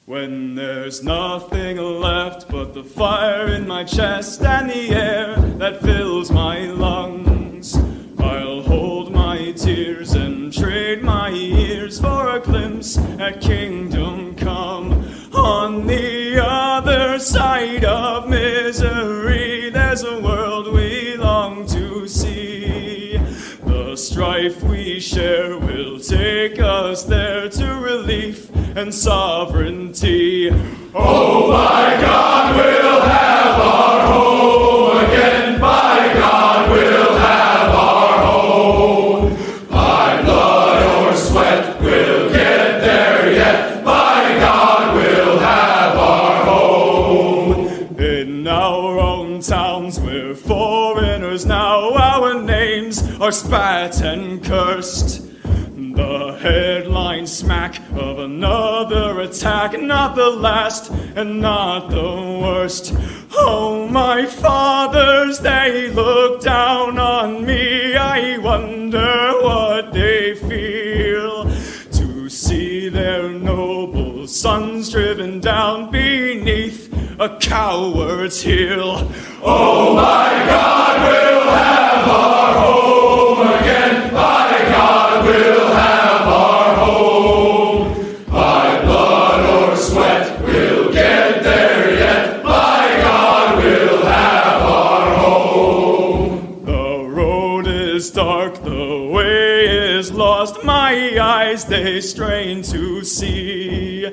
When there's nothing left but the fire in my chest and the air that fills my lungs, I'll hold my tears and trade my ears for a glimpse at kingdom come. On the other side of misery, there's a world we long to see. The strife we share will take us there to relief and sovereignty. Oh, by God, we'll have our home again. By God, we'll have our home. By blood or sweat, we'll get there yet. By God, we'll have our home. In our own towns, we're foreigners now. Our names are spat and cursed. The headline smack of another attack, not the last and not the worst. Oh, my fathers, they look down on me. I wonder what they feel to see their noble sons driven down beneath a coward's heel. Oh, my God, we'll have our home again. By God, we'll have our home. By blood or sweat, we'll get there yet. By God, we'll have our home. The road is dark, the way is lost. My eyes, they strain to see.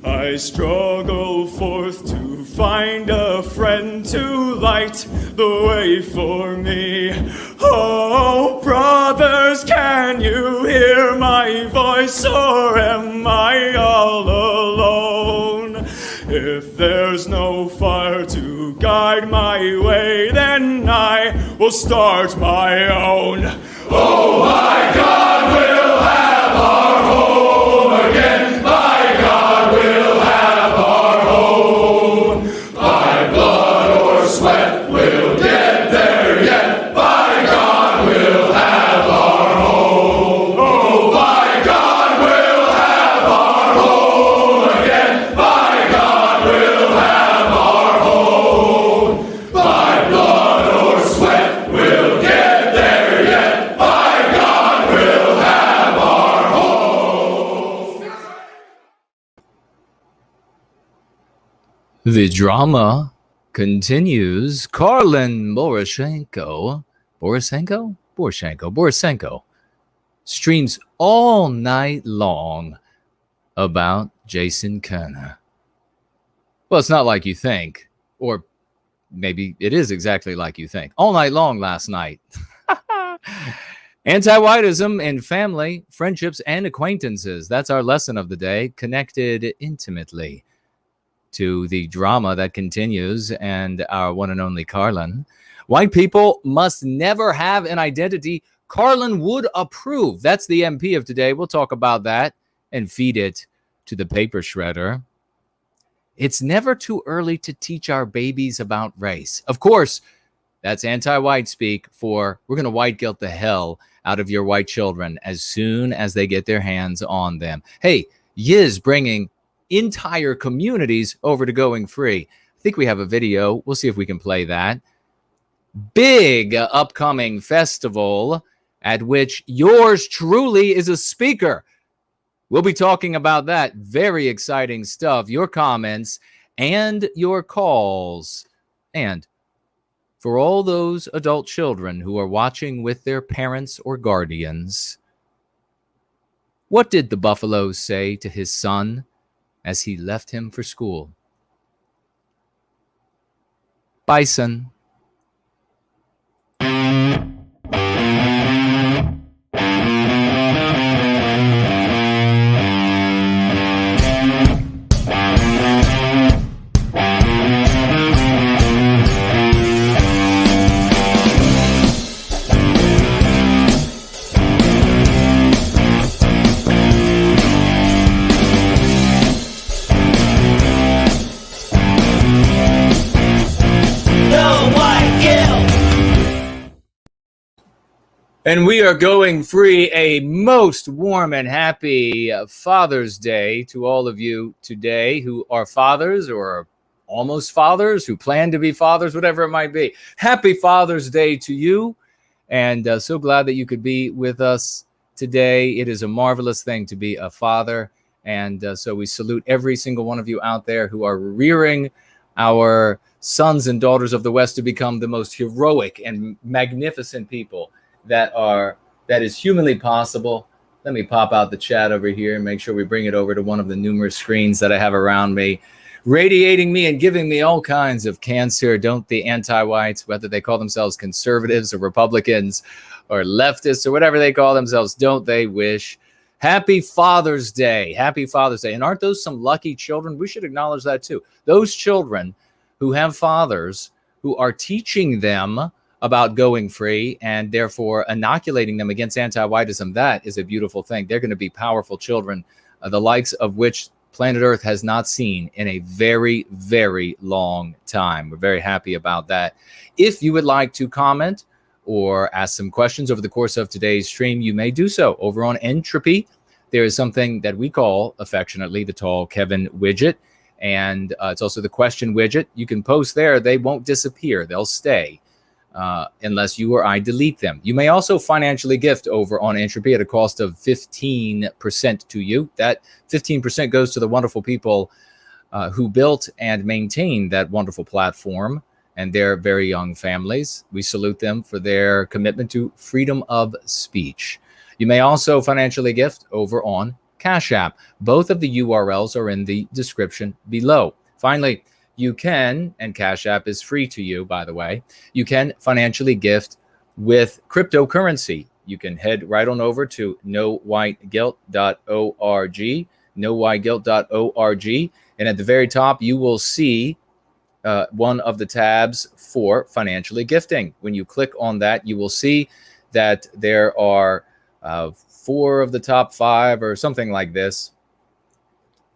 I struggle forth to find a friend to light the way for me. Oh, brothers, can you hear my voice, or am I all alone? If there's no fire to guide my way, then I will start my own. Oh, my God, we'll have our home again. By God, we'll have our home. By blood or sweat, we'll get there yet. By God, we'll have our home. Oh, by God, we'll have our home again. By God, we'll have our home. By blood or sweat, we'll get there yet. By God, we'll have our home. The drama continues. Karlyn Borysenko streams all night long about Jason Köhne. Well, it's not like you think, or maybe it is exactly like you think. All night long last night. Antiwhiteism in family, friendships, and acquaintances. That's our lesson of the day, connected intimately to the drama that continues and our one and only Karlyn. White people must never have an identity Karlyn would approve. That's the MP of today. We'll talk about that and feed it to the paper shredder. It's never too early to teach our babies about race. Of course, that's anti-white speak for we're going to white guilt the hell out of your white children as soon as they get their hands on them. Hey, Yiz bringing entire communities over to going free. I think we have a video. We'll see if we can play that. Big upcoming festival at which yours truly is a speaker. We'll be talking about that. Very exciting stuff. Your comments and your calls. And for all those adult children who are watching with their parents or guardians, what did the buffalo say to his son as he left him for school? Bison. No And we are going free. A most warm and happy Father's Day to all of you today who are fathers or almost fathers, who plan to be fathers, whatever it might be. Happy Father's Day to you. And so glad that you could be with us today. It is a marvelous thing to be a father. And so we salute every single one of you out there who are rearing our sons and daughters of the West to become the most heroic and magnificent people that is humanly possible. Let me pop out the chat over here and make sure we bring it over to one of the numerous screens that I have around me, radiating me and giving me all kinds of cancer. Don't the anti-whites, whether they call themselves conservatives or Republicans or leftists or whatever they call themselves, don't they wish? Happy Father's Day. Happy Father's Day. And aren't those some lucky children? We should acknowledge that too. Those children who have fathers who are teaching them about going free and therefore inoculating them against anti-whiteism, that is a beautiful thing. They're going to be powerful children, the likes of which planet Earth has not seen in a very, very long time. We're very happy about that. If you would like to comment or ask some questions over the course of today's stream, you may do so over on Entropy. There is something that we call affectionately the Tall Kevin widget, and it's also the question widget. You can post there. They won't disappear. They'll stay unless you or I delete them. You may also financially gift over on Entropy at a cost of 15% to you. That 15% goes to the wonderful people who built and maintain that wonderful platform and their very young families. We salute them for their commitment to freedom of speech. You may also financially gift over on Cash App. Both of the URLs are in the description below. Finally, you can, and Cash App is free to you, by the way, you can financially gift with cryptocurrency. You can head right on over to nowhiteguilt.org, nowhiteguilt.org, and at the very top, you will see one of the tabs for financially gifting. When you click on that, you will see that there are 4 of the top 5 or something like this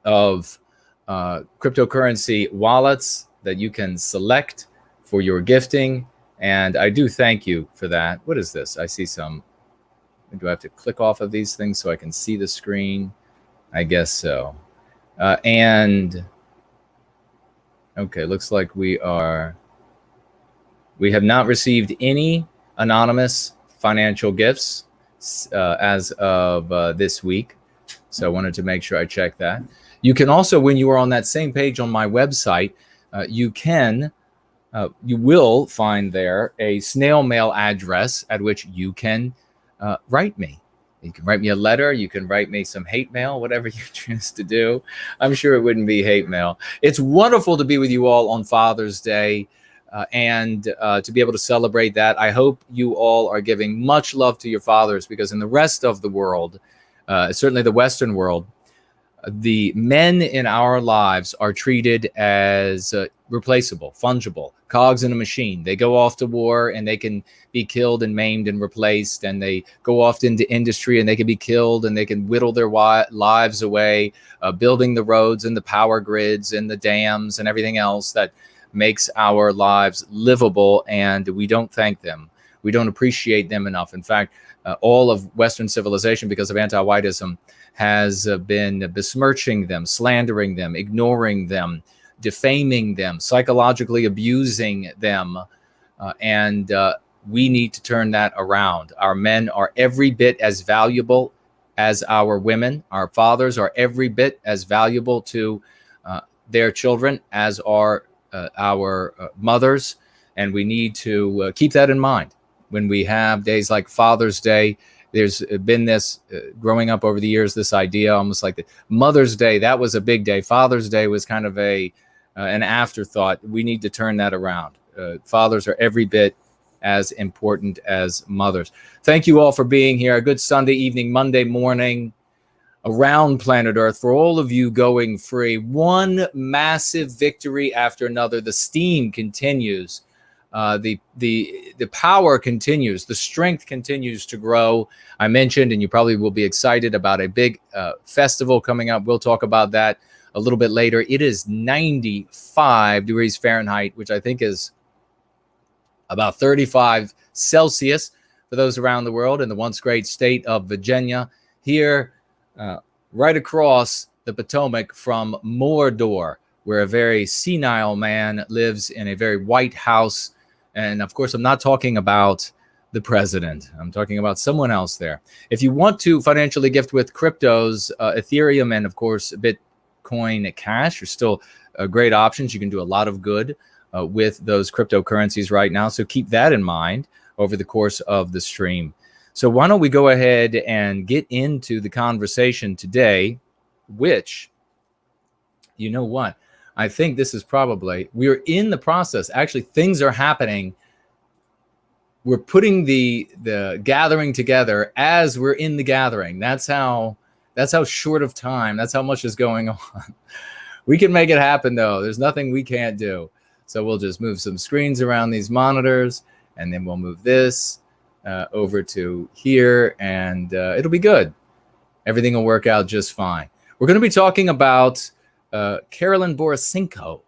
of cryptocurrency wallets that you can select for your gifting. And I do thank you for that. What is this? I see some. Do I have to click off of these things so I can see the screen? I guess so. And okay, looks like we have not received any anonymous financial gifts as of this week. So I wanted to make sure I check that. You can also, when you are on that same page on my website, you will find there a snail mail address at which you can write me. You can write me a letter. You can write me some hate mail, whatever you choose to do. I'm sure it wouldn't be hate mail. It's wonderful to be with you all on Father's Day and to be able to celebrate that. I hope you all are giving much love to your fathers, because in the rest of the world, certainly the Western world, the men in our lives are treated as replaceable, fungible, cogs in a machine. They go off to war and they can be killed and maimed and replaced, and they go off into industry and they can be killed and they can whittle their lives away, building the roads and the power grids and the dams and everything else that makes our lives livable, and we don't thank them. We don't appreciate them enough. In fact, all of Western civilization, because of anti-whiteism, has been besmirching them, slandering them, ignoring them, defaming them, psychologically abusing them. And we need to turn that around. Our men are every bit as valuable as our women. Our fathers are every bit as valuable to their children as are our mothers. And we need to keep that in mind when we have days like Father's Day. There's been this growing up over the years, this idea almost like the Mother's Day. That was a big day. Father's Day was kind of an afterthought. We need to turn that around. Fathers are every bit as important as mothers. Thank you all for being here. A good Sunday evening, Monday morning around planet Earth for all of you going free. One massive victory after another. The steam continues. The power continues, the strength continues to grow. I mentioned, and you probably will be excited about a big festival coming up. We'll talk about that a little bit later. It is 95 degrees Fahrenheit, which I think is about 35 Celsius. for those around the world, in the once great state of Virginia, here right across the Potomac from Mordor, where a very senile man lives in a very white house. And of course, I'm not talking about the president. I'm talking about someone else there. If you want to financially gift with cryptos, Ethereum, and of course, Bitcoin Cash are still great options. You can do a lot of good with those cryptocurrencies right now. So keep that in mind over the course of the stream. So why don't we go ahead and get into the conversation today, which, you know what? I think this is probably, we're in the process. Actually, things are happening. We're putting the gathering together as we're in the gathering. That's how short of time. That's how much is going on. We can make it happen, though. There's nothing we can't do. So we'll just move some screens around these monitors, and then we'll move this over to here, and it'll be good. Everything will work out just fine. We're going to be talking about Karlyn Borisenko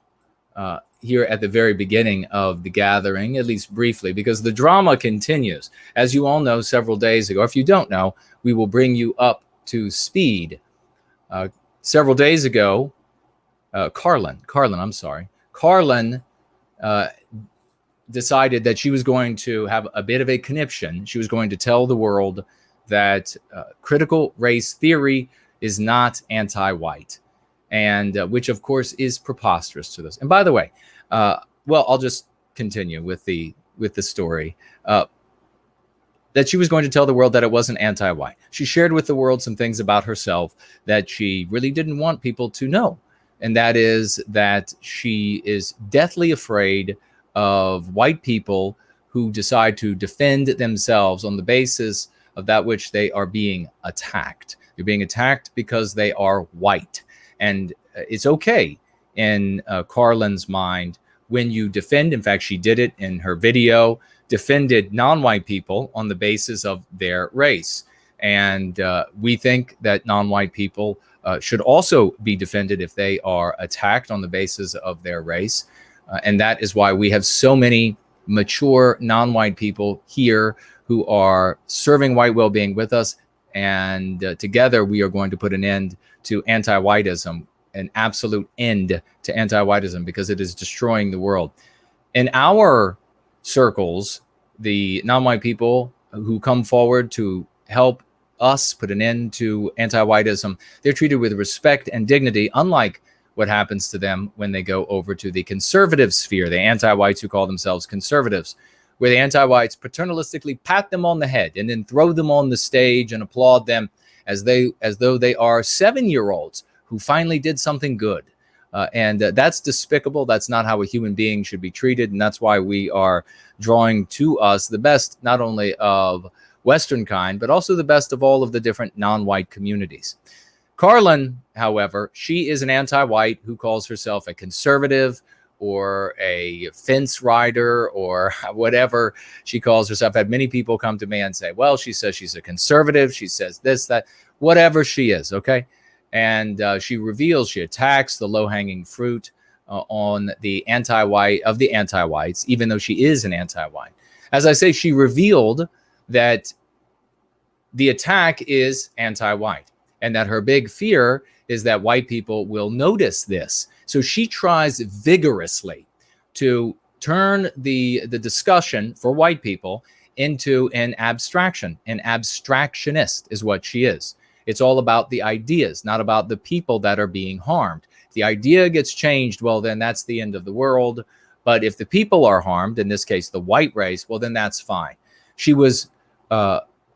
here at the very beginning of the gathering, at least briefly, because the drama continues. As you all know, several days ago, if you don't know, we will bring you up to speed. Several days ago, Karlyn decided that she was going to have a bit of a conniption. She was going to tell the world that critical race theory is not anti-white, and which of course is preposterous to this. And by the way, well, I'll just continue with the story. That she was going to tell the world that it wasn't anti-white. She shared with the world some things about herself that she really didn't want people to know. And that is that she is deathly afraid of white people who decide to defend themselves on the basis of that which they are being attacked. They're being attacked because they are white. And it's okay in Karlyn's mind when you defend. In fact, she did it in her video, defended non-white people on the basis of their race. And we think that non-white people should also be defended if they are attacked on the basis of their race. And that is why we have so many mature non-white people here who are serving white well-being with us. And together we are going to put an end to anti-whiteism, an absolute end to anti-whiteism, because it is destroying the world. In our circles, the non-white people who come forward to help us put an end to anti-whiteism, they're treated with respect and dignity, unlike what happens to them when they go over to the conservative sphere, the anti-whites who call themselves conservatives, where the anti-whites paternalistically pat them on the head and then throw them on the stage and applaud them as though they are 7-year-olds who finally did something good. And that's despicable. That's not how a human being should be treated. And that's why we are drawing to us the best, not only of Western kind, but also the best of all of the different non-white communities. Karlyn, however, she is an anti-white who calls herself a conservative or a fence rider or whatever she calls herself. I've had many people come to me and say, well, she says she's a conservative. She says this, that, whatever she is, okay? And she reveals, she attacks the low-hanging fruit on the anti-whites, even though she is an anti-white. As I say, she revealed that the attack is anti-white and that her big fear is that white people will notice this. So she tries vigorously to turn the discussion for white people into an abstraction. An abstractionist is what she is. It's all about the ideas, not about the people that are being harmed. If the idea gets changed, well, then that's the end of the world. But if the people are harmed, in this case, the white race, well, then that's fine. She was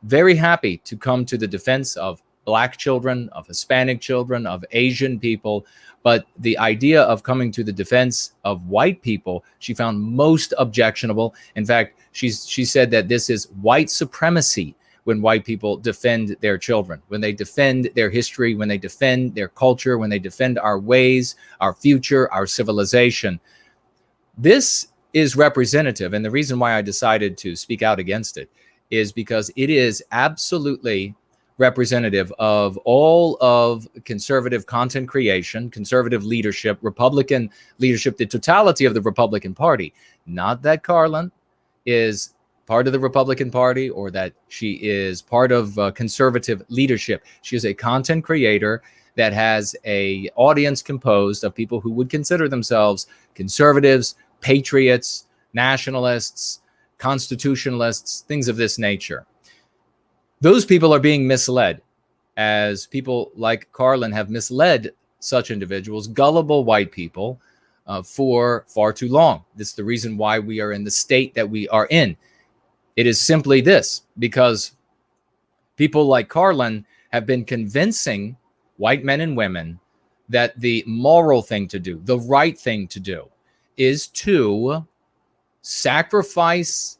very happy to come to the defense of Black children, of Hispanic children, of Asian people. But the idea of coming to the defense of white people, she found most objectionable. In fact, she said that this is white supremacy when white people defend their children, when they defend their history, when they defend their culture, when they defend our ways, our future, our civilization. This is representative. And the reason why I decided to speak out against it is because it is absolutely representative of all of conservative content creation, conservative leadership, Republican leadership, the totality of the Republican Party. Not that Karlyn is part of the Republican Party or that she is part of conservative leadership. She is a content creator that has a audience composed of people who would consider themselves conservatives, patriots, nationalists, constitutionalists, things of this nature. Those people are being misled, as people like Karlyn have misled such individuals, gullible white people, for far too long. This is the reason why we are in the state that we are in. It is simply this, because people like Karlyn have been convincing white men and women that the moral thing to do, the right thing to do, is to sacrifice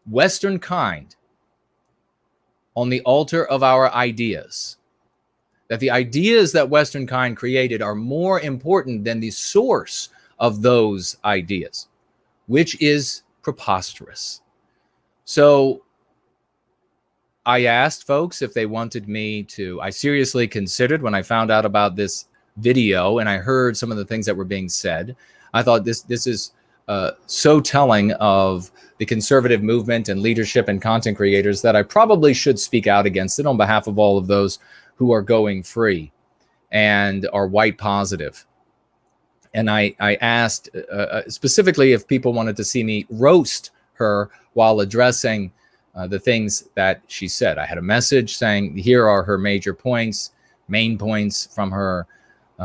Western kind on the altar of our ideas. That the ideas that Western kind created are more important than the source of those ideas, which is preposterous. So I asked folks if they wanted me to, I seriously considered when I found out about this video and I heard some of the things that were being said, I thought this is so telling of the conservative movement and leadership and content creators that I probably should speak out against it on behalf of all of those who are going free and are white positive. And I asked specifically if people wanted to see me roast her while addressing the things that she said. I had a message saying, here are her major points, main points from her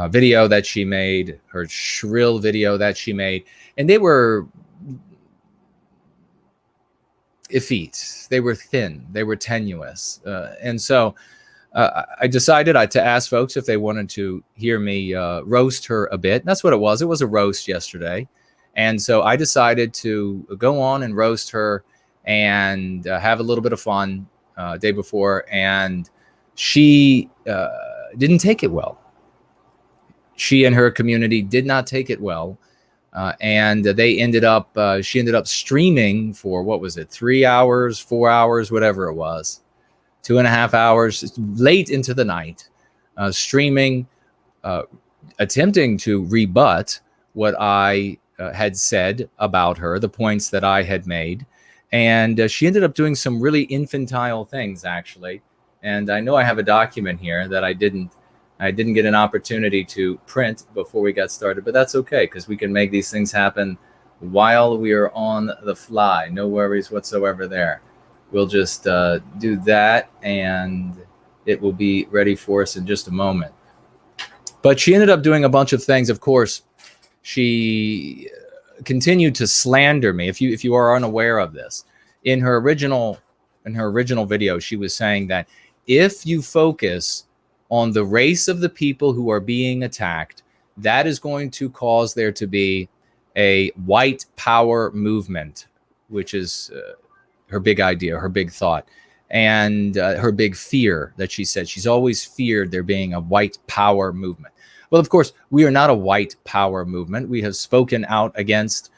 video that she made, her shrill video that she made. And they were effete, they were thin, they were tenuous. And so I decided to ask folks if they wanted to hear me roast her a bit. That's what it was. It was a roast yesterday. And so I decided to go on and roast her and have a little bit of fun day before. And she didn't take it well. She and her community did not take it well. And they ended up, she ended up streaming for, what was it, 3 hours, 4 hours, whatever it was. 2.5 hours, late into the night, streaming, attempting to rebut what I had said about her, the points that I had made. And she ended up doing some really infantile things, actually. And I know I have a document here that I didn't get an opportunity to print before we got started, but that's okay, because we can make these things happen while we are on the fly. No worries whatsoever there. We'll just do that, and it will be ready for us in just a moment. But she ended up doing a bunch of things. Of course, she continued to slander me. If you are unaware of this, in her original video, she was saying that if you focus on the race of the people who are being attacked, that is going to cause there to be a white power movement, which is her big idea, her big thought, and her big fear that she said. She's always feared there being a white power movement. Well, of course, we are not a white power movement. We have spoken out against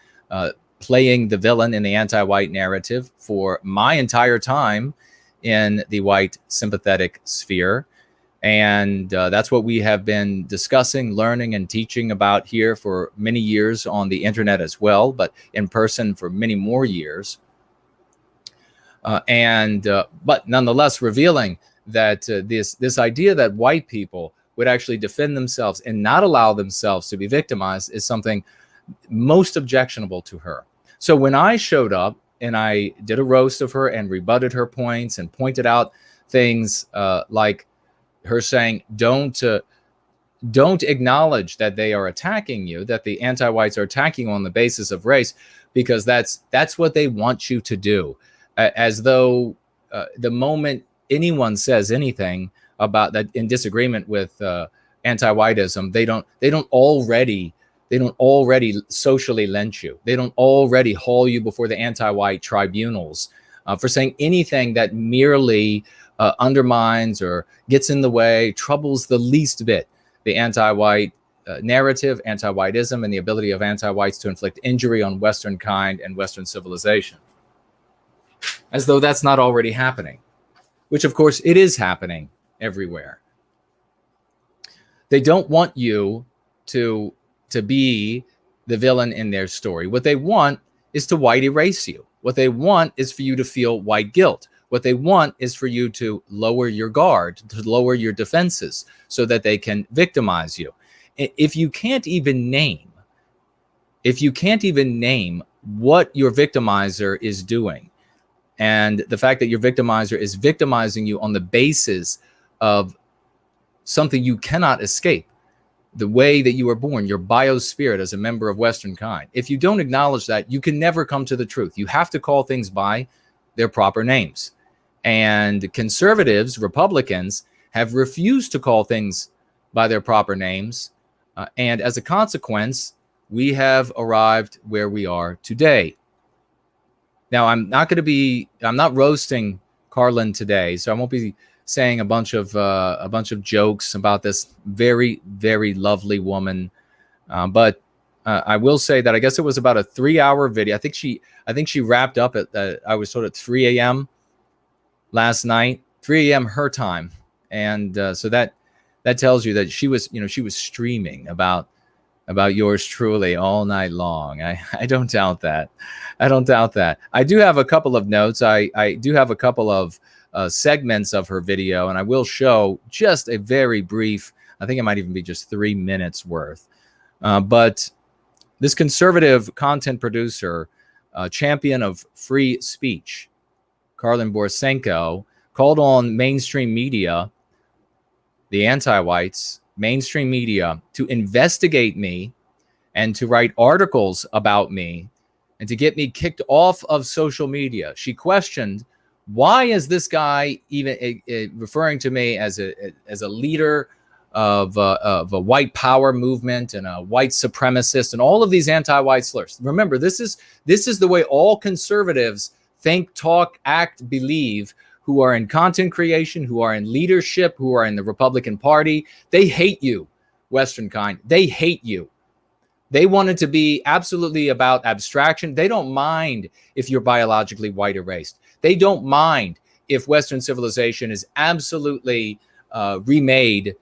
playing the villain in the anti-white narrative for my entire time in the white sympathetic sphere. And that's what we have been discussing, learning, and teaching about here for many years on the internet as well, but in person for many more years. But nonetheless, revealing that this idea that white people would actually defend themselves and not allow themselves to be victimized is something most objectionable to her. So when I showed up and I did a roast of her and rebutted her points and pointed out things like her saying, don't acknowledge that they are attacking you, that the anti-whites are attacking you on the basis of race, because that's what they want you to do. As though the moment anyone says anything about that in disagreement with anti-whiteism, they don't already socially lynch you. They don't already haul you before the anti-white tribunals for saying anything that merely undermines or gets in the way, troubles the least bit the anti-white narrative, anti-whiteism, and the ability of anti-whites to inflict injury on Western kind and Western civilization. As though that's not already happening, which of course it is happening everywhere. They don't want you to be the villain in their story. What they want is to white erase you. What they want is for you to feel white guilt. What they want is for you to lower your guard, to lower your defenses so that they can victimize you. If you can't even name what your victimizer is doing, and the fact that your victimizer is victimizing you on the basis of something you cannot escape, the way that you were born, your biospirit as a member of Western kind. If you don't acknowledge that, you can never come to the truth. You have to call things by their proper names. And conservatives, Republicans, have refused to call things by their proper names. And as a consequence, we have arrived where we are today. Now, I'm not roasting Karlyn today, so I won't be saying a bunch of jokes about this very, very lovely woman. But I will say that I guess it was about a 3-hour video. I think she wrapped up at I was sort of 3 a.m. last night, 3 a.m. her time, and so that tells you that she was streaming about yours truly all night long. I don't doubt that. I don't doubt that. I do have a couple of notes. I do have a couple of segments of her video, and I will show just a very brief, I think it might even be just 3 minutes worth. But this conservative content producer, champion of free speech, Karlyn Borysenko, called on mainstream media, the anti-whites, mainstream media, to investigate me and to write articles about me and to get me kicked off of social media. She questioned, why is this guy even referring to me as a leader of a white power movement and a white supremacist and all of these anti-white slurs? Remember, this is the way all conservatives think, talk, act, believe, who are in content creation, who are in leadership, who are in the Republican Party. They hate you, Western kind. They hate you. They want it to be absolutely about abstraction. They don't mind if you're biologically white erased. They don't mind if Western civilization is absolutely remade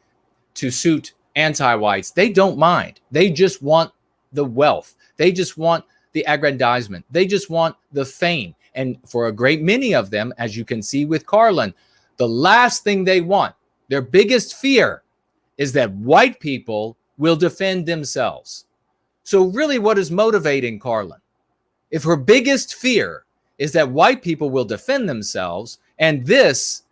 to suit anti-whites. They don't mind. They just want the wealth. They just want the aggrandizement. They just want the fame. And for a great many of them, as you can see with Karlyn, the last thing they want, their biggest fear, is that white people will defend themselves. So really, what is motivating Karlyn? If her biggest fear is that white people will defend themselves, and this,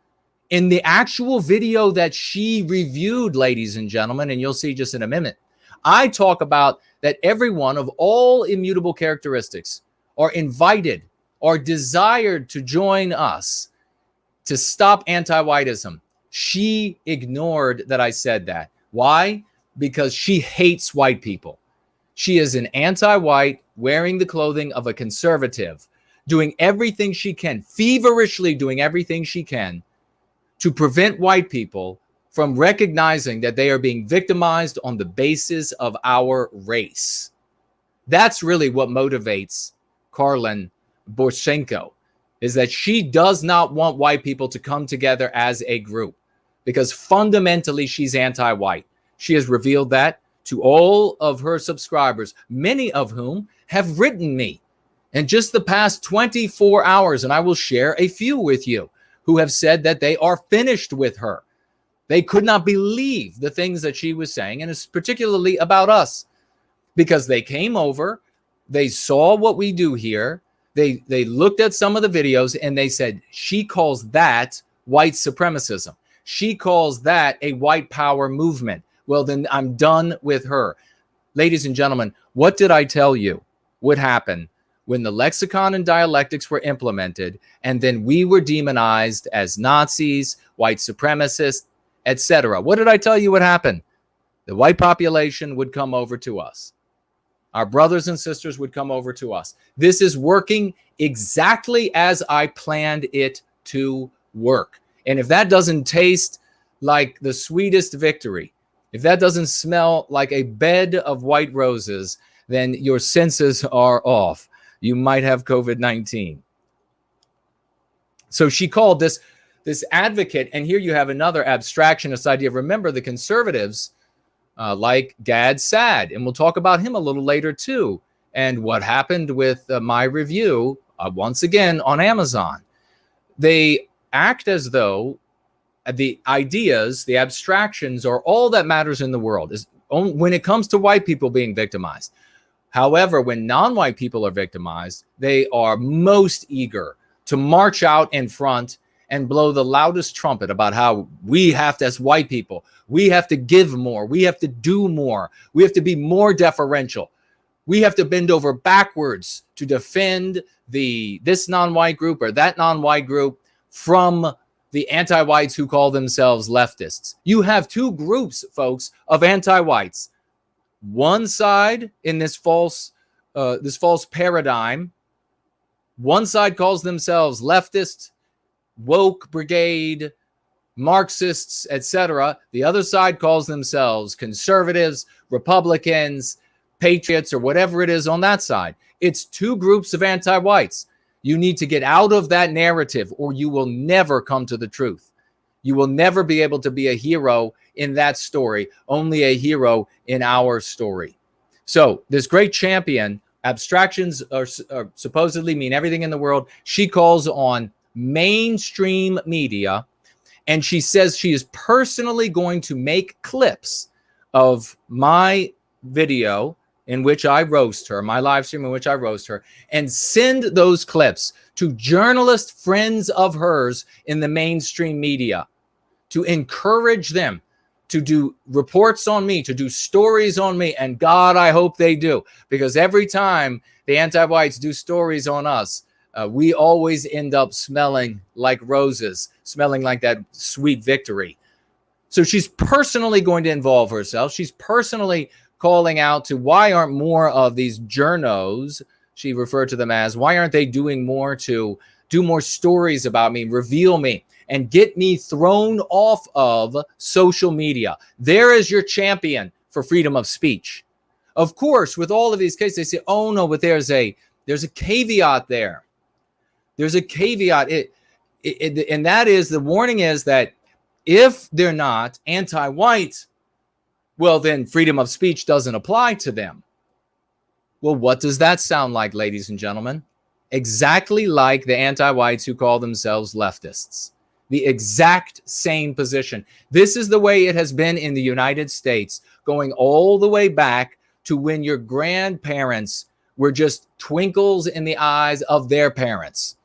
in the actual video that she reviewed, ladies and gentlemen, and you'll see just in a minute, I talk about that everyone of all immutable characteristics are invited or desired to join us to stop anti-whiteism. She ignored that I said that. Why? Because she hates white people. She is an anti-white, wearing the clothing of a conservative, doing everything she can, feverishly doing everything she can to prevent white people from recognizing that they are being victimized on the basis of our race. That's really what motivates Karlyn Borysenko, is that she does not want white people to come together as a group, because fundamentally she's anti-white. She has revealed that to all of her subscribers, many of whom have written me in just the past 24 hours, and I will share a few with you, who have said that they are finished with her. They could not believe the things that she was saying, and it's particularly about us, because they came over, they saw what we do here, they looked at some of the videos, and they said, she calls that white supremacism. She calls that a white power movement. Well, then I'm done with her. Ladies and gentlemen, what did I tell you would happen when the lexicon and dialectics were implemented, and then we were demonized as Nazis, white supremacists, etc.? What did I tell you would happen? The white population would come over to us. Our brothers and sisters would come over to us. This is working exactly as I planned it to work. And if that doesn't taste like the sweetest victory, if that doesn't smell like a bed of white roses, then your senses are off. You might have COVID-19. So she called this advocate, and here you have another abstractionist idea. Remember, the conservatives like Gad Saad, and we'll talk about him a little later too, and what happened with my review once again on Amazon. They act as though the ideas, the abstractions are all that matters in the world is when it comes to white people being victimized. However, when non-white people are victimized, they are most eager to march out in front and blow the loudest trumpet about how we have to, as white people, we have to give more, we have to do more, we have to be more deferential. We have to bend over backwards to defend this non-white group or that non-white group from the anti-whites who call themselves leftists. You have two groups, folks, of anti-whites. One side in this false paradigm, one side calls themselves leftist, woke brigade, Marxists, etc. The other side calls themselves conservatives, Republicans, patriots, or whatever it is on that side. It's two groups of anti-whites. You need to get out of that narrative or you will never come to the truth. You will never be able to be a hero in that story, only a hero in our story. So this great champion, abstractions are supposedly mean everything in the world. She calls on mainstream media and she says she is personally going to make clips of my video in which I roast her, my live stream in which I roast her, and send those clips to journalist friends of hers in the mainstream media to encourage them to do reports on me, to do stories on me. And God, I hope they do, because every time the anti-whites do stories on us, we always end up smelling like roses, smelling like that sweet victory. So she's personally going to involve herself. She's personally calling out to why aren't more of these journos, she referred to them as, why aren't they doing more to do more stories about me, reveal me, and get me thrown off of social media. There is your champion for freedom of speech. Of course, with all of these cases, they say, oh no, but there's a caveat there. There's a caveat. And that is, the warning is that if they're not anti-white, well, then freedom of speech doesn't apply to them. Well, what does that sound like, ladies and gentlemen? Exactly like the anti-whites who call themselves leftists. The exact same position. This is the way it has been in the United States, going all the way back to when your grandparents were just twinkles in the eyes of their parents.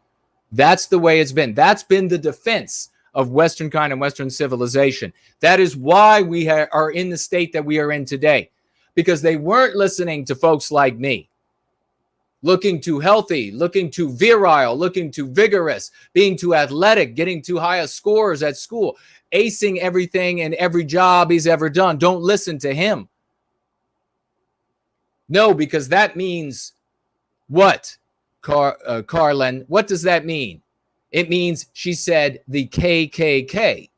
That's the way it's been. That's been the defense of Western kind and Western civilization. That is why we are in the state that we are in today, because they weren't listening to folks like me, looking too healthy, looking too virile, looking too vigorous, being too athletic, getting too high scores at school, acing everything and every job he's ever done. Don't listen to him. No, because that means what, Karlyn? What does that mean? It means she said the KKK.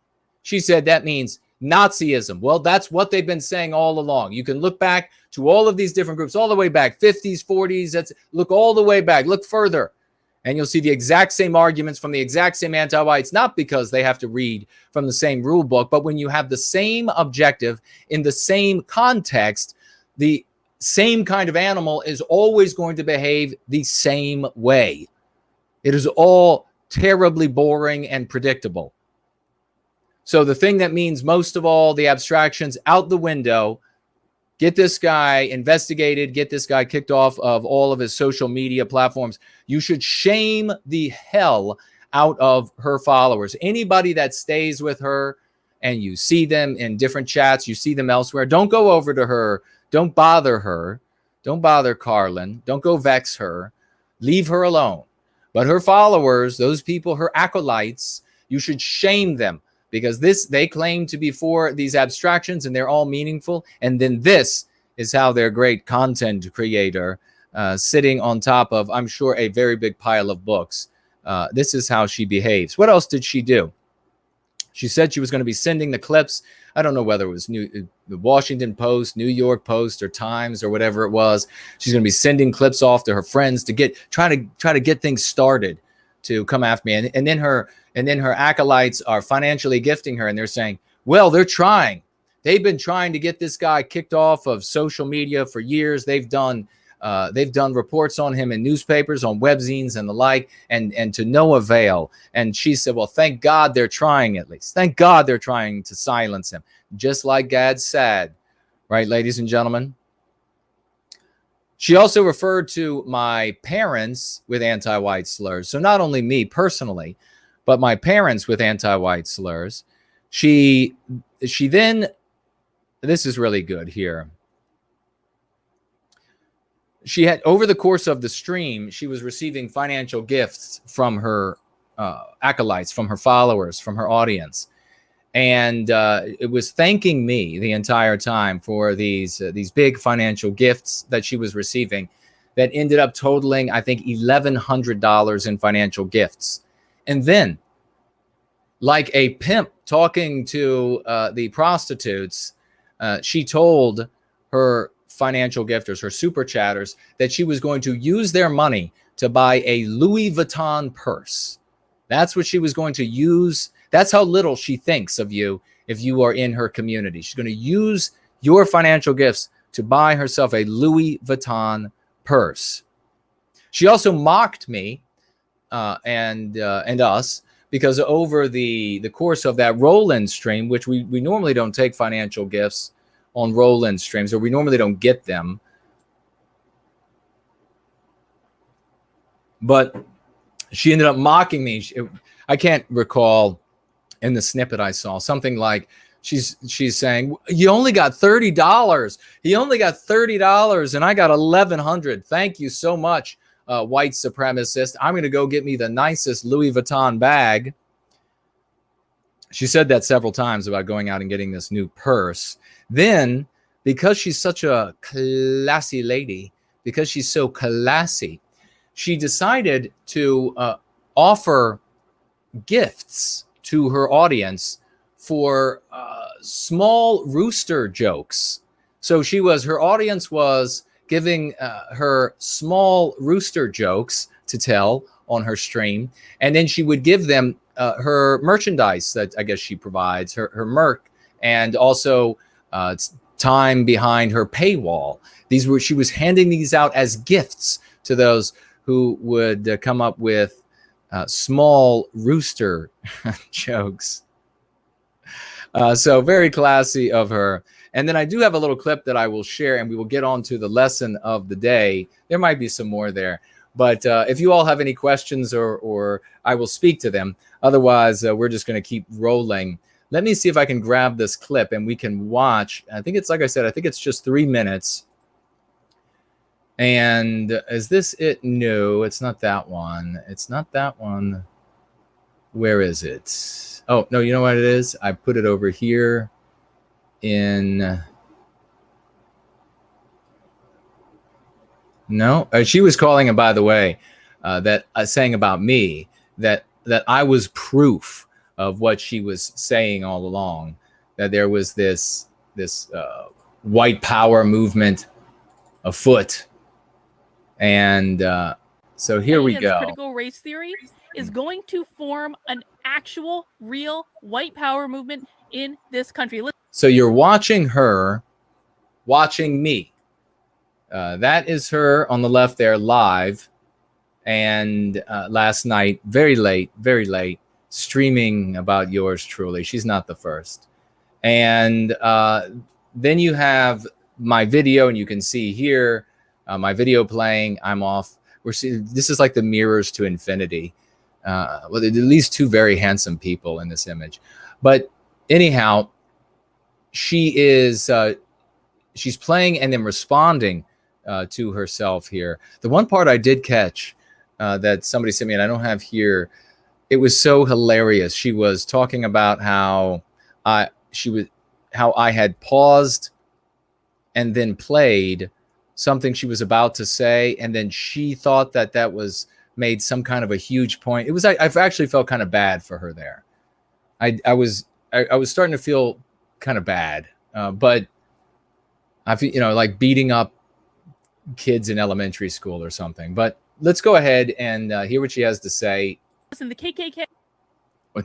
She said that means Nazism. Well, that's what they've been saying all along. You can look back to all of these different groups, all the way back, 50s, 40s. Look all the way back. Look further. And you'll see the exact same arguments from the exact same anti-whites, not because they have to read from the same rule book, but when you have the same objective in the same context, the same kind of animal is always going to behave the same way. It is all terribly boring and predictable. So the thing that means most of all, the abstractions out the window. Get this guy investigated, get this guy kicked off of all of his social media platforms. You should shame the hell out of her followers. Anybody that stays with her and you see them in different chats, you see them elsewhere, don't go over to her. Don't bother her. Don't bother Karlyn. Don't go vex her. Leave her alone. But her followers, those people, her acolytes, you should shame them, because they claim to be for these abstractions and they're all meaningful. And then this is how their great content creator, sitting on top of, I'm sure, a very big pile of books. This is how she behaves. What else did she do? She said she was going to be sending the clips. I don't know whether it was the Washington Post, New York Post, or Times, or whatever it was. She's going to be sending clips off to her friends to try to get things started to come after me. And then her acolytes are financially gifting her, and they're saying, well, they're trying. They've been trying to get this guy kicked off of social media for years. They've done They've done reports on him in newspapers, on webzines and the like, and to no avail. And she said, well, thank God they're trying at least. Thank God they're trying to silence him. Just like Gad said, right, ladies and gentlemen? She also referred to my parents with anti-white slurs. So not only me personally, but my parents with anti-white slurs. She then, this is really good here. She had, over the course of the stream, she was receiving financial gifts from her acolytes, from her followers, from her audience. And it was thanking me the entire time for these big financial gifts that she was receiving that ended up totaling, I think, $1,100 in financial gifts. And then, like a pimp talking to the prostitutes, she told her financial gifters, her super chatters, that she was going to use their money to buy a Louis Vuitton purse. That's what she was going to use. That's how little she thinks of you if you are in her community. She's going to use your financial gifts to buy herself a Louis Vuitton purse. She also mocked me and us, because over the course of that roll-in stream, which we normally don't take financial gifts on roll-in streams, or we normally don't get them. But she ended up mocking me. I can't recall in the snippet I saw, something like she's saying, you only got $30. He only got $30 and I got $1,100. Thank you so much, white supremacist. I'm going to go get me the nicest Louis Vuitton bag. She said that several times about going out and getting this new purse. Then, because she's such a classy lady, because she's so classy, she decided to offer gifts to her audience for small rooster jokes. So her audience was giving her small rooster jokes to tell on her stream, and then she would give them her merchandise that I guess she provides, her merch, and also time behind her paywall. She was handing these out as gifts to those who would come up with small rooster jokes. So very classy of her. And then I do have a little clip that I will share, and we will get on to the lesson of the day. There might be some more there. But if you all have any questions, or I will speak to them. Otherwise, we're just going to keep rolling. Let me see if I can grab this clip and we can watch. I think it's, like I said, I think it's just 3 minutes. And is this it? No, it's not that one. It's not that one. Where is it? Oh, no, you know what it is? I put it over here in... No, she was calling, and by the way, that saying about me that I was proof of what she was saying all along, that there was this white power movement afoot. And so here we go. Critical race theory is going to form an actual, real white power movement in this country. So you're watching her, watching me. That is her on the left there, live. And last night, very late, streaming about yours truly. She's not the first. And then you have my video, and you can see here, my video playing. I'm off. We're seeing, this is like the mirrors to infinity. Well, at least two very handsome people in this image. But anyhow, she is she's playing and then responding to herself here. The one part I did catch that somebody sent me, and I don't have here, it was so hilarious. She was talking about how I had paused and then played something she was about to say, and then she thought that was made some kind of a huge point. It was, I've actually felt kind of bad for her there. I was starting to feel kind of bad, but I feel, you know, like beating up kids in elementary school or something. But let's go ahead and hear what she has to say. Listen, the KKK.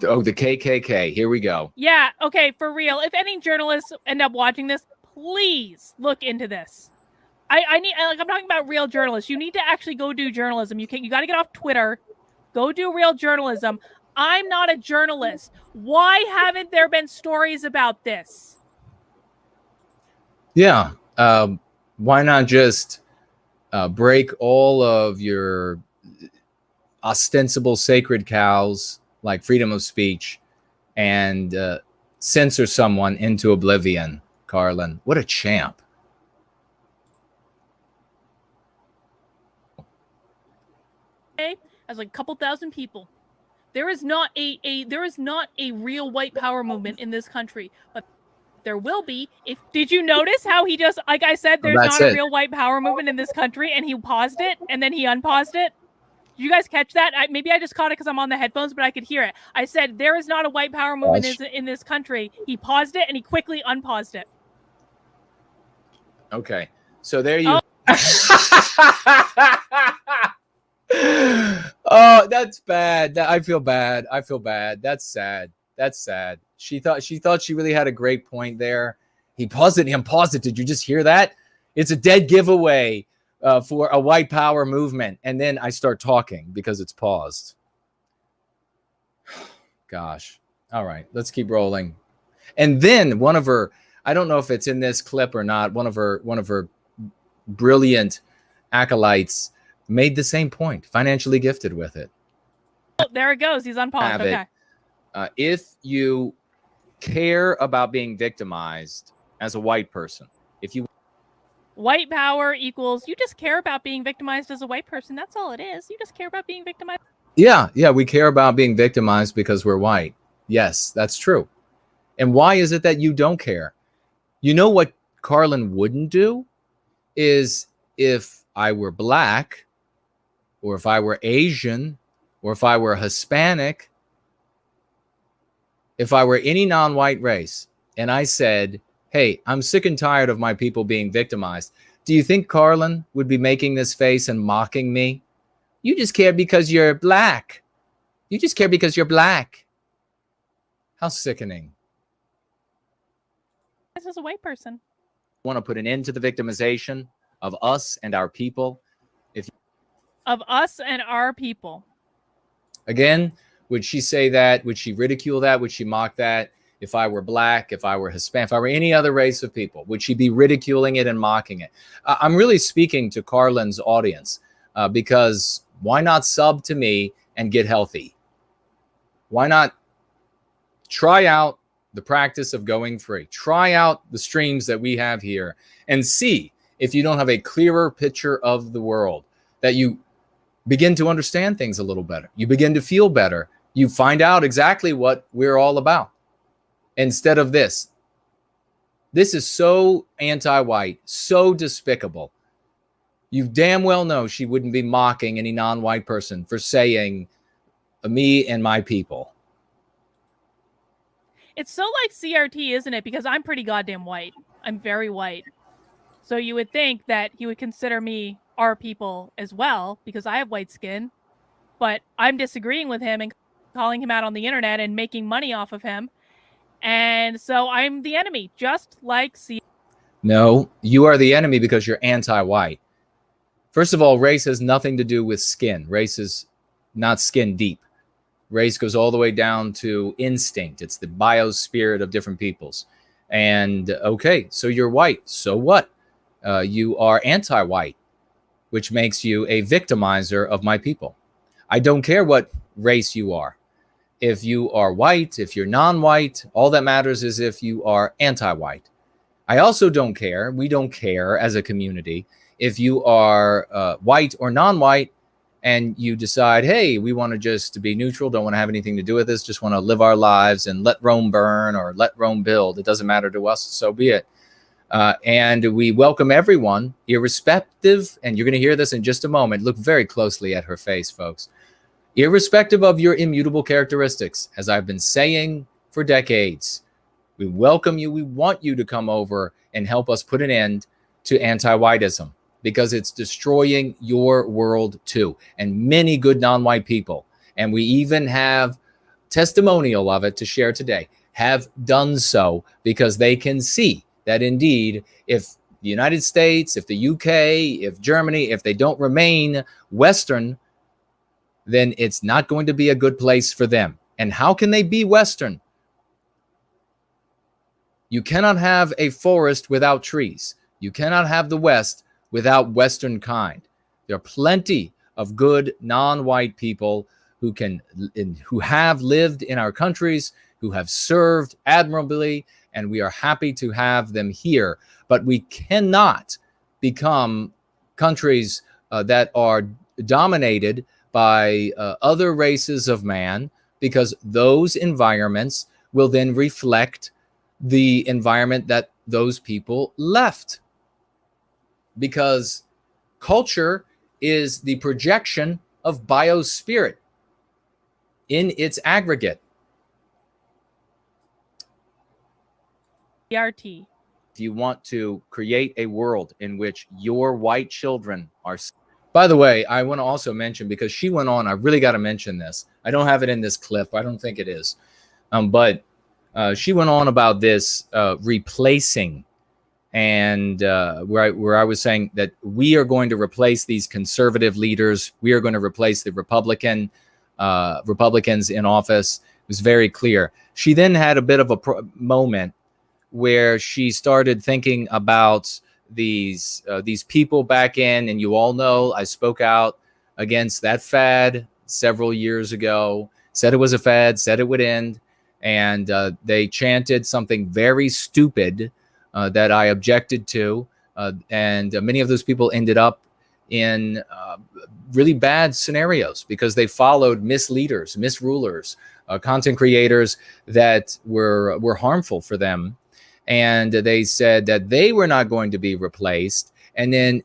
Oh, the KKK. Here we go. Yeah. Okay. For real. If any journalists end up watching this, please look into this. I need, like, I'm talking about real journalists. You need to actually go do journalism. You got to get off Twitter. Go do real journalism. I'm not a journalist. Why haven't there been stories about this? Yeah. Why not just break all of your ostensible sacred cows like freedom of speech and censor someone into oblivion, Karlyn? What a champ. As like a couple thousand people. There is not a real white power movement in this country, but there will be. Did you notice how he just, like I said, there's not a real white power movement in this country, and he paused it and then he unpaused it? Did you guys catch that? Maybe I just caught it because I'm on the headphones, but I could hear it. I said there is not a white power movement in this country. He paused it and he quickly unpaused it. Okay, so there you. Oh, that's bad. I feel bad. That's sad. She thought she really had a great point there. He paused it. He unpaused it. Did you just hear that? It's a dead giveaway for a white power movement. And then I start talking because it's paused. Gosh. All right, let's keep rolling. And then one of her, I don't know if it's in this clip or not, one of her brilliant acolytes made the same point, financially gifted with it. Oh, there it goes. He's unpaused. Okay. If you care about being victimized as a white person, white power equals you just care about being victimized as a white person. That's all it is. You just care about being victimized. Yeah, we care about being victimized because we're white. Yes, that's true. And why is it that you don't care? You know what Karlyn wouldn't do is if I were black, or if I were Asian, or if I were Hispanic, if I were any non-white race, and I said, hey, I'm sick and tired of my people being victimized, do you think Karlyn would be making this face and mocking me? You just care because you're black. You just care because you're black. How sickening. This is a white person. I want to put an end to the victimization of us and our people. Of us and our people. Again, would she say that? Would she ridicule that? Would she mock that? If I were black, if I were Hispanic, if I were any other race of people, would she be ridiculing it and mocking it? I'm really speaking to Karlyn's audience because why not sub to me and get healthy? Why not try out the practice of going free? Try out the streams that we have here and see if you don't have a clearer picture of the world, that you begin to understand things a little better. You begin to feel better. You find out exactly what we're all about. Instead of this. This is so anti-white, so despicable. You damn well know she wouldn't be mocking any non-white person for saying me and my people. It's so like CRT, isn't it? Because I'm pretty goddamn white. I'm very white. So you would think that he would consider me our people as well because I have white skin, but I'm disagreeing with him and calling him out on the internet and making money off of him. And so I'm the enemy, just like No, you are the enemy because you're anti-white. First of all, race has nothing to do with skin. Race is not skin deep. Race goes all the way down to instinct. It's the biospirit of different peoples. And okay, so you're white. So what? You are anti-white, which makes you a victimizer of my people. I don't care what race you are. If you are white, if you're non-white, all that matters is if you are anti-white. I also don't care, we don't care as a community, if you are white or non-white and you decide, hey, we want to just be neutral, don't want to have anything to do with this, just want to live our lives and let Rome burn or let Rome build. It doesn't matter to us, so be it. And we welcome everyone, irrespective, and you're going to hear this in just a moment. Look very closely at her face, folks. Irrespective of your immutable characteristics, as I've been saying for decades, we welcome you. We want you to come over and help us put an end to anti-whiteism because it's destroying your world too, and many good non-white people. And we even have testimonial of it to share today, have done so because they can see that indeed, if the United States, if the UK, if Germany, if they don't remain Western, then it's not going to be a good place for them. And how can they be Western? You cannot have a forest without trees. You cannot have the West without Western kind. There are plenty of good non-white people who have lived in our countries, who have served admirably, and we are happy to have them here. But we cannot become countries that are dominated by other races of man, because those environments will then reflect the environment that those people left. Because culture is the projection of biospirit in its aggregate. RT. If you want to create a world in which your white children are... By the way, I want to also mention, because she went on, I really got to mention this. I don't have it in this clip. I don't think it is. But she went on about this replacing, and where I was saying that we are going to replace these conservative leaders. We are going to replace the Republicans in office. It was very clear. She then had a bit of a moment where she started thinking about these people back in, and you all know I spoke out against that fad several years ago, said it was a fad, said it would end, and they chanted something very stupid that I objected to, and many of those people ended up in really bad scenarios because they followed misleaders, misrulers, content creators that were harmful for them. And they said that they were not going to be replaced. And then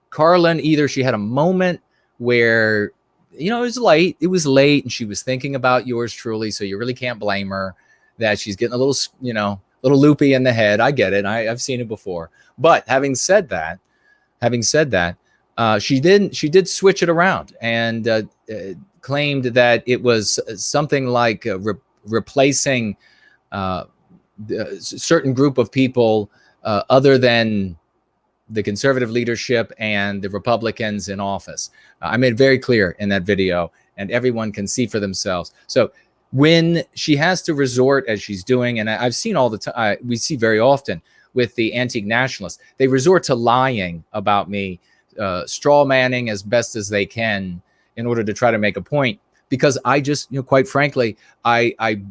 Karlyn, either she had a moment where, you know, it was late and she was thinking about yours truly. So you really can't blame her that she's getting a little, you know, little loopy in the head. I get it. I've seen it before. But having said that, she did switch it around and claimed that it was something like replacing a certain group of people other than the conservative leadership and the Republicans in office. I made it very clear in that video, and everyone can see for themselves. So when she has to resort, as she's doing, and I've seen all the time, we see very often with the anti-nationalists, they resort to lying about me, straw manning as best as they can in order to try to make a point. Because I just, you know, quite frankly, I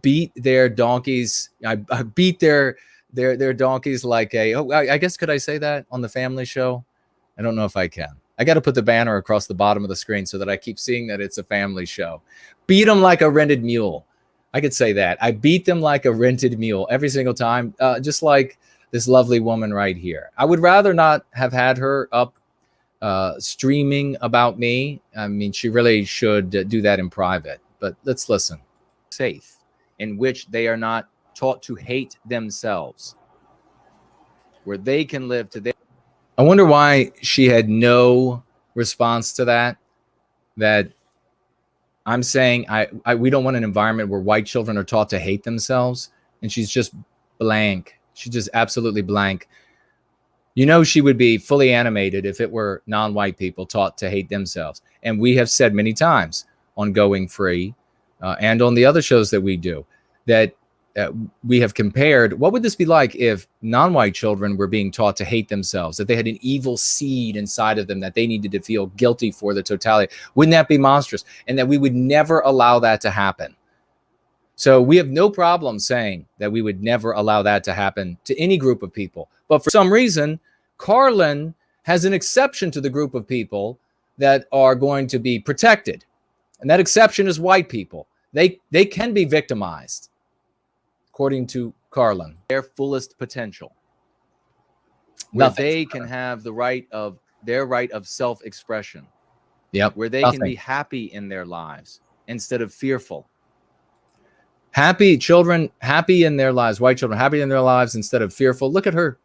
beat their donkeys. I beat their donkeys like a, I guess, could I say that on the family show? I don't know if I can. I got to put the banner across the bottom of the screen so that I keep seeing that it's a family show. Beat them like a rented mule. I could say that. I beat them like a rented mule every single time, just like this lovely woman right here. I would rather not have had her up streaming about me. I mean, she really should do that in private. But let's listen. Safe, in which they are not taught to hate themselves, where they can live to their... I wonder why she had no response to that. That I'm saying we don't want an environment where white children are taught to hate themselves, and she's just blank. She's just absolutely blank. You know, she would be fully animated if it were non-white people taught to hate themselves. And we have said many times on Going Free and on the other shows that we do that we have compared, what would this be like if non-white children were being taught to hate themselves, that they had an evil seed inside of them that they needed to feel guilty for the totality? Wouldn't that be monstrous? And that we would never allow that to happen. So we have no problem saying that we would never allow that to happen to any group of people. But for some reason, Karlyn has an exception to the group of people that are going to be protected. And that exception is white people. They can be victimized, according to Karlyn, their fullest potential. Where they can have the right of their right of self-expression. Yep. Where they can be happy in their lives instead of fearful. Happy children, happy in their lives, white children, happy in their lives instead of fearful. Look at her.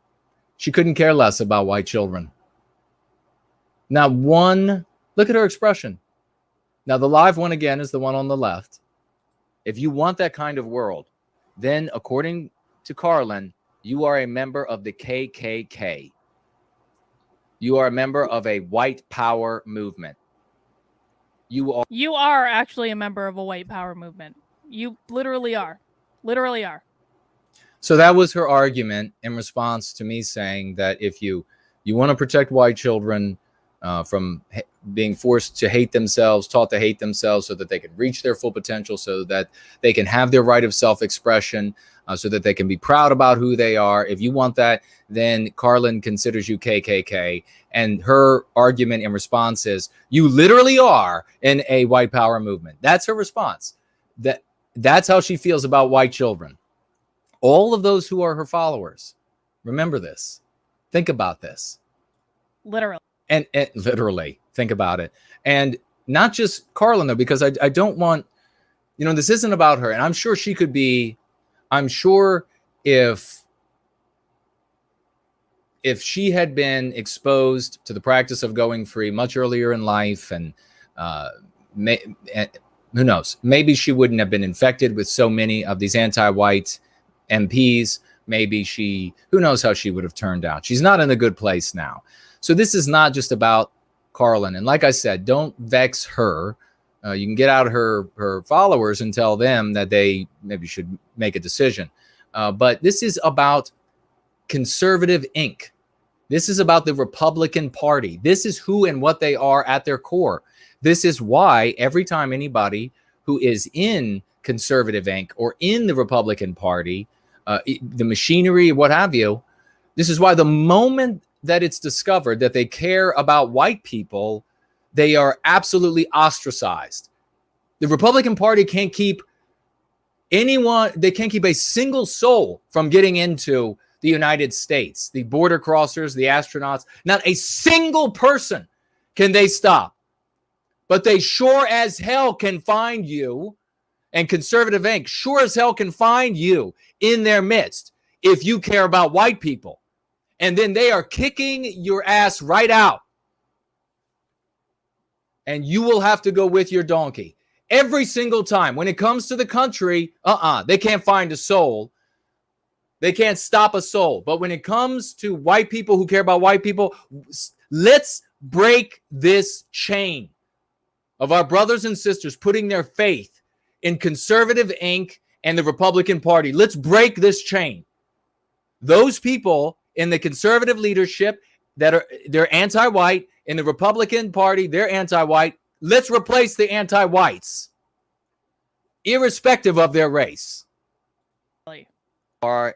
She couldn't care less about white children. Now, look at her expression. Now, the live one again is the one on the left. If you want that kind of world, then according to Karlyn, You are a member of the KKK. You are a member of a white power movement. You are actually a member of a white power movement. You literally are. Literally are. So that was her argument in response to me saying that if you want to protect white children from being forced to hate themselves, taught to hate themselves so that they can reach their full potential, so that they can have their right of self-expression, so that they can be proud about who they are. If you want that, then Karlyn considers you KKK. And her argument in response is, you literally are in a white power movement. That's her response. That's how she feels about white children. All of those who are her followers. Remember this. Think about this. Literally. And literally, think about it. And not just Karlyn, though, because I don't want, this isn't about her. And I'm sure she could be, I'm sure if she had been exposed to the practice of going free much earlier in life, and who knows, maybe she wouldn't have been infected with so many of these anti-white MPs. Maybe who knows how she would have turned out. She's not in a good place now. So this is not just about Karlyn. And like I said, don't vex her. You can get out her followers and tell them that they maybe should make a decision. But this is about Conservative Inc. This is about the Republican Party. This is who and what they are at their core. This is why every time anybody who is in Conservative Inc. or in the Republican Party, the machinery, what have you, this is why the moment that it's discovered that they care about white people, they are absolutely ostracized. The Republican Party can't keep anyone, they can't keep a single soul from getting into the United States, the border crossers, the astronauts. Not a single person can they stop. But they sure as hell can find you, and Conservative Inc. sure as hell can find you in their midst if you care about white people. And then they are kicking your ass right out. And you will have to go with your donkey. Every single time. When it comes to the country, they can't find a soul. They can't stop a soul. But when it comes to white people who care about white people, let's break this chain of our brothers and sisters putting their faith in Conservative Inc. and the Republican Party. Let's break this chain. Those people in the conservative leadership they're anti-white, in the Republican Party, they're anti-white. Let's replace the anti-whites, irrespective of their race. Are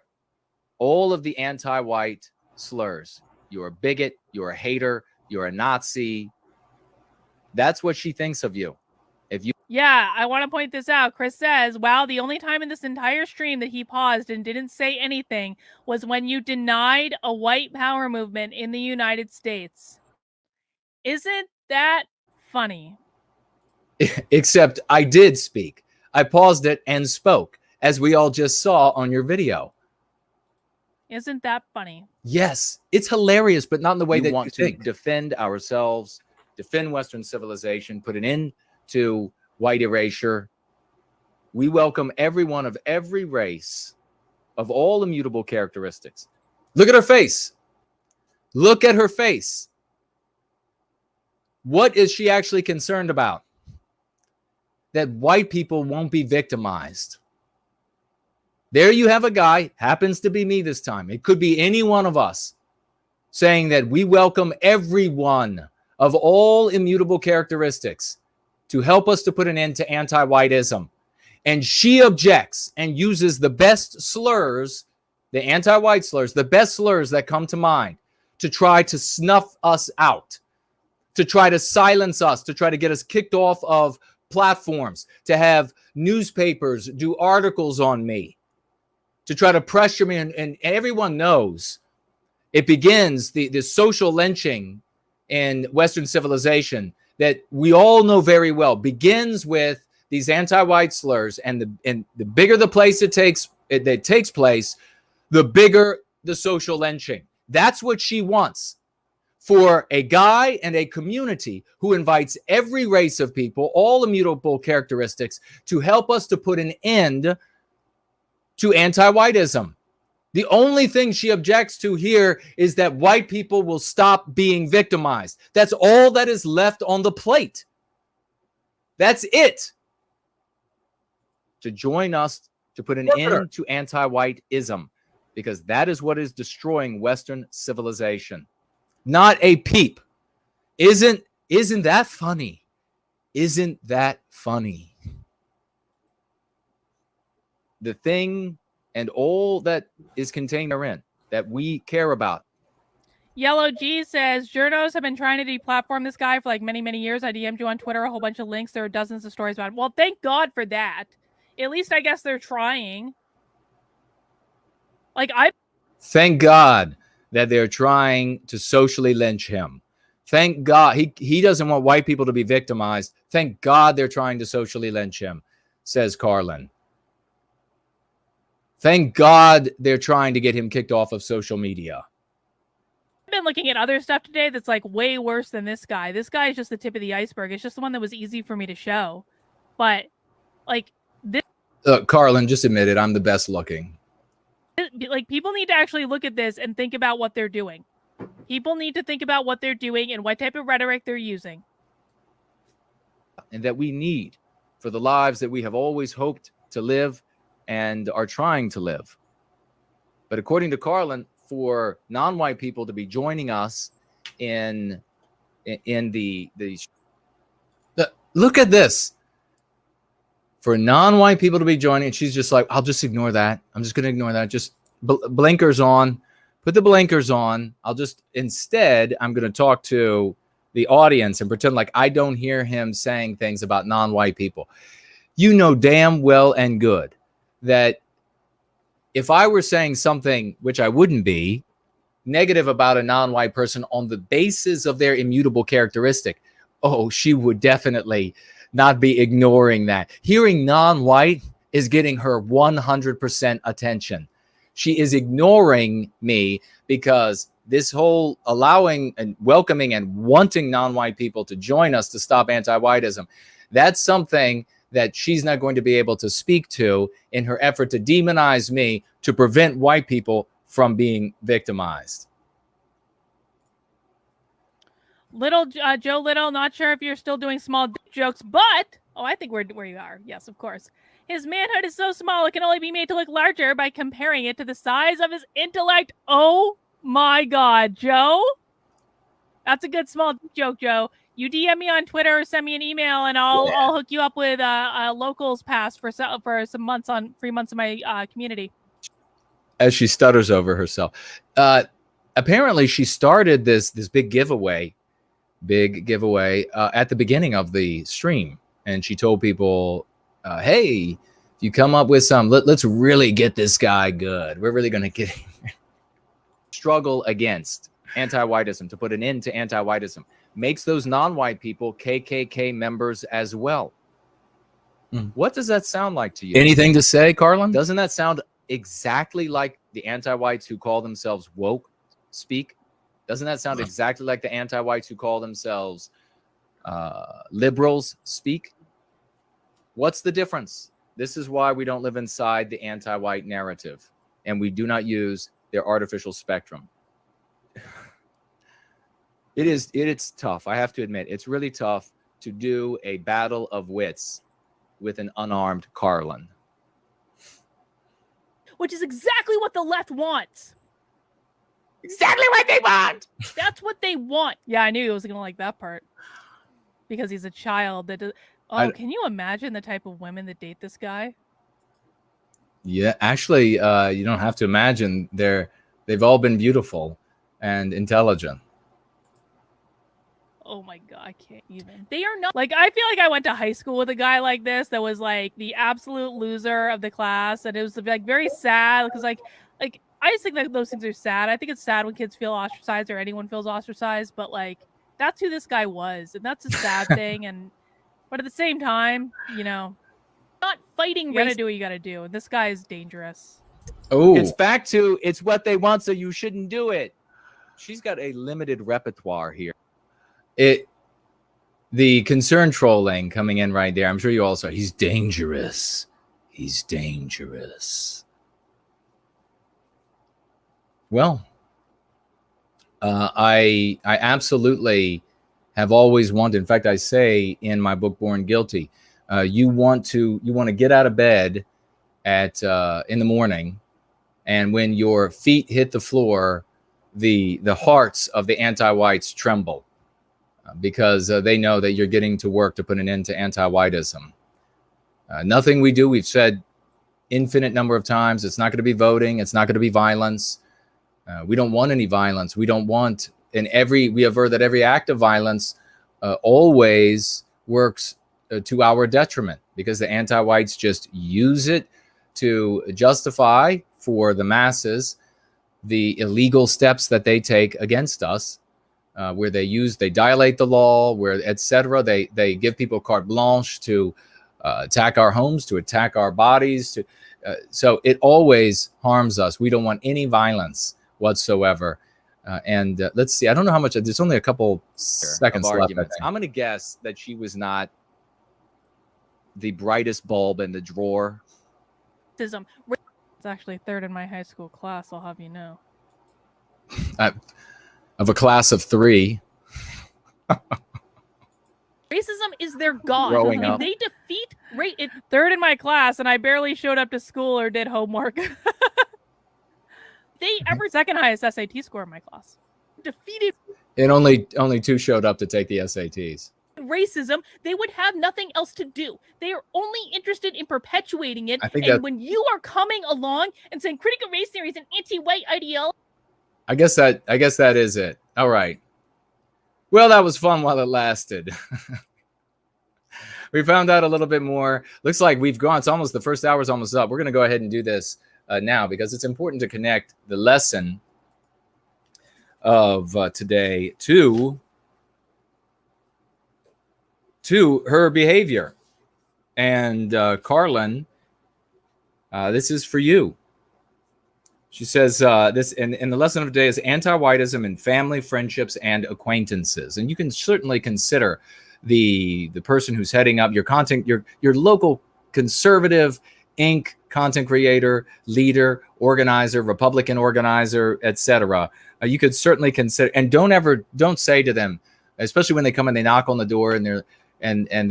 all of the anti-white slurs. You're a bigot, you're a hater, you're a Nazi. That's what she thinks of you. Yeah, I want to point this out. Chris says, wow, the only time in this entire stream that he paused and didn't say anything was when you denied a white power movement in the United States. Isn't that funny? Except I did speak. I paused it and spoke, as we all just saw on your video. Isn't that funny? Yes, it's hilarious, but not in the way that want to defend ourselves, defend Western civilization, put an end to white erasure. We welcome everyone of every race, of all immutable characteristics. Look at her face. Look at her face. What is she actually concerned about? That white people won't be victimized. There you have a guy, happens to be me this time. It could be any one of us, saying that we welcome everyone of all immutable characteristics to help us to put an end to anti-whiteism. And she objects and uses the best slurs, the anti-white slurs, the best slurs that come to mind, to try to snuff us out, to try to silence us, to try to get us kicked off of platforms, to have newspapers do articles on me, to try to pressure me. And everyone knows it begins, the social lynching in Western civilization that we all know very well begins with these anti-white slurs, and the bigger the place it takes place, the bigger the social lynching. That's what she wants for a guy and a community who invites every race of people, all immutable characteristics, to help us to put an end to anti-whiteism. The only thing she objects to here is that white people will stop being victimized. That's all that is left on the plate. That's it. To join us to put an end to anti-whiteism, because that is what is destroying Western civilization. Not a peep. Isn't that funny? Isn't that funny? The thing and all that is contained therein that we care about. Yellow G says, journos have been trying to deplatform this guy for like many, many years. I DM'd you on Twitter, a whole bunch of links. There are dozens of stories about it. Well, thank God for that. At least I guess they're trying. Thank God that they're trying to socially lynch him. Thank God. He doesn't want white people to be victimized. Thank God they're trying to socially lynch him, says Karlyn. Thank God they're trying to get him kicked off of social media. I've been looking at other stuff today that's like way worse than this guy. This guy is just the tip of the iceberg. It's just the one that was easy for me to show. But like this, Karlyn, just admit it. I'm the best looking. Like, people need to actually look at this and think about what they're doing. People need to think about what they're doing and what type of rhetoric they're using. And that we need for the lives that we have always hoped to live and are trying to live. But according to Karlyn, for non-white people to be joining us in the look at this. For non-white people to be joining, she's just like, I'll just ignore that. I'm just going to ignore that. Just blinkers on. Put the blinkers on. Instead, I'm going to talk to the audience and pretend like I don't hear him saying things about non-white people. You know damn well and good that if I were saying something, which I wouldn't be, negative about a non-white person on the basis of their immutable characteristic, oh, she would definitely not be ignoring that. Hearing non-white is getting her 100% attention. She is ignoring me because this whole allowing and welcoming and wanting non-white people to join us to stop anti-whiteism, that's something that she's not going to be able to speak to in her effort to demonize me to prevent white people from being victimized. Little Joe Little, not sure if you're still doing small jokes, but I think we're where you are. Yes, of course. His manhood is so small it can only be made to look larger by comparing it to the size of his intellect. Oh my God, Joe. That's a good small joke, Joe. You DM me on Twitter or send me an email, and I'll hook you up with a locals pass for some months on 3 months of my community. As she stutters over herself, apparently she started this big giveaway at the beginning of the stream, and she told people, "Hey, if you come up with some, let's really get this guy good. We're really going to get him." Struggle against anti-whiteism, to put an end to anti-whiteism, makes those non-white people KKK members as well. What does that sound like to you? Anything to say, Karlyn? Doesn't that sound exactly like the anti-whites who call themselves woke speak? Doesn't that sound exactly like the anti-whites who call themselves liberals speak? What's the difference? This is why we don't live inside the anti-white narrative, and we do not use their artificial spectrum. It's tough. I have to admit, it's really tough to do a battle of wits with an unarmed Karlyn. Which is exactly what the left wants. Exactly what they want. That's what they want. Yeah, I knew he was going to like that part. Because he's a child. Can you imagine the type of women that date this guy? Yeah, actually, you don't have to imagine. They've all been beautiful and intelligent. Oh my God, I can't even. They are not. Like, I feel like I went to high school with a guy like this that was like the absolute loser of the class. And it was like very sad because like I just think that those things are sad. I think it's sad when kids feel ostracized or anyone feels ostracized. But like, that's who this guy was. And that's a sad thing. But at the same time, you know, not fighting. You're going to do what you got to do. And this guy is dangerous. Oh, it's back to it's what they want, so you shouldn't do it. She's got a limited repertoire here. The concern trolling coming in right there. I'm sure you all saw. He's dangerous. He's dangerous. Well, I absolutely have always wanted. In fact, I say in my book Born Guilty, you want to get out of bed at in the morning, and when your feet hit the floor, the hearts of the anti-whites tremble because they know that you're getting to work to put an end to anti-whiteism. Nothing we do, we've said infinite number of times, it's not going to be voting, it's not going to be violence. We don't want any violence. We don't want, we aver that every act of violence always works to our detriment, because the anti-whites just use it to justify for the masses the illegal steps that they take against us, where they dilate the law, where etc. They give people carte blanche to attack our homes, to attack our bodies. So it always harms us. We don't want any violence whatsoever. Let's see. I don't know how much. There's only a couple seconds left. I'm going to guess that she was not the brightest bulb in the drawer. It's actually third in my high school class, I'll have you know. Of a class of 3. Racism is their god. Growing if up. they defeat third in my class, and I barely showed up to school or did homework. They ever second highest SAT score in my class. Defeated. And only 2 showed up to take the SATs. Racism, they would have nothing else to do. They are only interested in perpetuating it. And when you are coming along and saying critical race theory is an anti-white ideology, I guess that is it. All right. Well, that was fun while it lasted. We found out a little bit more. Looks like we've gone. It's almost, the first hour is almost up. We're going to go ahead and do this now, because it's important to connect the lesson of today to her behavior. And Karlyn, this is for you. She says this, and the lesson of the day is anti-whiteism in family, friendships, and acquaintances. And you can certainly consider the person who's heading up your content, your local conservative Inc. content creator, leader, organizer, Republican organizer, etc. You could certainly consider, and don't say to them, especially when they come and they knock on the door and they're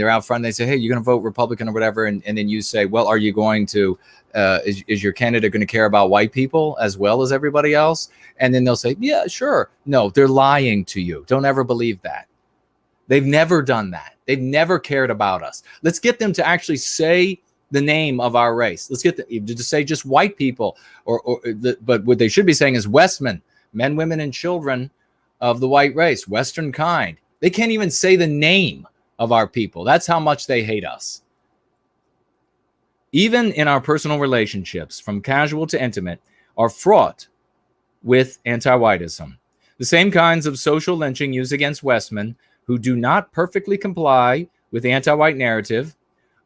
out front, and they say, hey, you're going to vote Republican or whatever. And then you say, well, are you going to, is your candidate going to care about white people as well as everybody else? And then they'll say, yeah, sure. No, they're lying to you. Don't ever believe that. They've never done that. They've never cared about us. Let's get them to actually say the name of our race. Let's get them to say just white people, but what they should be saying is Westmen, men, women, and children of the white race, Western kind. They can't even say the name of our people. That's how much they hate us. Even in our personal relationships, from casual to intimate, are fraught with anti-whiteism. The same kinds of social lynching used against Westmen who do not perfectly comply with the anti-white narrative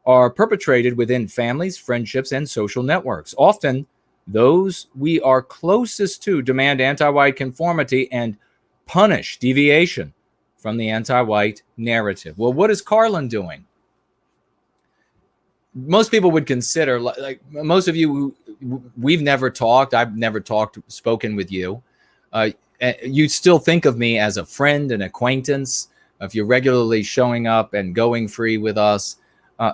are perpetrated within families, friendships, and social networks. Often, those we are closest to demand anti-white conformity and punish deviation from the anti-white narrative. Well, what is Karlyn doing? Most people would consider, like most of you, we've never talked. I've never spoken with you. You still think of me as a friend, an acquaintance, if you're regularly showing up and going free with us.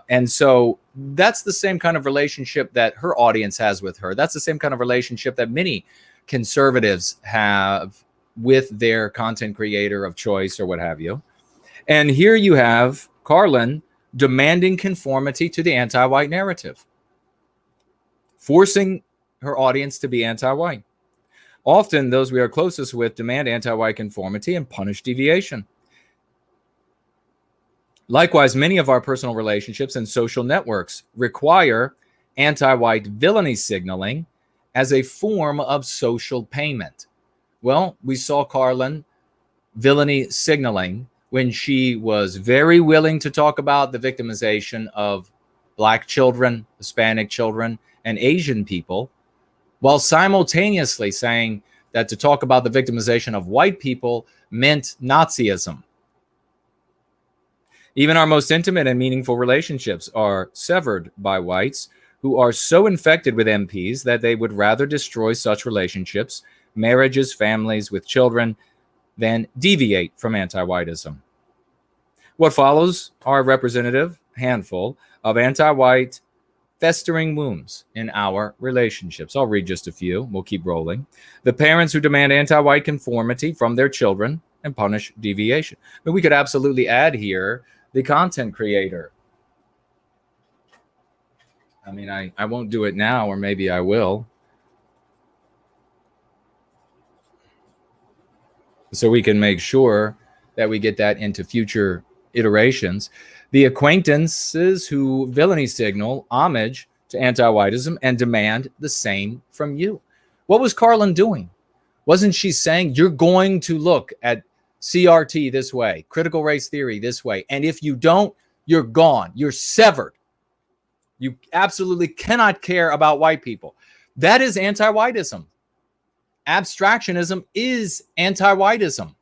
And so that's the same kind of relationship that her audience has with her. That's the same kind of relationship that many conservatives have with their content creator of choice or what have you. And here you have Karlyn demanding conformity to the anti-white narrative, forcing her audience to be anti-white. Often those we are closest with demand anti-white conformity and punish deviation. Likewise, many of our personal relationships and social networks require anti-white villainy signaling as a form of social payment. Well, we saw Karlyn villainy signaling when she was very willing to talk about the victimization of Black children, Hispanic children, and Asian people, while simultaneously saying that to talk about the victimization of white people meant Nazism. Even our most intimate and meaningful relationships are severed by whites who are so infected with MPs that they would rather destroy such relationships, marriages, families with children, then deviate from anti-whiteism. What follows are a representative handful of anti-white festering wounds in our relationships. I'll read just a few. We'll keep rolling. The parents who demand anti-white conformity from their children and punish deviation. But we could absolutely add here the content creator. I mean, I won't do it now, or maybe I will. So we can make sure that we get that into future iterations. The acquaintances who villainy signal homage to anti-whiteism and demand the same from you. What was Karlyn doing? Wasn't she saying, you're going to look at CRT this way, critical race theory this way, and if you don't, you're gone. You're severed. You absolutely cannot care about white people. That is anti-whiteism. Abstractionism is anti-whiteism.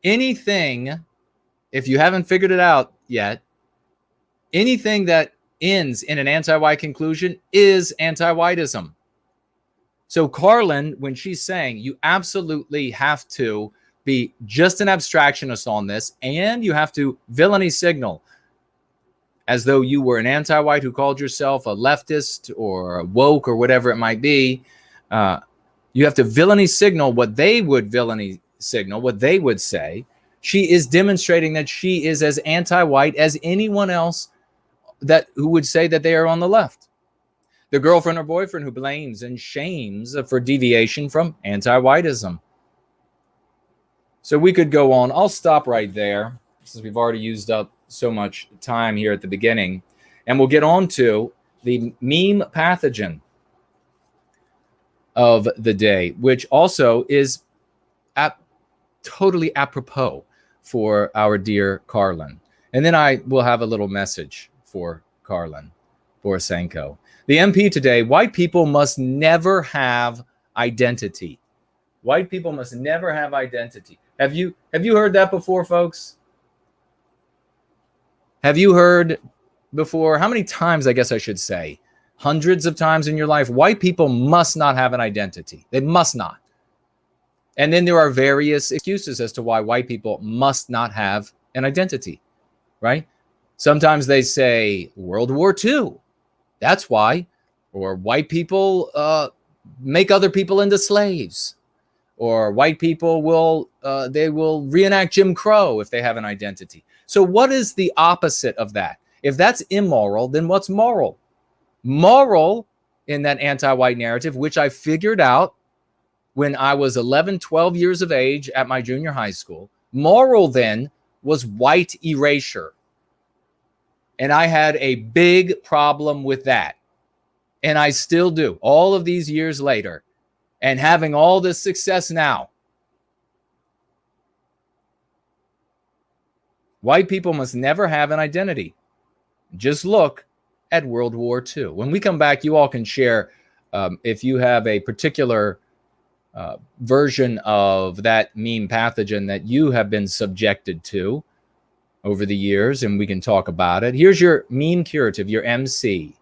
Anything, if you haven't figured it out yet, anything that ends in an anti-white conclusion is anti-whiteism. So Karlyn, when she's saying you absolutely have to be just an abstractionist on this, and you have to villainy signal as though you were an anti-white who called yourself a leftist or a woke or whatever it might be, you have to villainy signal what they would villainy signal, what they would say. She is demonstrating that she is as anti-white as anyone else who would say that they are on the left. The girlfriend or boyfriend who blames and shames for deviation from anti-whiteism. So we could go on. I'll stop right there since we've already used up so much time here at the beginning. And we'll get on to the meme pathogen of the day, which also is totally apropos for our dear Karlyn. And then I will have a little message for Karlyn Borisenko. The MP today, white people must never have identity. White people must never have identity. Have you heard that before, folks? Have you heard before? How many times, I guess I should say, hundreds of times in your life, white people must not have an identity. They must not. And then there are various excuses as to why white people must not have an identity, right? Sometimes they say World War II. That's why. Or white people make other people into slaves. Or white people will reenact Jim Crow if they have an identity. So what is the opposite of that? If that's immoral, then what's moral? Moral in that anti-white narrative, which I figured out when I was 11, 12 years of age at my junior high school, moral then was white erasure. And I had a big problem with that. And I still do, all of these years later, and having all this success now. White people must never have an identity. Just look at World War II. When we come back, you all can share if you have a particular version of that meme pathogen that you have been subjected to over the years, and we can talk about it. Here's your meme curative, your MC.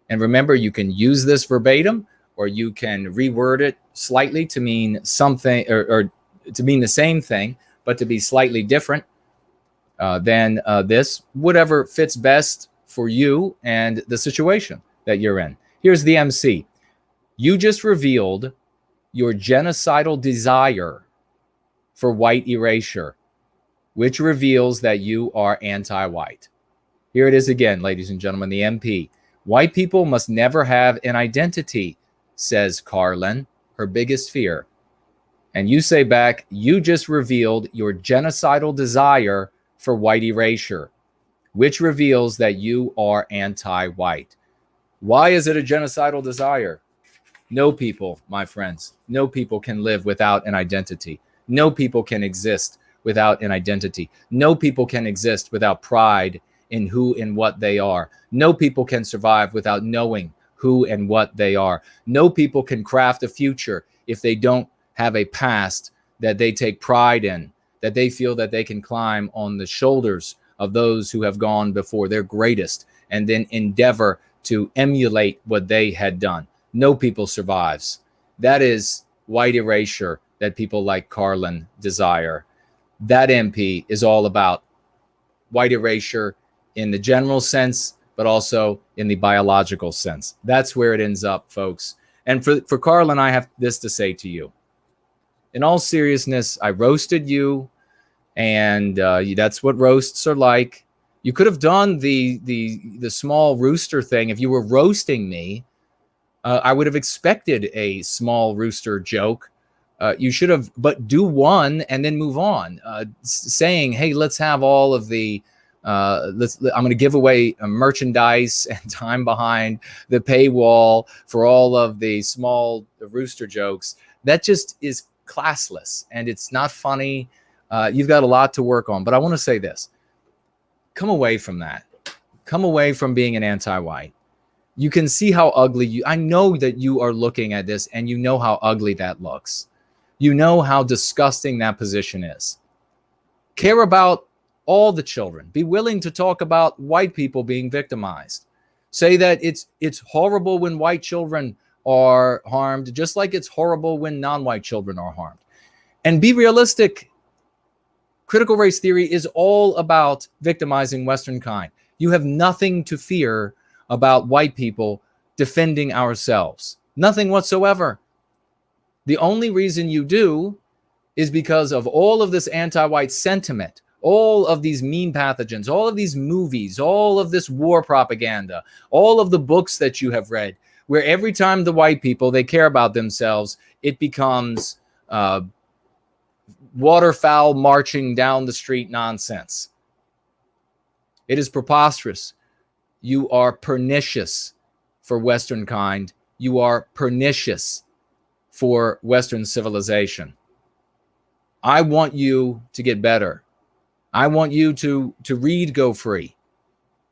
And remember, you can use this verbatim, or you can reword it slightly to mean something, or to mean the same thing, but to be slightly different than this, whatever fits best for you and the situation that you're in. Here's the MC. You just revealed your genocidal desire for white erasure, which reveals that you are anti-white. Here it is again, ladies and gentlemen, the MP. White people must never have an identity, says Karlyn, her biggest fear. And you say back, you just revealed your genocidal desire for white erasure, which reveals that you are anti-white. Why is it a genocidal desire? No people, my friends, no people can live without an identity. No people can exist without an identity. No people can exist without pride in who and what they are. No people can survive without knowing who and what they are. No people can craft a future if they don't have a past that they take pride in, that they feel that they can climb on the shoulders of those who have gone before, their greatest, and then endeavor to emulate what they had done. No people survives. That is white erasure that people like Karlyn desire. That MP is all about white erasure in the general sense, but also in the biological sense. That's where it ends up, folks. And for Karlyn, I have this to say to you. In all seriousness, I roasted you, and that's what roasts are like. You could have done the small rooster thing. If you were roasting me, I would have expected a small rooster joke. You should have, but do one and then move on. Saying, hey, let's have all of the, I'm going to give away merchandise and time behind the paywall for all of the small rooster jokes. That just is classless, and it's not funny. You've got a lot to work on, but I want to say this. Come away from that. Come away from being an anti-white. You can see how ugly I know that you are looking at this, and you know how ugly that looks. You know how disgusting that position is. Care about all the children. Be willing to talk about white people being victimized. Say that it's horrible when white children are harmed, just like it's horrible when non-white children are harmed. And be realistic. Critical race theory is all about victimizing Western kind. You have nothing to fear about white people defending ourselves. Nothing whatsoever. The only reason you do is because of all of this anti-white sentiment, all of these meme pathogens, all of these movies, all of this war propaganda, all of the books that you have read, where every time the white people, they care about themselves, it becomes waterfowl marching down the street nonsense. It is preposterous. You are pernicious for Western kind. You are pernicious for Western civilization. I want you to get better. I want you to read Go Free.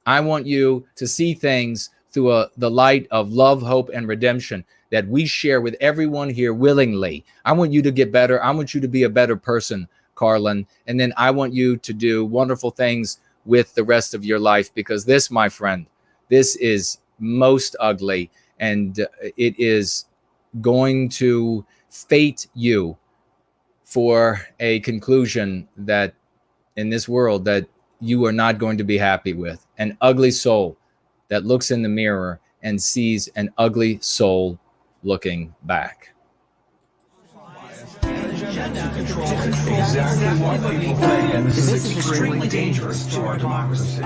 I want you to see things through the light of love, hope, and redemption that we share with everyone here willingly. I want you to get better. I want you to be a better person, Karlyn. And then I want you to do wonderful things with the rest of your life, because this, my friend, this is most ugly, and it is going to fate you for a conclusion that in this world that you are not going to be happy with. An ugly soul that looks in the mirror and sees an ugly soul looking back. Exactly what people think, and this is extremely dangerous to our democracy.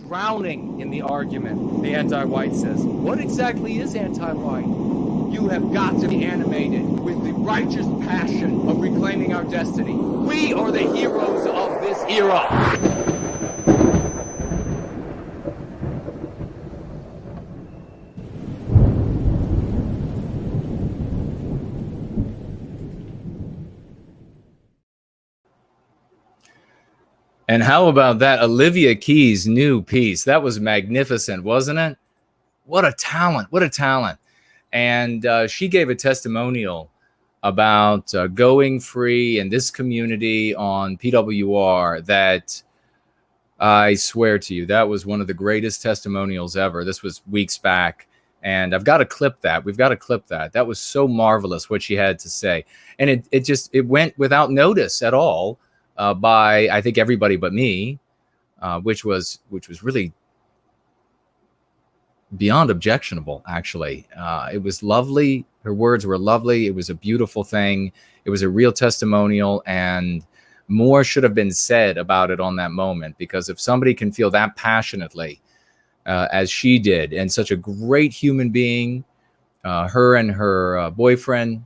Drowning in the argument, the anti-white says, what exactly is anti-white? You have got to be animated with the righteous passion of reclaiming our destiny. We are the heroes of this era. And how about that Olivia Key's new piece? That was magnificent, wasn't it? What a talent. What a talent. And she gave a testimonial about going free in this community on PWR that I swear to you, that was one of the greatest testimonials ever. This was weeks back. And I've got to clip that. We've got to clip that. That was so marvelous what she had to say. And it went without notice at all. By I think everybody but me, which was really beyond objectionable. Actually, it was lovely. Her words were lovely. It was a beautiful thing. It was a real testimonial, and more should have been said about it on that moment. Because if somebody can feel that passionately as she did, and such a great human being, her and her boyfriend.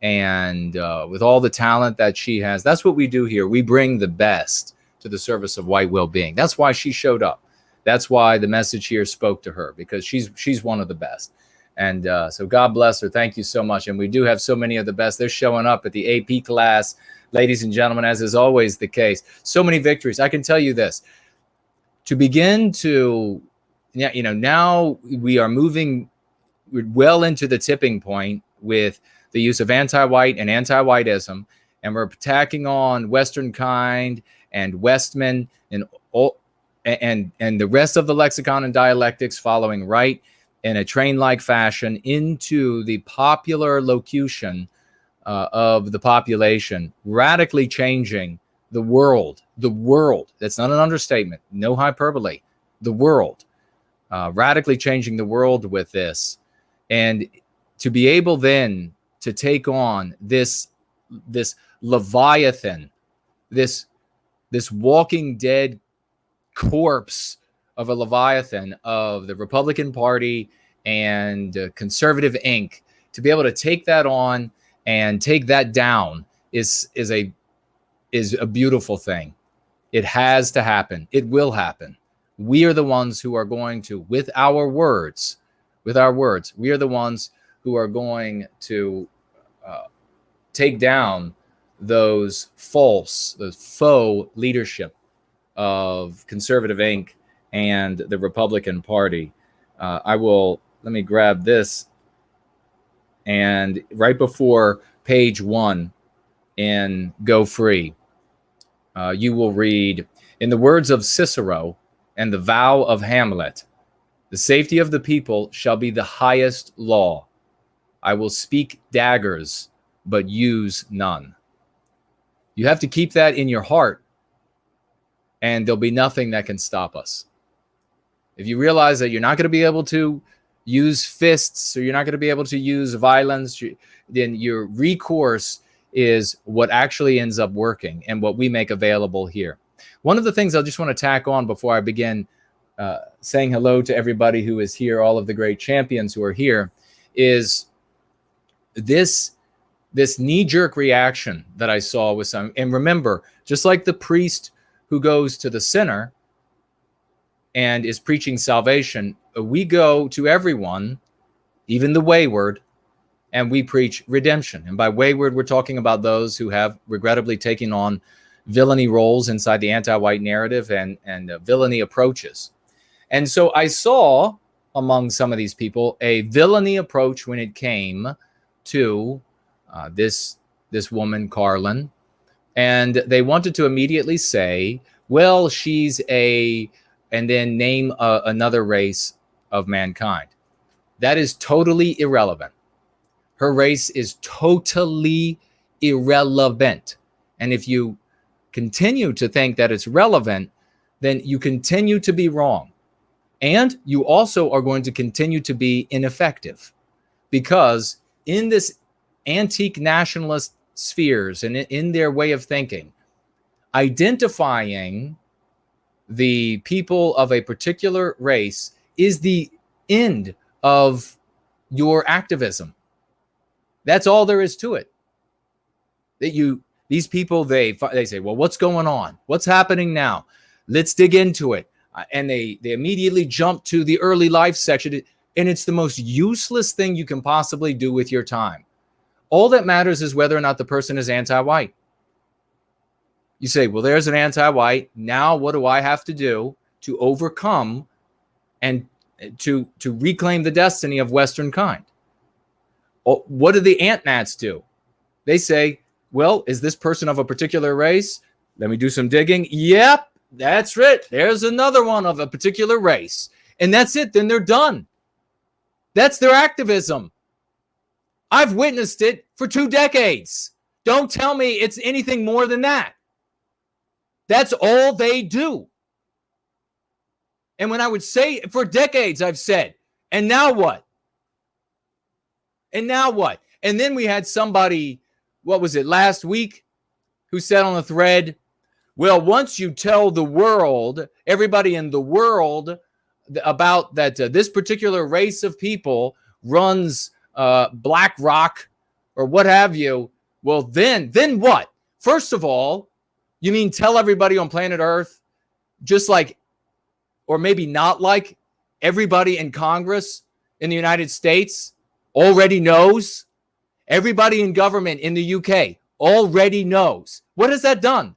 And with all the talent that she has, that's what we do here. We bring the best to the service of white well-being. That's why she showed up. That's why the message here spoke to her, because she's one of the best. And so God bless her. Thank you so much. And we do have so many of the best. They're showing up at the AP class, ladies and gentlemen, as is always the case. So many victories. I can tell you this. To begin to, now we are moving well into the tipping point with the use of anti-white and anti-whiteism, and we're attacking on Western kind and Westman and the rest of the lexicon and dialectics following right in a train-like fashion into the popular locution of the population, radically changing the world. The world. That's not an understatement. No hyperbole. The world. Radically changing the world with this. And to be able then to take on this Leviathan, this walking dead corpse of a Leviathan of the Republican Party and Conservative Inc., to be able to take that on and take that down is a beautiful thing. It has to happen. It will happen. We are the ones who are going to, with our words, we are the ones who are going to take down those faux leadership of Conservative Inc. and the Republican Party. Let me grab this. And right before page 1 in Go Free, you will read, in the words of Cicero and the vow of Hamlet, the safety of the people shall be the highest law. I will speak daggers, but use none. You have to keep that in your heart. and there'll be nothing that can stop us. If you realize that you're not going to be able to use fists, or you're not going to be able to use violence, then your recourse is what actually ends up working and what we make available here. One of the things I just want to tack on before I begin saying hello to everybody who is here, all of the great champions who are here, is this knee-jerk reaction that I saw with some. And remember, just like the priest who goes to the sinner and is preaching salvation, we go to everyone, even the wayward, and we preach redemption. And by wayward, we're talking about those who have regrettably taken on villainy roles inside the anti-white narrative and villainy approaches. And so I saw among some of these people a villainy approach when it came to this woman, Karlyn. And they wanted to immediately say, well, she's and then name another race of mankind. That is totally irrelevant. Her race is totally irrelevant. And if you continue to think that it's relevant, then you continue to be wrong. And you also are going to continue to be ineffective, because in this antique nationalist spheres and in their way of thinking, identifying the people of a particular race is the end of your activism. That's all there is to it. These people, they say, well, what's going on? What's happening now? Let's dig into it. And they immediately jump to the early life section. And it's the most useless thing you can possibly do with your time. All that matters is whether or not the person is anti-white. You say, well, there's an anti-white. Now what do I have to do to overcome and to reclaim the destiny of Western kind? What do the ant-nats do? They say, well, is this person of a particular race? Let me do some digging. Yep, that's it. There's another one of a particular race. And that's it. Then they're done. That's their activism. I've witnessed it for 2 decades. Don't tell me it's anything more than that. That's all they do. And when I would say, for decades, I've said, and now what? And now what? And then we had somebody, what was it, last week, who said on the thread, well, once you tell the world, everybody in the world, about that this particular race of people runs BlackRock or what have you, well, then what? First of all, you mean tell everybody on planet Earth, just like, or maybe not like, everybody in Congress in the United States already knows? Everybody in government in the UK already knows. What has that done?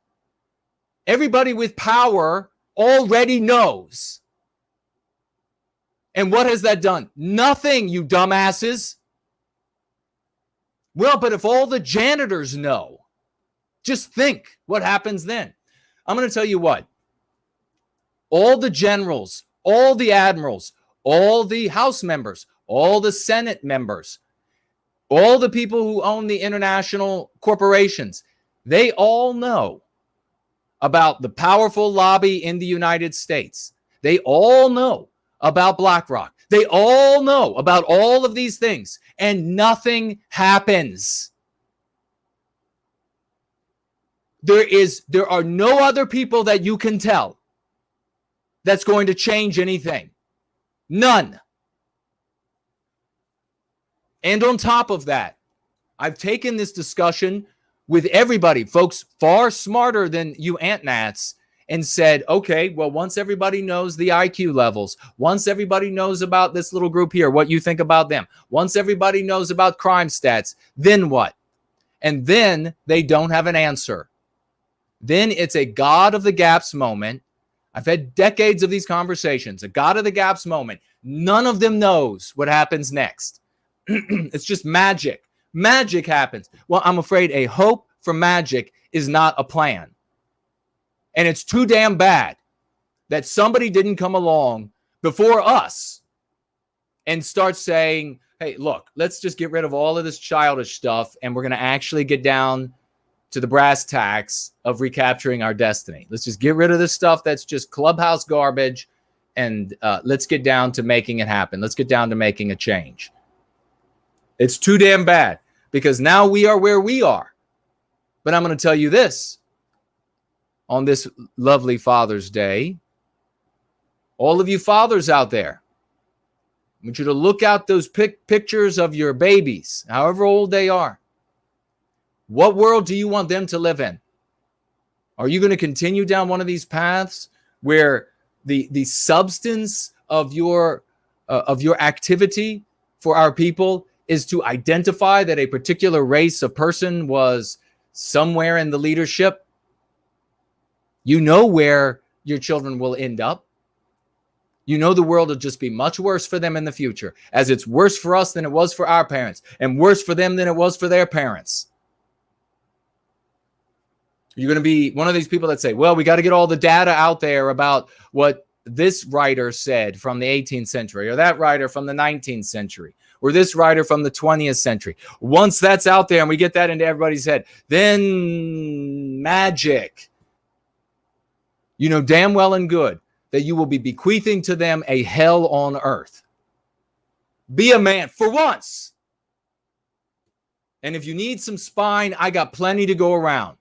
Everybody with power already knows. And what has that done? Nothing, you dumbasses. Well, but if all the janitors know, just think what happens then. I'm going to tell you what. All the generals, all the admirals, all the House members, all the Senate members, all the people who own the international corporations, they all know about the powerful lobby in the United States. They all know about BlackRock. They all know about all of these things, and nothing happens. There are no other people that you can tell that's going to change anything. None. And on top of that, I've taken this discussion with everybody, folks far smarter than you ant-nats, and said, okay, well, once everybody knows the IQ levels, once everybody knows about this little group here, what you think about them, once everybody knows about crime stats, then what? And then they don't have an answer. Then it's a God of the gaps moment. I've had decades of these conversations, a God of the gaps moment. None of them knows what happens next. It's just magic. Magic happens. Well, I'm afraid a hope for magic is not a plan. And it's too damn bad that somebody didn't come along before us and start saying, hey, look, let's just get rid of all of this childish stuff, and we're going to actually get down to the brass tacks of recapturing our destiny. Let's just get rid of this stuff that's just clubhouse garbage, and let's get down to making it happen. Let's get down to making a change. It's too damn bad, because now we are where we are. But I'm going to tell you this. On this lovely Father's Day, all of you fathers out there, I want you to look out those pictures of your babies, however old they are. What world do you want them to live in? Are you going to continue down one of these paths where the substance of your activity for our people is to identify that a particular race of person was somewhere in the leadership? You know where your children will end up. You know the world will just be much worse for them in the future, as it's worse for us than it was for our parents, and worse for them than it was for their parents. You're going to be one of these people that say, well, we got to get all the data out there about what this writer said from the 18th century, or that writer from the 19th century, or this writer from the 20th century. Once that's out there and we get that into everybody's head, then magic. You know damn well and good that you will be bequeathing to them a hell on earth. Be a man for once. And if you need some spine, I got plenty to go around.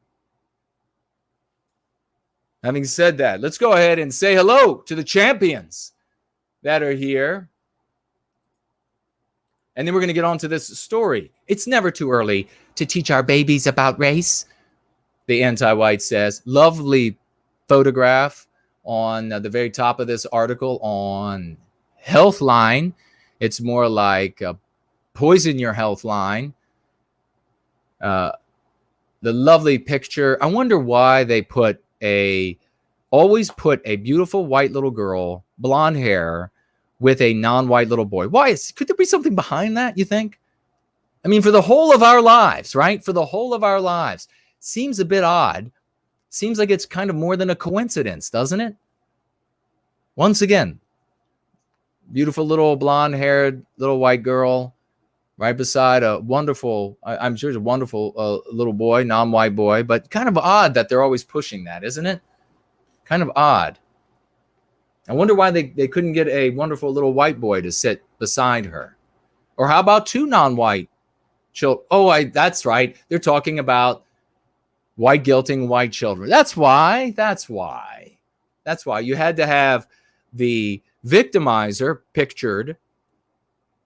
Having said that, let's go ahead and say hello to the champions that are here. And then we're going to get on to this story. It's never too early to teach our babies about race, the anti-white says. Lovely photograph on the very top of this article on Healthline. It's more like poison your health line. The lovely picture. I wonder why they always put a beautiful white little girl, blonde hair, with a non-white little boy. Why? Could there be something behind that, you think? I mean, for the whole of our lives, right? For the whole of our lives. Seems a bit odd. Seems like it's kind of more than a coincidence, doesn't it? Once again, beautiful little blonde-haired little white girl right beside a wonderful, I'm sure it's a wonderful little boy, non-white boy, but kind of odd that they're always pushing that, isn't it? Kind of odd. I wonder why they couldn't get a wonderful little white boy to sit beside her. Or how about two non-white children? Oh, that's right. They're talking about white guilting white children. That's why you had to have the victimizer pictured,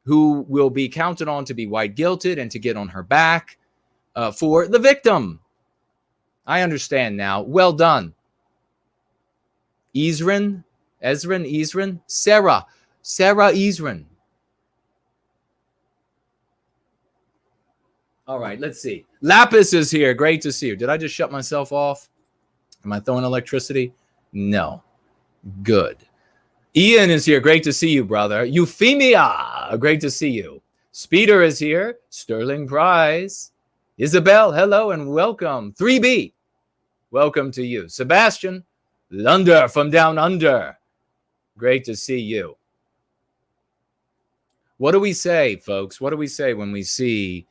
who will be counted on to be white guilted and to get on her back for the victim. I understand now. Well done. Sarah Ezrin. All right, let's see. Lapis is here. Great to see you. Did I just shut myself off? Am I throwing electricity? No. Good. Ian is here. Great to see you, brother. Euphemia. Great to see you. Speeder is here. Sterling Prize. Isabel, hello and welcome. 3B. Welcome to you. Sebastian. Lunder from down under. Great to see you. What do we say, folks? What do we say when we see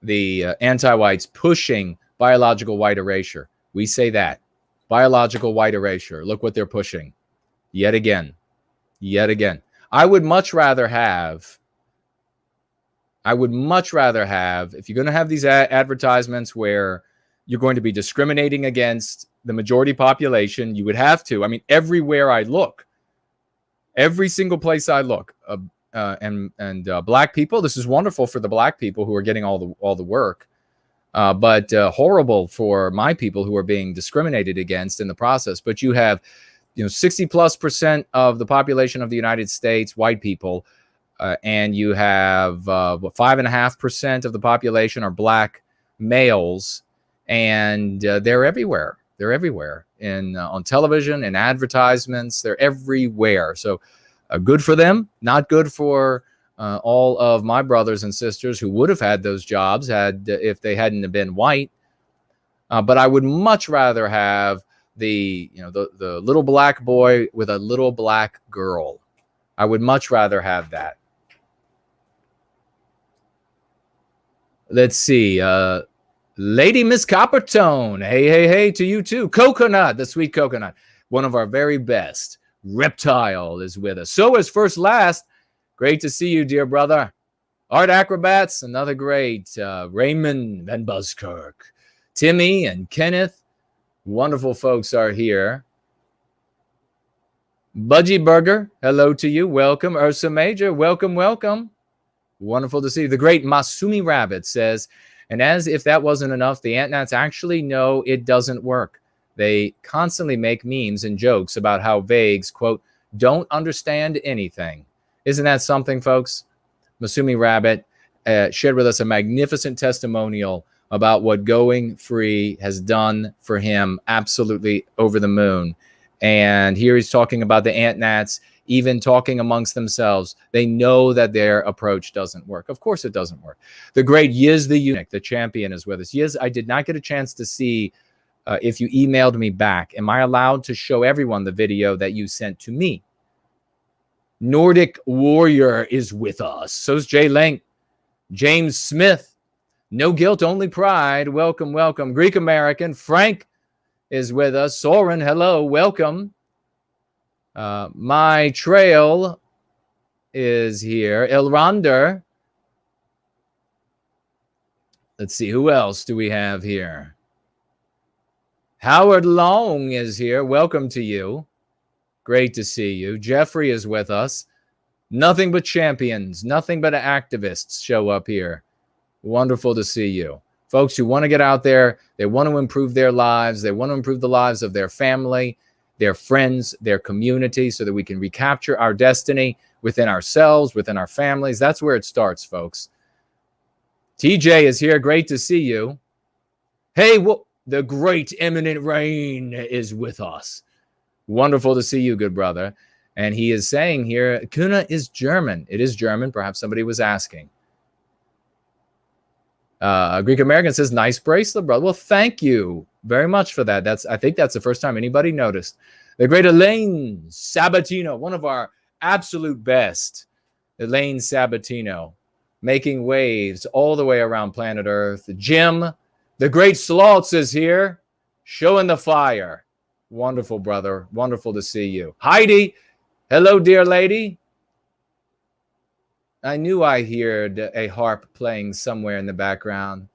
the anti-whites pushing biological white erasure? We say that. Biological white erasure. Look what they're pushing. Yet again. I would much rather have, if you're going to have these advertisements where you're going to be discriminating against the majority population, you would have to. I mean, everywhere I look, every single place I look, and black people, this is wonderful for the black people who are getting all the work, but horrible for my people who are being discriminated against in the process. But you have 60+% of the population of the United States, white people, and you have 5.5% of the population are black males, and they're everywhere. They're everywhere on television and advertisements. They're everywhere. So good for them, not good for all of my brothers and sisters who would have had those jobs if they hadn't have been white. But I would much rather have the little black boy with a little black girl. I would much rather have that. Let's see. Lady Miss Coppertone. Hey, hey, hey to you too. Coconut, the sweet coconut. One of our very best. Reptile is with us. So is First Last. Great to see you, dear brother. Art Acrobats, another great. Raymond Van Buskirk. Timmy and Kenneth. Wonderful folks are here. Budgie Burger, hello to you. Welcome. Ursa Major, welcome, welcome. Wonderful to see you. The great Masumi Rabbit says, and as if that wasn't enough, the Ant-Nats actually know it doesn't work. They constantly make memes and jokes about how vagues, quote, don't understand anything. Isn't that something, folks? Masumi Rabbit shared with us a magnificent testimonial about what going free has done for him. Absolutely over the moon. And here he's talking about the Ant-Nats, even talking amongst themselves. They know that their approach doesn't work. Of course it doesn't work. The great Yiz the Eunuch, the champion, is with us. Yiz, I did not get a chance to see if you emailed me back. Am I allowed to show everyone the video that you sent to me? Nordic Warrior is with us. So's Jay Link. James Smith. No Guilt, Only Pride. Welcome, welcome. Greek American. Frank is with us. Soren, hello, welcome. My Trail is here. Elronder. Let's see, who else do we have here? Howard Long is here. Welcome to you. Great to see you. Jeffrey is with us. Nothing but champions, nothing but activists show up here. Wonderful to see you. Folks who want to get out there, they want to improve their lives, they want to improve the lives of their family, their friends, their community, so that we can recapture our destiny within ourselves, within our families. That's where it starts, folks. TJ is here. Great to see you. Hey, the great Eminent Rain is with us. Wonderful to see you, good brother. And he is saying here, Köhne is German. It is German. Perhaps somebody was asking. Greek American says, nice bracelet, brother. Well, thank you very much for that. I think that's the first time anybody noticed. The great Elaine Sabatino, one of our absolute best. Elaine Sabatino, making waves all the way around planet Earth. Jim, the great Slotz is here, showing the fire. Wonderful, brother. Wonderful to see you. Heidi, hello, dear lady. I knew I heard a harp playing somewhere in the background.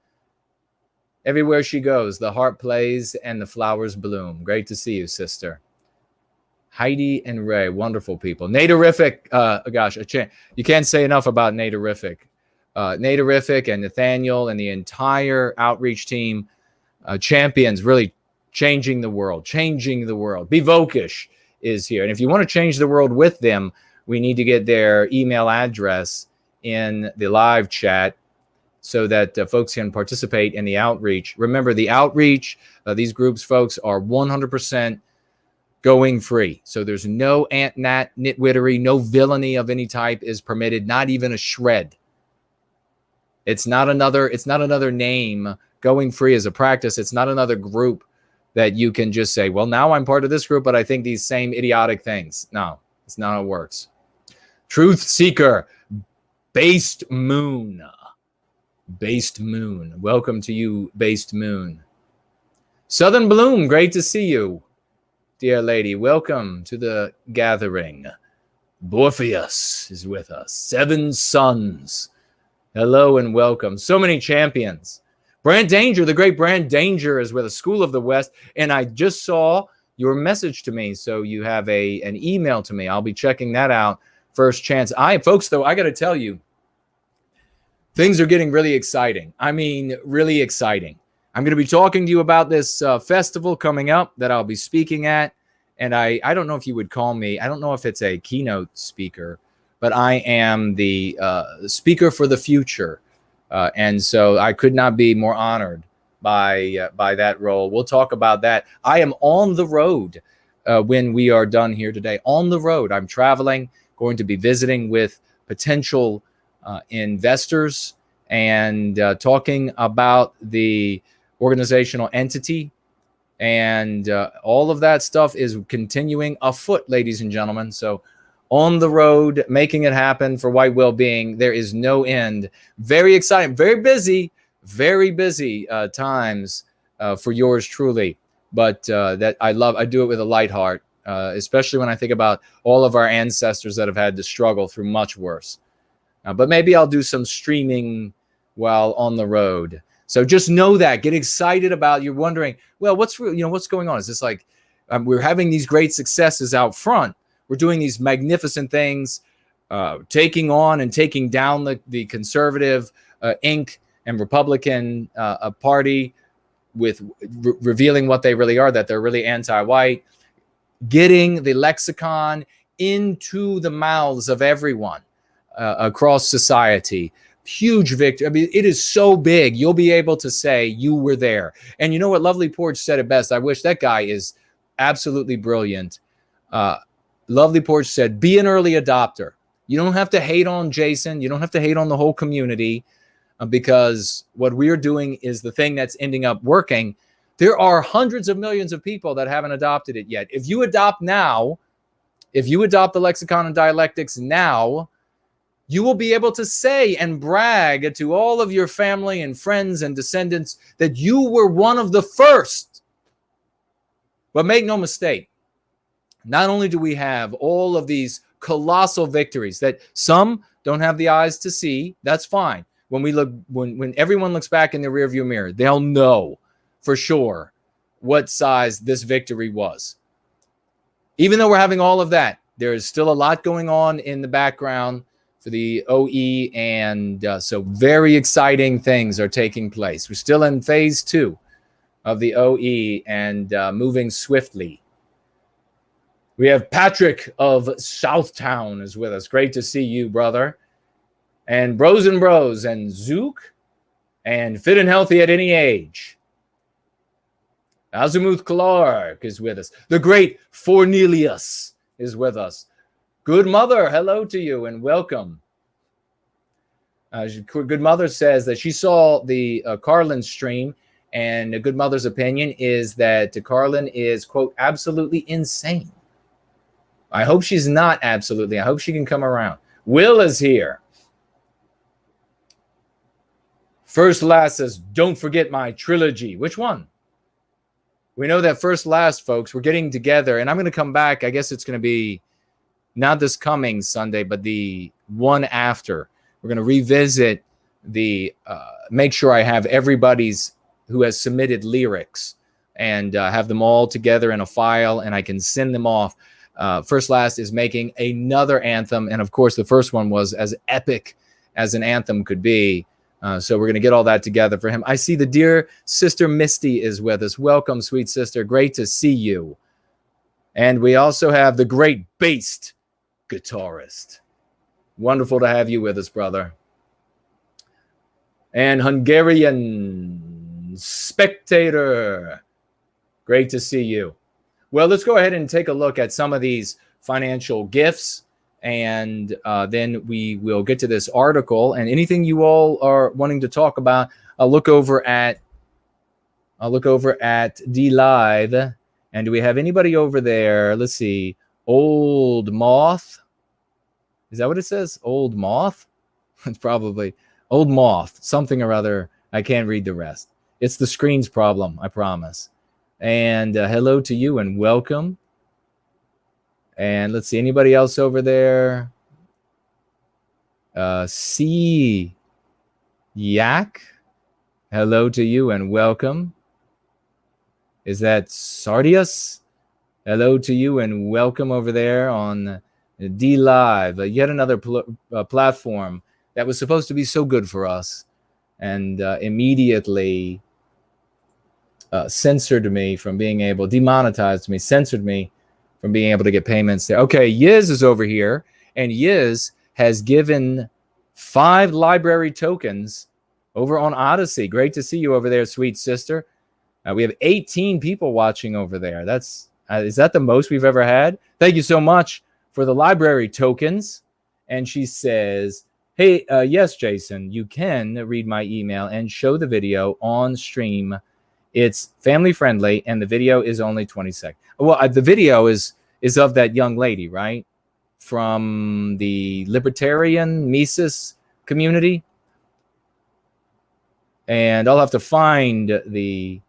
Everywhere she goes, the harp plays and the flowers bloom. Great to see you, sister. Heidi and Ray, wonderful people. Naderific, gosh, you can't say enough about Naderific. Naderific and Nathaniel and the entire outreach team, champions, really changing the world, Be Vokish is here. And if you want to change the world with them, we need to get their email address in the live chat so that folks can participate in the outreach. Remember, the outreach, these groups, folks, are 100% going free. So there's no ant-nat nitwittery, no villainy of any type is permitted, not even a shred. It's not another name. Going free is a practice. It's not another group that you can just say, well, now I'm part of this group, but I think these same idiotic things. No, it's not how it works. Truth Seeker, Based Moon. Based Moon. Welcome to you, Based Moon. Southern Bloom, great to see you, dear lady. Welcome to the gathering. Morpheus is with us. Seven Sons. Hello and welcome. So many champions. Brand Danger, the great Brand Danger is with a School of the West. And I just saw your message to me. So you have an email to me. I'll be checking that out first chance. Folks, though, I got to tell you, things are getting really exciting. I mean, really exciting. I'm going to be talking to you about this festival coming up that I'll be speaking at. And I don't know if you would call me, I don't know if it's a keynote speaker, but I am the speaker for the future. And so I could not be more honored by that role. We'll talk about that. I am on the road when we are done here today. On the road. I'm traveling, going to be visiting with potential investors and talking about the organizational entity. And all of that stuff is continuing afoot, ladies and gentlemen. So on the road, making it happen for White Wellbeing. There is no end. Very exciting, very busy, very busy times for yours truly, but that I do it with a light heart, especially when I think about all of our ancestors that have had to struggle through much worse. But maybe I'll do some streaming while on the road. So just know that. Get excited about. You're wondering, well, what's going on? Is this like we're having these great successes out front? We're doing these magnificent things, taking on and taking down the conservative Inc. and Republican party, with revealing what they really are, that they're really anti-white, getting the lexicon into the mouths of everyone across society. Huge victory. I mean, it is so big. You'll be able to say you were there. And you know what? Lovely Porch said it best. I wish that guy is absolutely brilliant. Lovely Porch said, be an early adopter. You don't have to hate on Jason. You don't have to hate on the whole community, because what we're doing is the thing that's ending up working. There are hundreds of millions of people that haven't adopted it yet. If you adopt now, if you adopt the lexicon and dialectics now, you will be able to say and brag to all of your family and friends and descendants that you were one of the first. But make no mistake, not only do we have all of these colossal victories that some don't have the eyes to see, that's fine. When everyone looks back in the rearview mirror, they'll know for sure what size this victory was. Even though we're having all of that, there is still a lot going on in the background for the OE, and so very exciting things are taking place. We're still in phase 2 of the OE and moving swiftly. We have Patrick of Southtown is with us. Great to see you, brother. And Bros and Zook and Fit and Healthy at Any Age. Azimuth Clark is with us. The great Fornelius is with us. Good Mother, hello to you and welcome. Good Mother says that she saw the Karlyn stream, and a Good Mother's opinion is that Karlyn is, quote, absolutely insane. I hope she's not absolutely. I hope she can come around. Will is here. First Last says, don't forget my trilogy. Which one? We know that First Last, folks, we're getting together, and I'm going to come back. I guess it's going to be not this coming Sunday, but the one after. We're going to revisit the, make sure I have everybody's who has submitted lyrics and have them all together in a file, and I can send them off. First Last is making another anthem, and of course the first one was as epic as an anthem could be. So we're going to get all that together for him. I see the dear sister Misty is with us. Welcome, sweet sister. Great to see you. And we also have the great bass guitarist. Wonderful to have you with us, brother. And Hungarian spectator. Great to see you. Well, let's go ahead and take a look at some of these financial gifts, and then we will get to this article. And anything you all are wanting to talk about, I'll look over at D Live. And do we have anybody over there? Let's see. Old Moth. Is that what it says? Old Moth? It's probably Old Moth, something or other. I can't read the rest. It's the screen's problem, I promise. And hello to you and welcome. And let's see, anybody else over there? C Yak. Hello to you and welcome. Is that Sardius? Hello to you and welcome over there on D Live, yet another platform that was supposed to be so good for us, and immediately censored me from being able, demonetized me, censored me from being able to get payments there. Okay, Yiz is over here, and Yiz has given 5 library tokens over on Odysee. Great to see you over there, sweet sister. We have 18 people watching over there. That's is that the most we've ever had? Thank you so much for the library tokens. And she says, hey, yes, Jason, you can read my email and show the video on stream. It's family friendly, and the video is only 20 seconds. Well, the video is of that young lady, right? From the libertarian Mises community. And I'll have to find the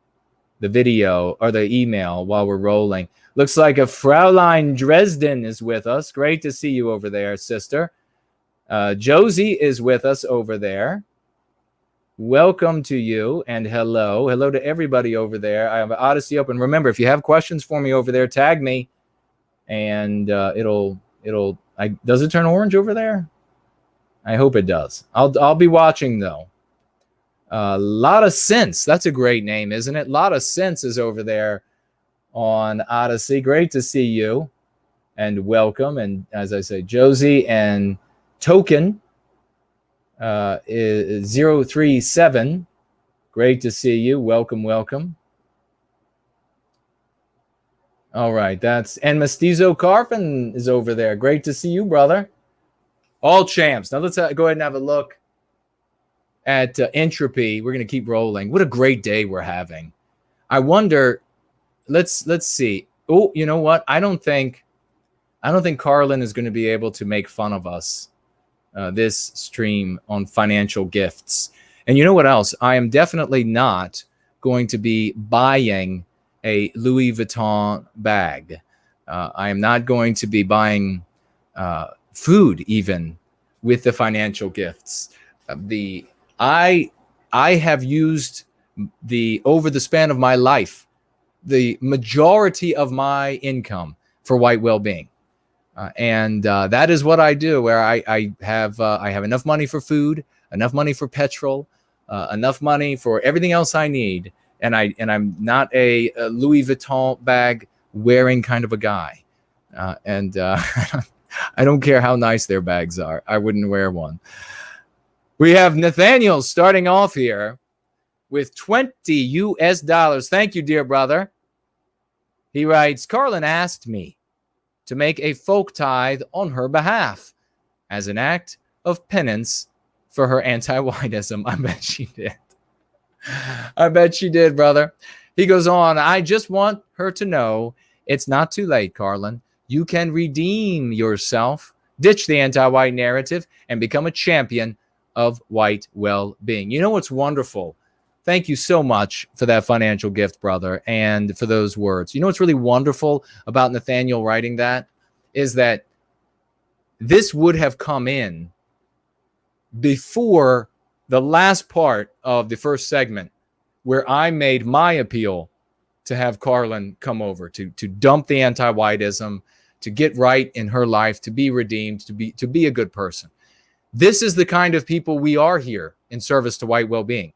video or the email while we're rolling. Looks like a Fraulein Dresden is with us. Great to see you over there, sister. Josie is with us over there. Welcome to you and hello. Hello to everybody over there. I have Odysee open. Remember, if you have questions for me over there, tag me. And does it turn orange over there? I hope it does. I'll be watching though. Lot of Sense. That's a great name, isn't it? Lot of Sense is over there on Odysee. Great to see you and welcome. And as I say, Josie and Token is 037. Great to see you. Welcome, welcome. All right, and Mestizo Carpin is over there. Great to see you, brother. All champs. Now let's go ahead and have a look at Entropy. We're going to keep rolling. What a great day we're having. I wonder, let's see. Oh, you know what? I don't think Karlyn is going to be able to make fun of us this stream on financial gifts. And you know what else? I am definitely not going to be buying a Louis Vuitton bag. I am not going to be buying food even with the financial gifts. I have used over the span of my life, the majority of my income for White Wellbeing. And that is what I do, where I have enough money for food, enough money for petrol, enough money for everything else I need. And I'm not a Louis Vuitton bag wearing kind of a guy. I don't care how nice their bags are. I wouldn't wear one. We have Nathaniel starting off here with $20 US. Thank you, dear brother. He writes, Karlyn asked me to make a folk tithe on her behalf as an act of penance for her anti-whiteism. I bet she did. I bet she did, brother. He goes on, I just want her to know it's not too late, Karlyn. You can redeem yourself, ditch the anti-white narrative, and become a champion of white well-being. You know what's wonderful? Thank you so much for that financial gift, brother, and for those words. You know what's really wonderful about Nathaniel writing that is that this would have come in before the last part of the first segment where I made my appeal to have Karlyn come over, to dump the anti-whiteism, to get right in her life, to be redeemed, to be a good person. This is the kind of people we are here in service to white well-being.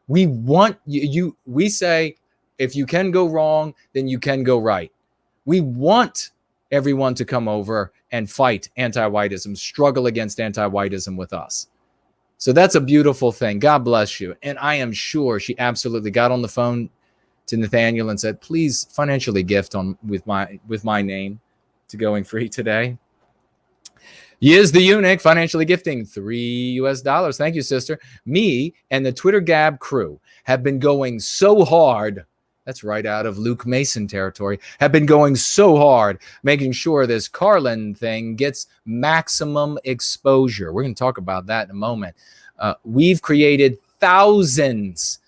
We want you. We say, if you can go wrong, then you can go right. We want everyone to come over and fight anti-whiteism, struggle against anti-whiteism with us. So that's a beautiful thing. God bless you. And I am sure she absolutely got on the phone to Nathaniel and said, please financially gift with my name to Going Free today. Yiz the Eunuch, financially gifting $3 US. Thank you, sister. Me and the Twitter Gab crew have been going so hard. That's right out of Luke Mason territory. Have been going so hard, making sure this Karlyn thing gets maximum exposure. We're going to talk about that in a moment. We've created thousands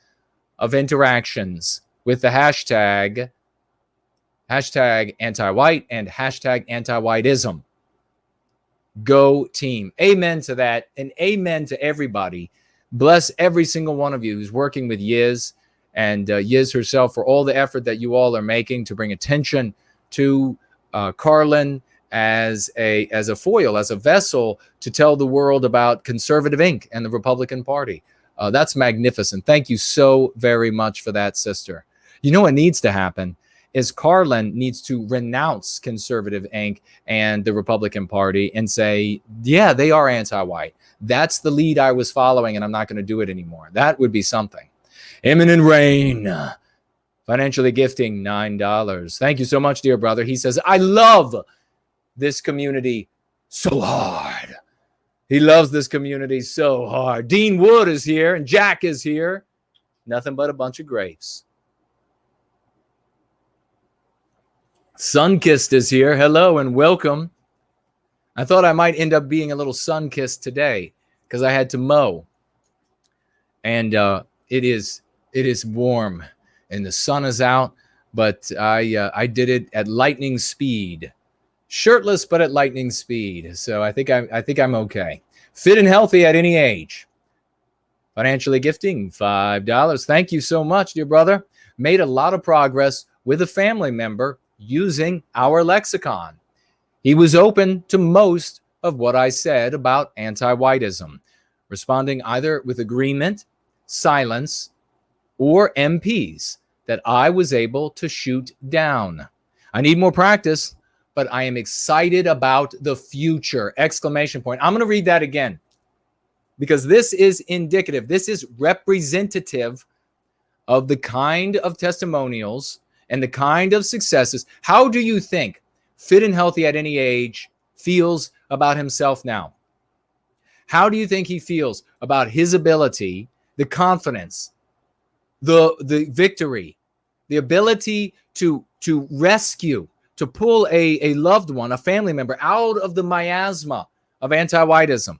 of interactions with the hashtag anti-white and hashtag anti-whiteism. Go team. Amen to that. And amen to everybody. Bless every single one of you who's working with Yiz and Yiz herself for all the effort that you all are making to bring attention to Karlyn as a foil, as a vessel to tell the world about Conservative Inc. and the Republican Party. That's magnificent. Thank you so very much for that, sister. You know what needs to happen is Karlyn needs to renounce Conservative Inc. and the Republican Party and say, yeah, they are anti-white. That's the lead I was following, and I'm not going to do it anymore. That would be something. Imminent Rain, financially gifting $9. Thank you so much, dear brother. He says, I love this community so hard. He loves this community so hard. Dean Wood is here, and Jack is here. Nothing but a bunch of grapes. Sunkissed is here. Hello and welcome. I thought I might end up being a little sun-kissed today because I had to mow. And It is warm and the sun is out, but I did it at lightning speed. Shirtless, but at lightning speed. So I think I'm okay. Fit and healthy at any age. Financially gifting $5. Thank you so much, dear brother. Made a lot of progress with a family member using our lexicon. He was open to most of what I said about anti-whiteism, responding either with agreement, silence, or MPs that I was able to shoot down. I need more practice, but I am excited about the future! Exclamation point. I'm going to read that again because this is indicative. This is representative of the kind of testimonials and the kind of successes. How do you think fit and healthy at any age feels about himself now? How do you think he feels about his ability, the confidence, the victory, the ability to rescue, to pull a loved one, a family member out of the miasma of anti-whiteism?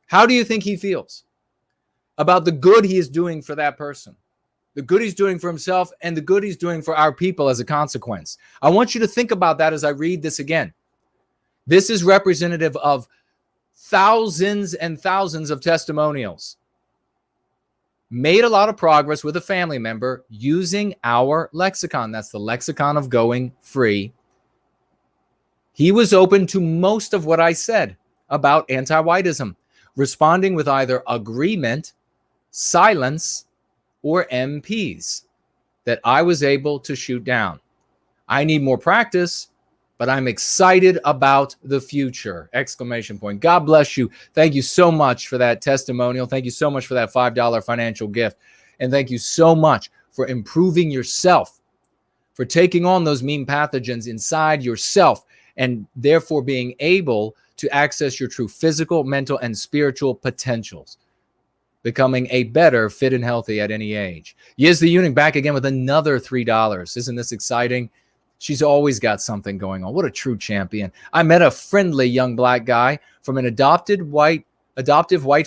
How do you think he feels about the good he is doing for that person, the good he's doing for himself, and the good he's doing for our people as a consequence? I want you to think about that as I read this again. This is representative of thousands and thousands of testimonials. Made a lot of progress with a family member using our lexicon. That's the lexicon of going free. He was open to most of what I said about anti-whiteism, responding with either agreement, silence, or MPs that I was able to shoot down. I need more practice, but I'm excited about the future! Exclamation point. God bless you. Thank you so much for that testimonial. Thank you so much for that $5 financial gift. And thank you so much for improving yourself, for taking on those mean pathogens inside yourself, and therefore being able to access your true physical, mental, and spiritual potentials, becoming a better fit and healthy at any age. Yiz the Eunuch back again with another $3. Isn't this exciting? She's always got something going on. What a true champion. I met a friendly young black guy from an adoptive white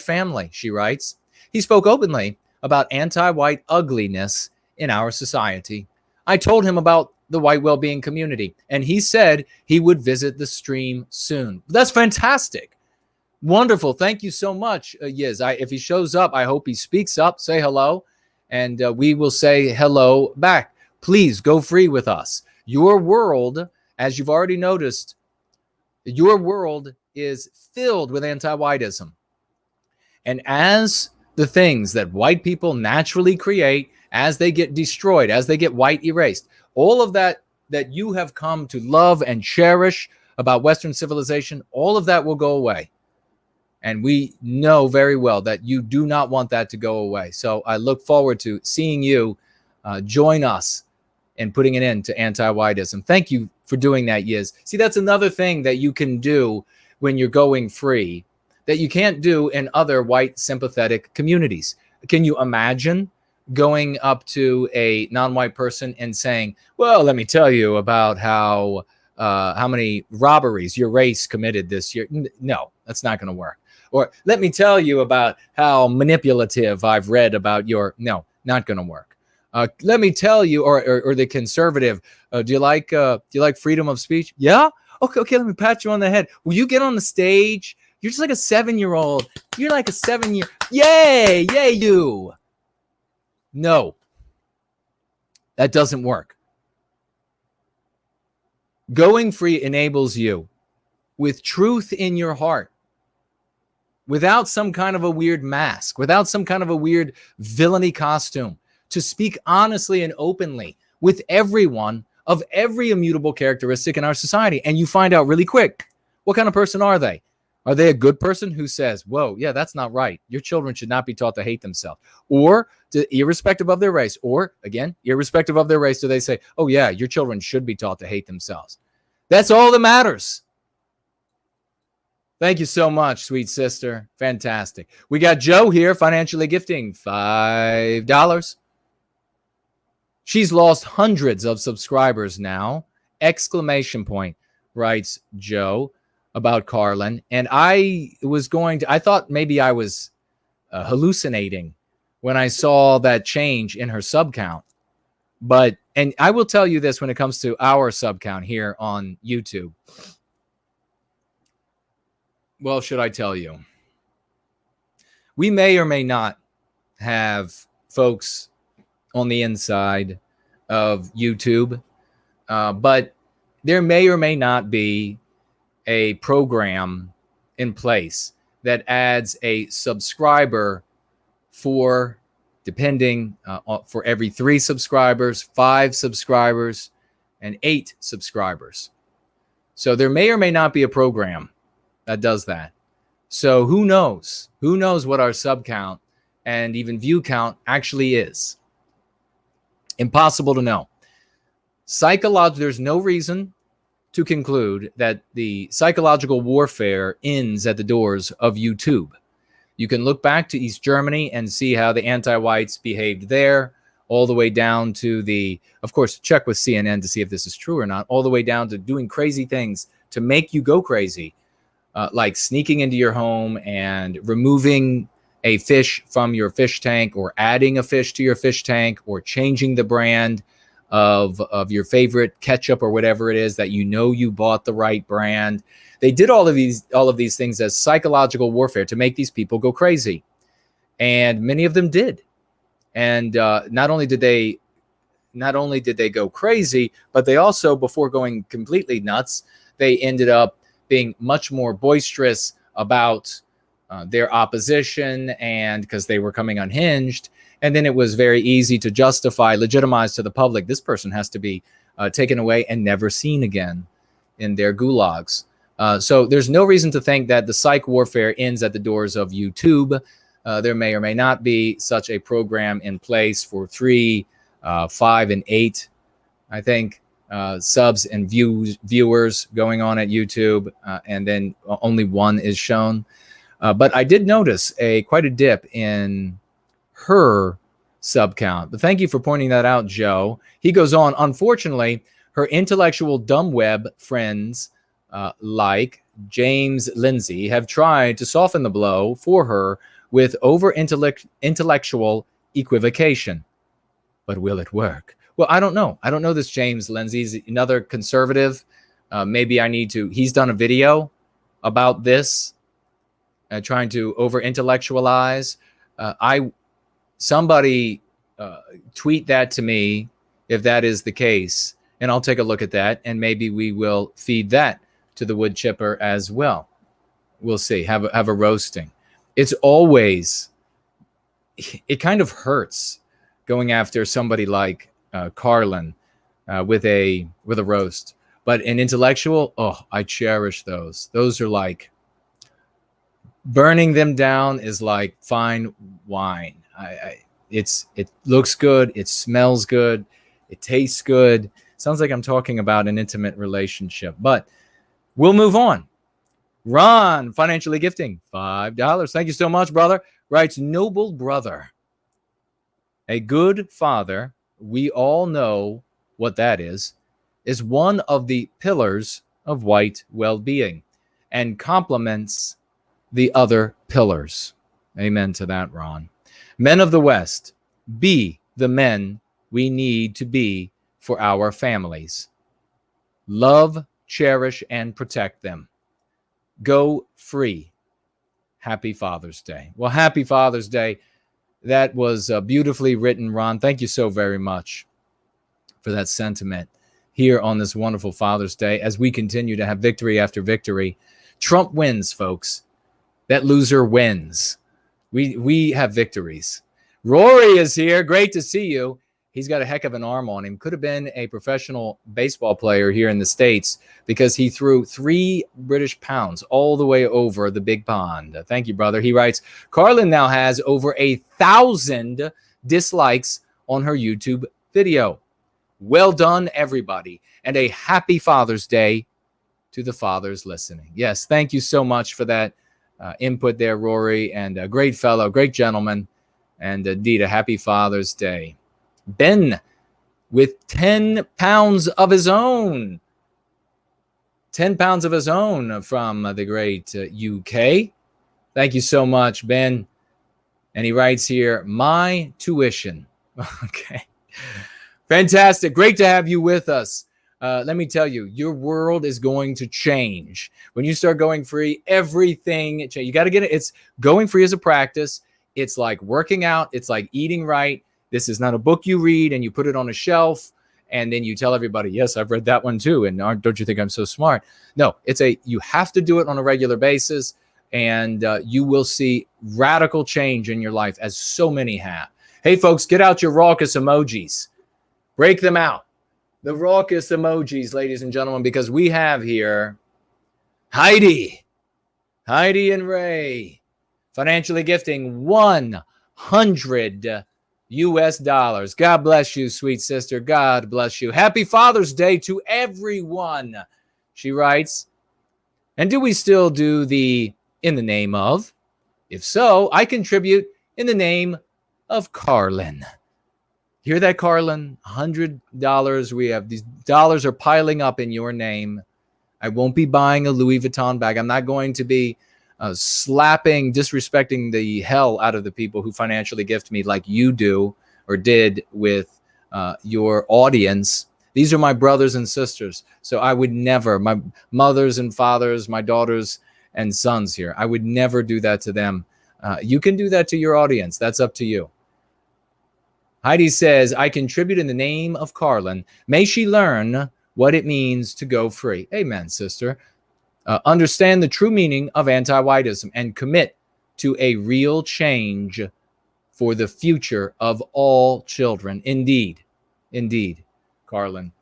family, she writes. He spoke openly about anti-white ugliness in our society. I told him about the White Wellbeing community, and he said he would visit the stream soon. That's fantastic. Wonderful. Thank you so much, Yiz. If he shows up, I hope he speaks up, say hello, and we will say hello back. Please go free with us. Your world, as you've already noticed, your world is filled with anti-whiteism. And as the things that white people naturally create, as they get destroyed, as they get white erased, all of that you have come to love and cherish about Western civilization, all of that will go away. And we know very well that you do not want that to go away. So I look forward to seeing you join us and putting an end to anti-whiteism. Thank you for doing that, Yiz. See, that's another thing that you can do when you're going free that you can't do in other white sympathetic communities. Can you imagine going up to a non-white person and saying, well, let me tell you about how many robberies your race committed this year? No, that's not going to work. Or let me tell you about how manipulative I've read about your... No, not going to work. Let me tell you, or the conservative, do you like freedom of speech? Yeah? Okay, let me pat you on the head. Will you get on the stage? You're just like a 7-year-old. You're like a 7-year... Yay, you. No. That doesn't work. Going free enables you with truth in your heart, without some kind of a weird mask, without some kind of a weird villainy costume, to speak honestly and openly with everyone of every immutable characteristic in our society. And you find out really quick, what kind of person are they? Are they a good person who says, whoa, yeah, that's not right. Your children should not be taught to hate themselves? Or irrespective of their race, or again, irrespective of their race, do they say, oh yeah, your children should be taught to hate themselves? That's all that matters. Thank you so much, sweet sister. Fantastic. We got Joe here, financially gifting $5. She's lost hundreds of subscribers now. Exclamation point, writes Joe about Karlyn. And I thought maybe I was hallucinating when I saw that change in her sub count. But, and I will tell you this when it comes to our sub count here on YouTube. Well, should I tell you? We may or may not have folks on the inside of YouTube, but there may or may not be a program in place that adds a subscriber for, depending for every 3 subscribers, 5 subscribers, and 8 subscribers. So there may or may not be a program that does that. So who knows? Who knows what our sub count and even view count actually is? Impossible to know. There's no reason to conclude that the psychological warfare ends at the doors of YouTube. You can look back to East Germany and see how the anti-whites behaved there, all the way down to the, of course, check with CNN to see if this is true or not, all the way down to doing crazy things to make you go crazy, like sneaking into your home and removing a fish from your fish tank, or adding a fish to your fish tank, or changing the brand of your favorite ketchup or whatever it is that you know you bought the right brand. They did all of these things as psychological warfare to make these people go crazy, and many of them did. And not only did they go crazy, but they also, before going completely nuts, they ended up being much more boisterous about their opposition, and because they were coming unhinged. And then it was very easy to legitimize to the public, this person has to be taken away and never seen again in their gulags. So there's no reason to think that the psych warfare ends at the doors of YouTube. There may or may not be such a program in place for 3, 5, and 8, I think, subs and viewers going on at YouTube, and then only 1 is shown. But I did notice quite a dip in her sub count. But thank you for pointing that out, Joe. He goes on, unfortunately, her intellectual dumb web friends like James Lindsay have tried to soften the blow for her with intellectual equivocation. But will it work? Well, I don't know. I don't know this James Lindsay. He's another conservative. Maybe I need to. He's done a video about this, trying to over-intellectualize. Somebody tweet that to me if that is the case, and I'll take a look at that, and maybe we will feed that to the wood chipper as well. We'll see. Have a roasting. It's always, it kind of hurts going after somebody like Karlyn with a roast, but an intellectual, oh, I cherish those. Those are like, burning them down is like fine wine. It looks good, it smells good, it tastes good. Sounds like I'm talking about an intimate relationship, but we'll move on. Ron, financially gifting $5. Thank you so much, brother. Writes, noble brother, a good father, we all know what that is one of the pillars of white well-being and complements the other pillars. Amen to that, Ron. Men of the West, be the men we need to be for our families. Love, cherish, and protect them. Go free. Happy Father's Day. Well, happy Father's Day. That was beautifully written, Ron. Thank you so very much for that sentiment here on this wonderful Father's Day as we continue to have victory after victory. Trump wins, folks. That loser wins. We have victories. Rory is here. Great to see you. He's got a heck of an arm on him. Could have been a professional baseball player here in the States because he threw 3 British pounds all the way over the big pond. Thank you, brother. He writes, Karlyn now has over 1,000 dislikes on her YouTube video. Well done, everybody. And a happy Father's Day to the fathers listening. Yes, thank you so much for that input there, Rory. And a great fellow, great gentleman. And indeed, a happy Father's Day. Ben with 10 pounds of his own. 10 pounds of his own from the great UK. Thank you so much, Ben. And he writes here, my tuition. Okay. Fantastic. Great to have you with us. Let me tell you, your world is going to change. When you start going free, everything changes. You got to get it. It's going free as a practice. It's like working out. It's like eating right. This is not a book you read and you put it on a shelf and then you tell everybody, yes, I've read that one too. And don't you think I'm so smart? No, you have to do it on a regular basis. And you will see radical change in your life, as so many have. Hey, folks, get out your raucous emojis. Break them out. The raucous emojis, ladies and gentlemen, because we have here Heidi and Ray, financially gifting $100 US. God bless you, sweet sister. God bless you. Happy Father's Day to everyone, she writes. And do we still do the in the name of? If so, I contribute in the name of Karlyn. Hear that, Karlyn? $100. We have these dollars are piling up in your name. I won't be buying a Louis Vuitton bag. I'm not going to be disrespecting the hell out of the people who financially gift me like you do or did with your audience. These are my brothers and sisters. So I would never, my mothers and fathers, my daughters and sons here, I would never do that to them. You can do that to your audience. That's up to you. Heidi says, I contribute in the name of Karlyn. May she learn what it means to go free. Amen, sister. Understand the true meaning of anti-whiteism and commit to a real change for the future of all children. Indeed, Karlyn.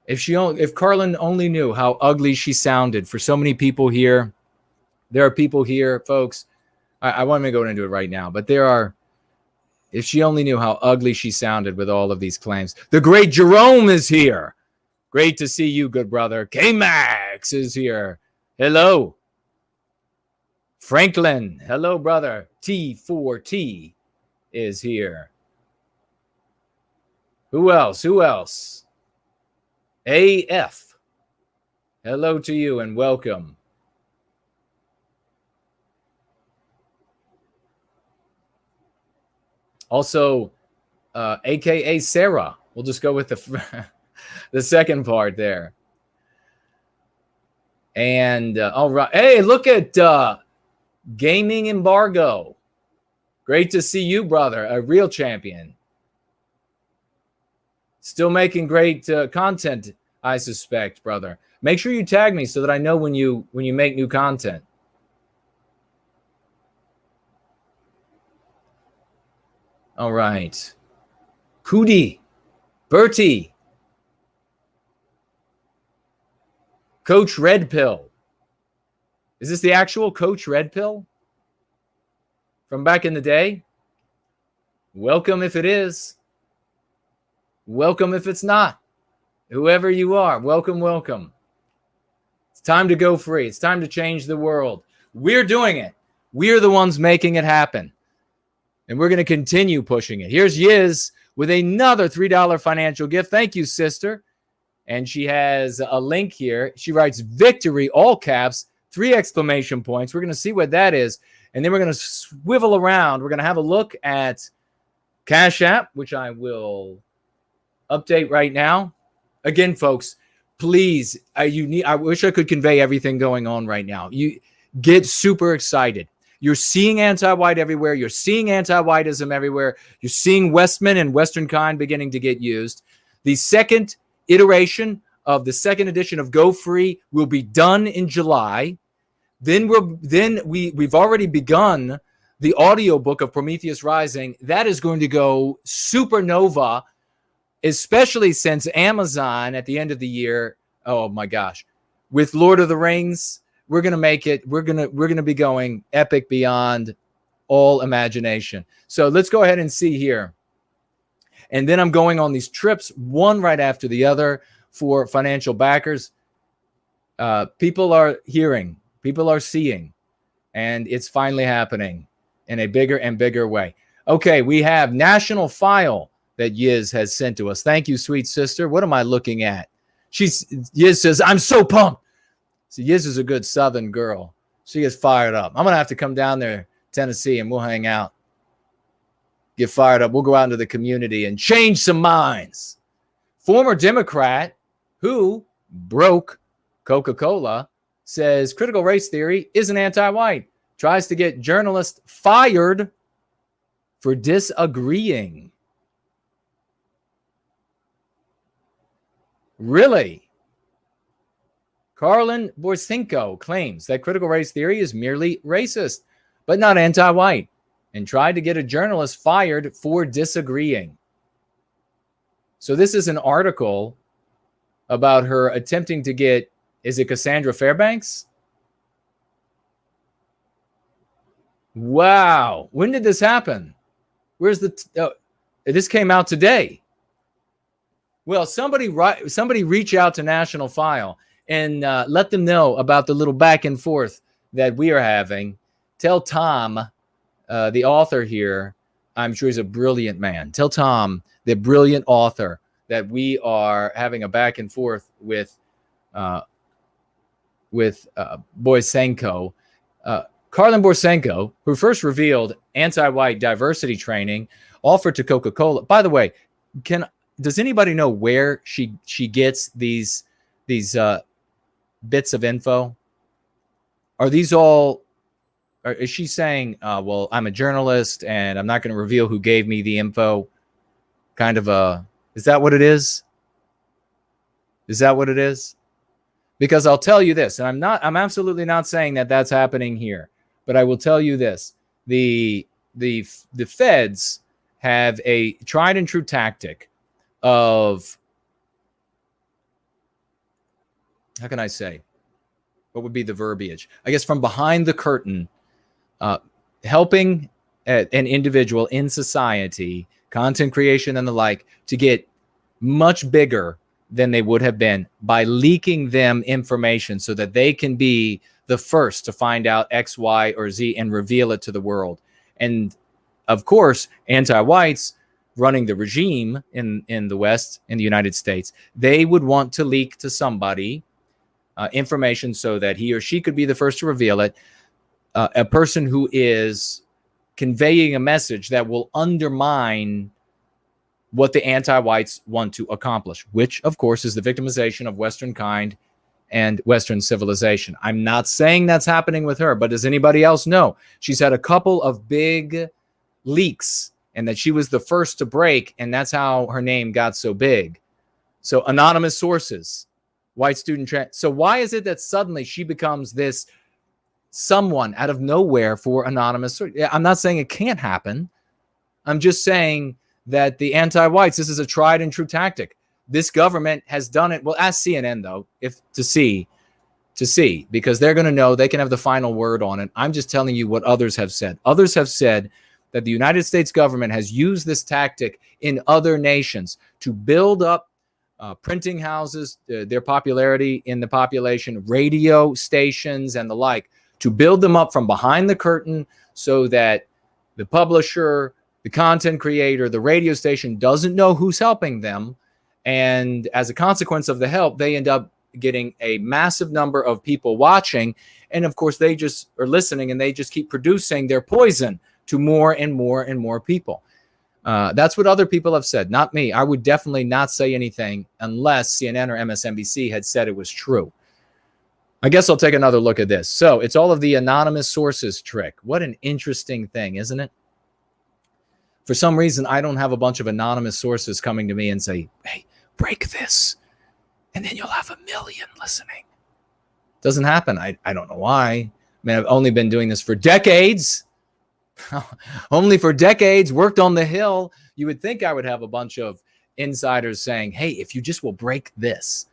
If Karlyn only knew how ugly she sounded for so many people here. There are people here, folks. I want to go into it right now, but if she only knew how ugly she sounded with all of these claims. The great Jerome is here. Great to see you, good brother. K-Max is here. Hello. Franklin. Hello, brother. T4T is here. Who else? AF. Hello to you and welcome. Also, AKA Sarah. We'll just go with the second part there. And all right. Hey, look at Gaming Embargo. Great to see you, brother. A real champion. Still making great content, I suspect, brother. Make sure you tag me so that I know when you make new content. All right. Cootie, Bertie, Coach Red Pill. Is this the actual Coach Red Pill from back in the day? Welcome if it is. Welcome if it's not. Whoever you are, welcome. It's time to go free. It's time to change the world. We're doing it. We're the ones making it happen. And we're going to continue pushing it. Here's Yiz with another $3 financial gift. Thank you, sister. And she has a link here. She writes victory, all caps, 3 exclamation points. We're going to see what that is. And then we're going to swivel around. We're going to have a look at Cash App, which I will update right now. Again, folks, please, I wish I could convey everything going on right now. You get super excited. You're seeing anti-white everywhere. You're seeing anti-whiteism everywhere. You're seeing Westman and Western kind beginning to get used. The second iteration of the second edition of Go Free will be done in July. Then we've already begun the audiobook of Prometheus Rising. That is going to go supernova, especially since Amazon at the end of the year, oh my gosh, with Lord of the Rings, we're going to make it, we're going to be going epic beyond all imagination. So let's go ahead and see here. And then I'm going on these trips, one right after the other for financial backers. People are hearing, people are seeing, and it's finally happening in a bigger and bigger way. Okay, we have National File that Yiz has sent to us. Thank you, sweet sister. What am I looking at? Yiz says, I'm so pumped. So Yiz is a good Southern girl. She is fired up. I'm going to have to come down there, Tennessee, and we'll hang out. get fired up. We'll go out into the community and change some minds. Former Democrat who broke Coca-Cola says critical race theory isn't anti-white. Tries to get journalists fired for disagreeing. Really? Karlyn Borsenko claims that critical race theory is merely racist, but not anti-white, and tried to get a journalist fired for disagreeing. So this is an article about her attempting to get, is it Cassandra Fairbanks? Wow. When did this happen? Where's the, this came out today. Well, somebody reach out to National File and let them know about the little back and forth that we are having. Tell Tom, the author here, I'm sure he's a brilliant man. Tell Tom, the brilliant author, that we are having a back and forth with Borsenko. Karlyn Borsenko, who first revealed anti-white diversity training offered to Coca-Cola. By the way, does anybody know where she gets these bits of info? Are these all? Or is she saying, "Well, I'm a journalist and I'm not going to reveal who gave me the info"? Kind of a. Is that what it is? Is that what it is? Because I'll tell you this, and I'm absolutely not saying that that's happening here, but I will tell you this: the feds have a tried and true tactic of, how can I say, what would be the verbiage? I guess from behind the curtain, helping an individual in society, content creation and the like, to get much bigger than they would have been by leaking them information so that they can be the first to find out X, Y, or Z and reveal it to the world. And of course, anti-whites running the regime in the West, in the United States, they would want to leak to somebody information so that he or she could be the first to reveal it. A person who is conveying a message that will undermine what the anti-whites want to accomplish, which, of course, is the victimization of Western kind and Western civilization. I'm not saying that's happening with her, but does anybody else know? She's had a couple of big leaks and that she was the first to break, and that's how her name got so big. So anonymous sources, white student. So why is it that suddenly she becomes this someone out of nowhere for anonymous? I'm not saying it can't happen. I'm just saying that the anti-whites, this is a tried and true tactic. This government has done it. Well, ask CNN, though, to see, because they're going to know, they can have the final word on it. I'm just telling you what others have said. Others have said that the United States government has used this tactic in other nations to build up printing houses, their popularity in the population, radio stations and the like, to build them up from behind the curtain so that the publisher, the content creator, the radio station doesn't know who's helping them. And as a consequence of the help, they end up getting a massive number of people watching. And of course, they just are listening and they just keep producing their poison to more and more and more people. That's what other people have said, not me. I would definitely not say anything unless CNN or MSNBC had said it was true. I guess I'll take another look at this. So it's all of the anonymous sources trick. What an interesting thing, isn't it? For some reason, I don't have a bunch of anonymous sources coming to me and say, hey, break this, and then you'll have 1 million listening. Doesn't happen. I don't know why. I mean, I've only been doing this for decades. Only for decades, worked on the Hill. You would think I would have a bunch of insiders saying, hey, if you just will break this.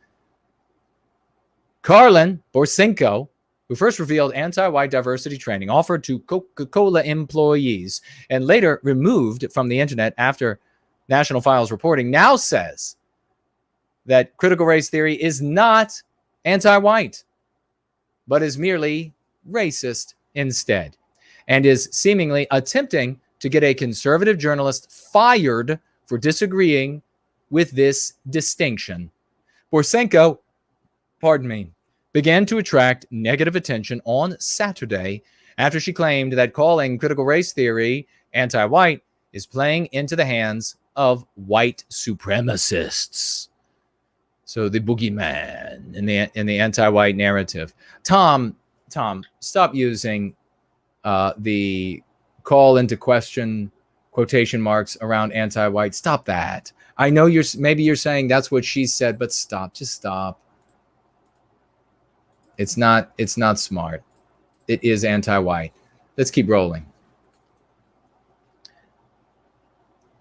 Karlyn Borsenko, who first revealed anti-white diversity training offered to Coca-Cola employees and later removed from the internet after National File's reporting, now says that critical race theory is not anti-white, but is merely racist instead, and is seemingly attempting to get a conservative journalist fired for disagreeing with this distinction. Borsenko, began to attract negative attention on Saturday after she claimed that calling critical race theory anti-white is playing into the hands of white supremacists. So the boogeyman in the anti-white narrative. Tom, stop using the call into question quotation marks around anti-white. Stop that. I know maybe you're saying that's what she said, but stop. Just stop. It's not smart. It is anti-white. Let's keep rolling.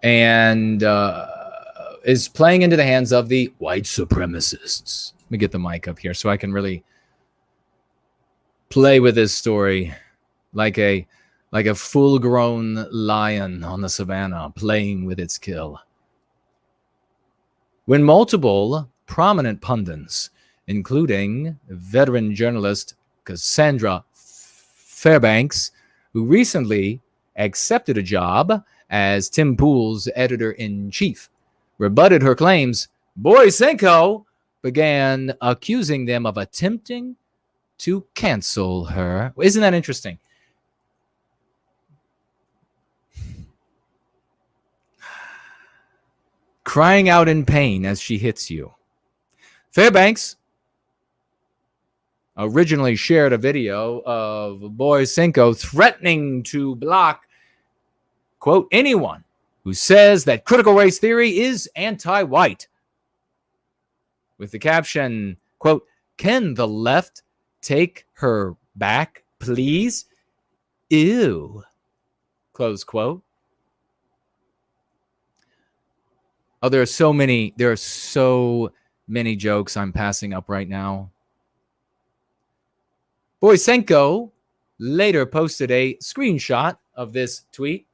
And is playing into the hands of the white supremacists. Let me get the mic up here so I can really play with this story like a full-grown lion on the savannah playing with its kill. When multiple prominent pundits, including veteran journalist Cassandra Fairbanks, who recently accepted a job as Tim Pool's editor-in-chief, rebutted her claims, Boysenko began accusing them of attempting to cancel her. Isn't that interesting? Crying out in pain as she hits you. Fairbanks originally shared a video of Boysenko threatening to block, quote, anyone who says that critical race theory is anti-white, with the caption, quote, can the left take her back, please? Ew, close quote. Oh, there are so many jokes I'm passing up right now. Boysenko later posted a screenshot of this tweet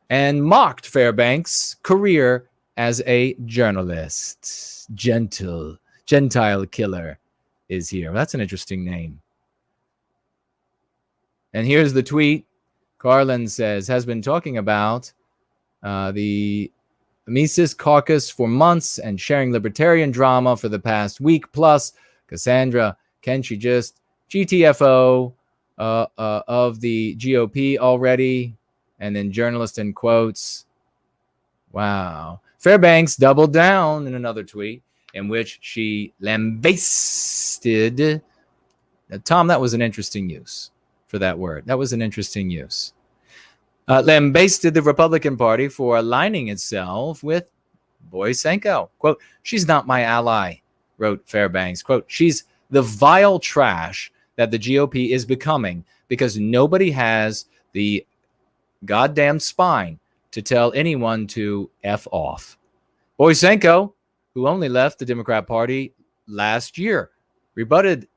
and mocked Fairbanks' career as a journalist. Gentile killer is here. That's an interesting name. And here's the tweet. Karlyn says, has been talking about the Mises Caucus for months and sharing libertarian drama for the past week plus. Cassandra, can she just GTFO of the GOP already? And then journalist in quotes. Wow. Fairbanks doubled down in another tweet in which she lambasted. Now, Tom, that was an interesting use for that word. That was an interesting use. Lambasted the Republican Party for aligning itself with Boysenko. Quote, she's not my ally, wrote Fairbanks. Quote, she's the vile trash that the GOP is becoming because nobody has the goddamn spine to tell anyone to F off. Boysenko, who only left the Democrat Party last year, rebutted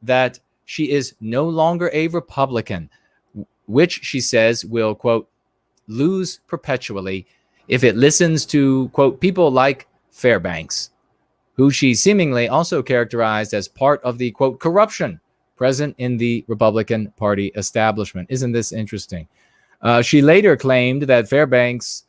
that she is no longer a Republican, which she says will, quote, lose perpetually if it listens to, quote, people like Fairbanks, who she seemingly also characterized as part of the, quote, corruption present in the Republican Party establishment. Isn't this interesting? She later claimed that Fairbanks,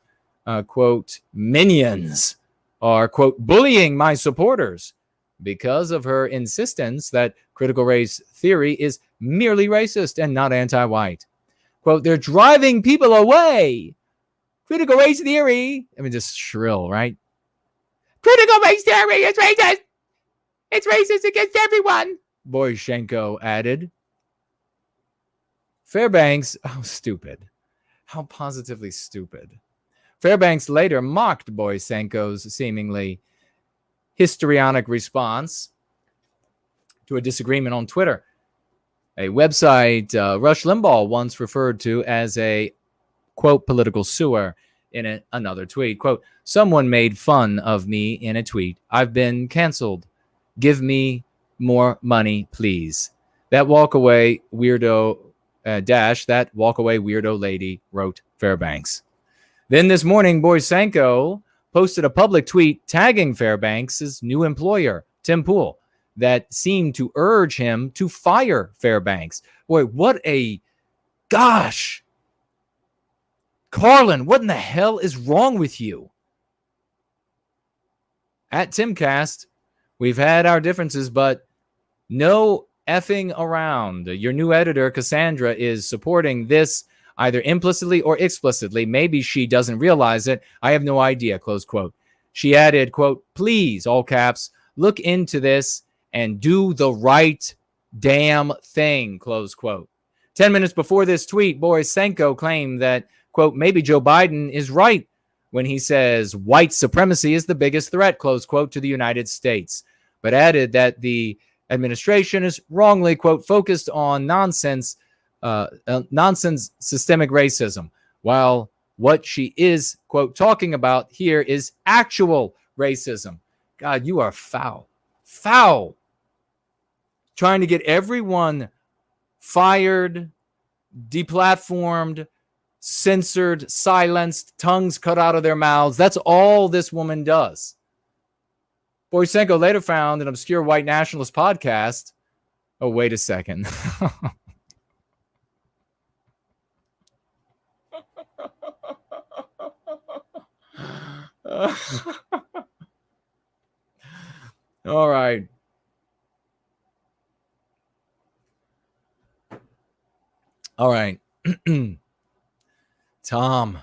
quote, minions are, quote, bullying my supporters because of her insistence that critical race theory is merely racist and not anti-white. Quote, they're driving people away. Critical race theory. I mean, just shrill, right? Critical race theory is racist. It's racist against everyone, Boysenko added. Fairbanks, oh, stupid. How positively stupid. Fairbanks later mocked Boysenko's seemingly histrionic response to a disagreement on Twitter, a website Rush Limbaugh once referred to as a, quote, political sewer in another tweet. Quote, someone made fun of me in a tweet. I've been canceled. Give me more money, please. That walkaway weirdo that walkaway weirdo lady, wrote Fairbanks. Then this morning, Boysenko posted a public tweet tagging Fairbanks' new employer, Tim Pool, that seemed to urge him to fire Fairbanks. Boy, what a gosh. Karlyn, what in the hell is wrong with you? At Timcast, we've had our differences, but no effing around. Your new editor, Cassandra, is supporting this either implicitly or explicitly. Maybe she doesn't realize it. I have no idea, close quote. She added, quote, please, all caps, look into this and do the right damn thing, close quote. 10 minutes before this tweet, Borisenko claimed that, quote, maybe Joe Biden is right when he says white supremacy is the biggest threat, close quote, to the United States, but added that the administration is wrongly, quote, focused on nonsense systemic racism, while what she is, quote, talking about here is actual racism. God, you are foul. Foul. Trying to get everyone fired, deplatformed, censored, silenced, tongues cut out of their mouths. That's all this woman does. Borisenko later found an obscure white nationalist podcast. Oh, wait a second. All right. All right. Tom.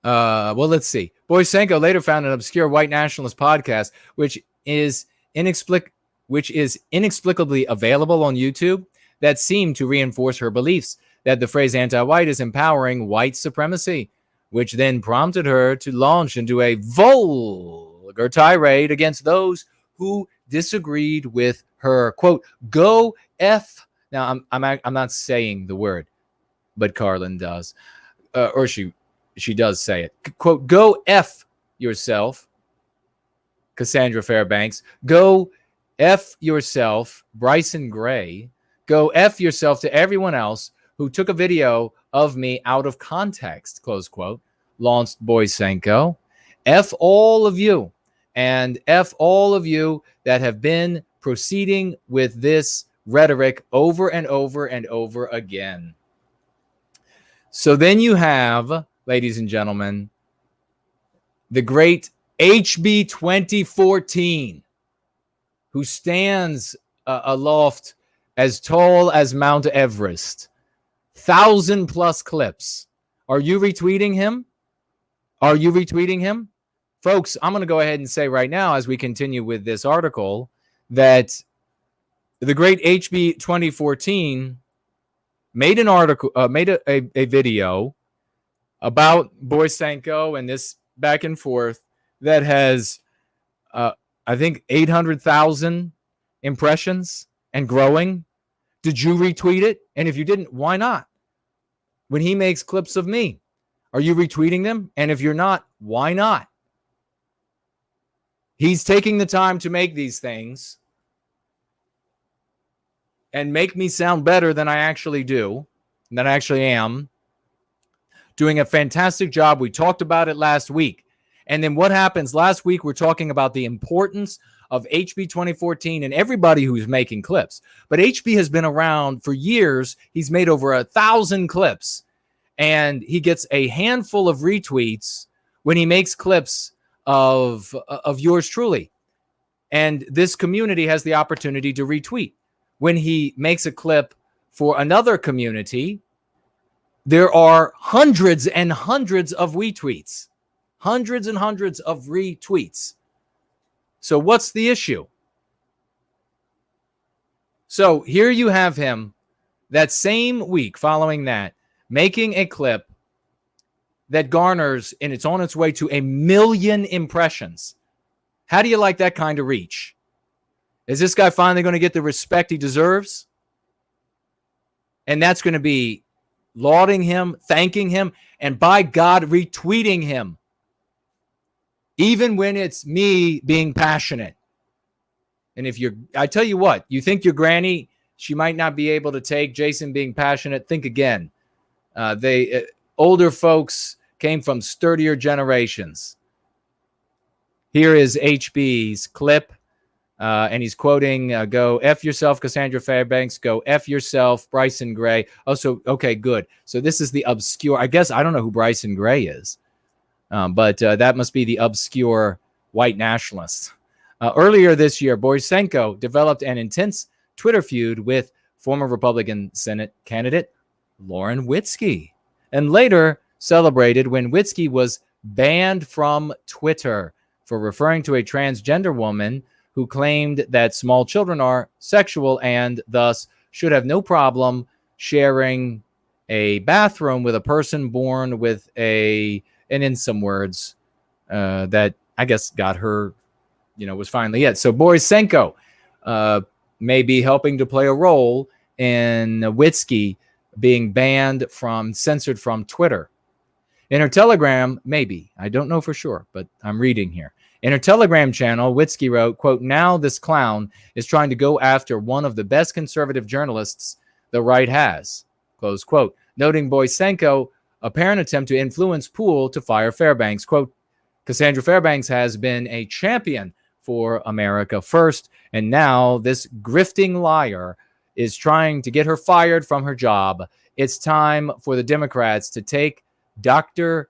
Well, let's see. Borisenko later found an obscure white nationalist podcast, which is inexplicably available on YouTube, that seemed to reinforce her beliefs that the phrase anti-white is empowering white supremacy, which then prompted her to launch into a vulgar tirade against those who disagreed with her. Quote, go F. Now, I'm not saying the word, but Karlyn does. Or she does say it. Quote, go F yourself, Cassandra Fairbanks. Go F yourself, Bryson Gray. Go F yourself to everyone else who took a video of me out of context, close quote, launched Borisenko. F all of you, and F all of you that have been proceeding with this rhetoric over and over and over again. So then you have, ladies and gentlemen, the great HB 2014, who stands aloft as tall as Mount Everest. 1,000+ clips. Are you retweeting him? Are you retweeting him? Folks, I'm going to go ahead and say right now, as we continue with this article, that the great HB 2014 made an article, made a video about Borisenko and this back and forth that has, I think, 800,000 impressions and growing. Did you retweet it? And if you didn't, why not? When he makes clips of me, are you retweeting them? And if you're not, why not? He's taking the time to make these things and make me sound better than I actually do, than I actually am. Doing a fantastic job. We talked about it last week. And then what happens? Last week, we're talking about the importance of HB 2014 and everybody who's making clips. But HB has been around for years. He's made over 1,000 clips. And he gets a handful of retweets when he makes clips of yours truly. And this community has the opportunity to retweet. When he makes a clip for another community, there are hundreds and hundreds of retweets. Hundreds and hundreds of retweets. So what's the issue? So here you have him that same week following that, making a clip that garners, and it's on its way to 1 million impressions. How do you like that kind of reach? Is this guy finally going to get the respect he deserves? And that's going to be lauding him, thanking him, and by God, retweeting him. Even when it's me being passionate. And if I tell you what, you think your granny, she might not be able to take Jason being passionate, think again. Older folks came from sturdier generations. Here is HB's clip, and he's quoting, go F yourself, Cassandra Fairbanks, go F yourself, Bryson Gray. Oh, so, okay, good. So this is the obscure, I guess, I don't know who Bryson Gray is, but that must be the obscure white nationalist. Earlier this year, Borisenko developed an intense Twitter feud with former Republican Senate candidate Lauren Witzke, and later celebrated when Witzke was banned from Twitter for referring to a transgender woman who claimed that small children are sexual and thus should have no problem sharing a bathroom with a person born with and in some words that I guess got her, was finally it. So Borysenko may be helping to play a role in Witzke being censored from Twitter. In her Telegram, maybe. I don't know for sure, but I'm reading here. In her Telegram channel, Witzke wrote, quote, "Now this clown is trying to go after one of the best conservative journalists the right has," close quote, noting Borysenko's apparent attempt to influence Poole to fire Fairbanks. Quote, "Cassandra Fairbanks has been a champion for America First, and now this grifting liar is trying to get her fired from her job. It's time for the Democrats to take Dr.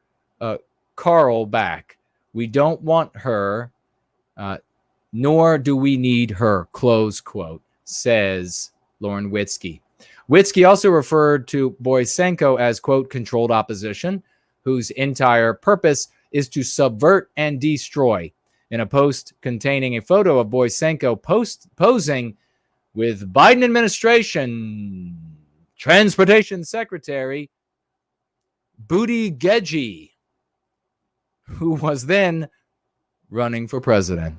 Carl back. We don't want her, nor do we need her," close quote, says Lauren Witzke. Witzke also referred to Borysenko as, quote, "controlled opposition, whose entire purpose is to subvert and destroy," in a post containing a photo of Borysenko posing with Biden administration Transportation Secretary Buttigieg, who was then running for president,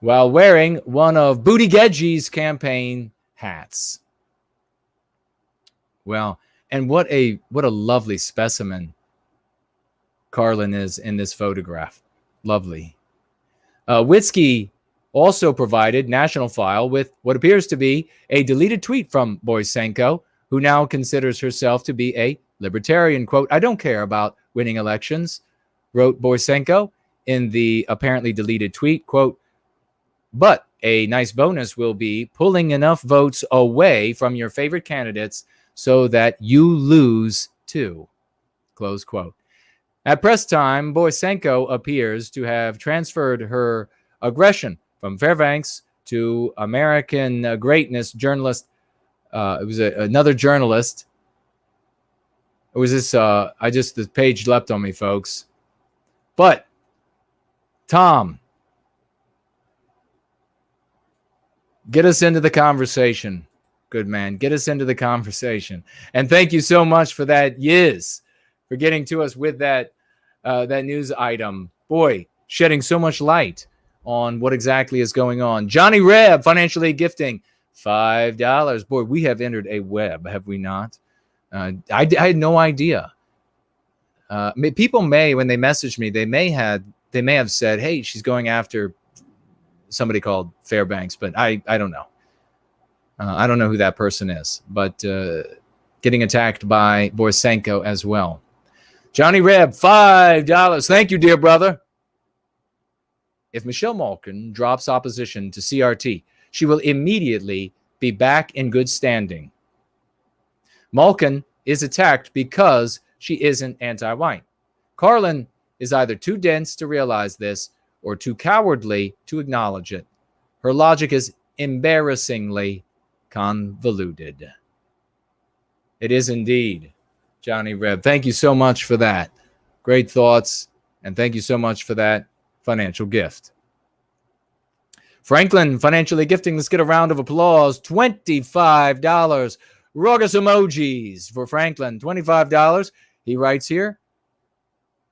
while wearing one of Buttigieg's campaign hats. Well, and what a lovely specimen Karlyn is in this photograph. Lovely. Witzke also provided National File with what appears to be a deleted tweet from Borysenko, who now considers herself to be a libertarian. Quote, "I don't care about winning elections," wrote Borysenko in the apparently deleted tweet. Quote, "But a nice bonus will be pulling enough votes away from your favorite candidates so that you lose too," close quote. At press time, Borysenko appears to have transferred her aggression from Fairbanks to American greatness journalist. It was another journalist. It was this, the page leapt on me, folks. But, Tom, get us into the conversation. Good man. Get us into the conversation. And thank you so much for that, Yiz, for getting to us with that news item. Boy, shedding so much light on what exactly is going on. Johnny Reb, financially gifting $5. Boy, we have entered a web, have we not? I had no idea. People may, when they message me, they may have said, "Hey, she's going after somebody called Fairbanks," but I don't know. I don't know who that person is, but getting attacked by Borysenko as well. Johnny Reb, $5. Thank you, dear brother. If Michelle Malkin drops opposition to CRT, she will immediately be back in good standing. Malkin is attacked because she isn't anti-white. Karlyn is either too dense to realize this or too cowardly to acknowledge it. Her logic is embarrassingly convoluted. It is indeed, Johnny Reb. Thank you so much for that. Great thoughts, and thank you so much for that financial gift. Franklin, financially gifting. Let's get a round of applause. $25. Ruggles emojis for Franklin. $25. He writes here,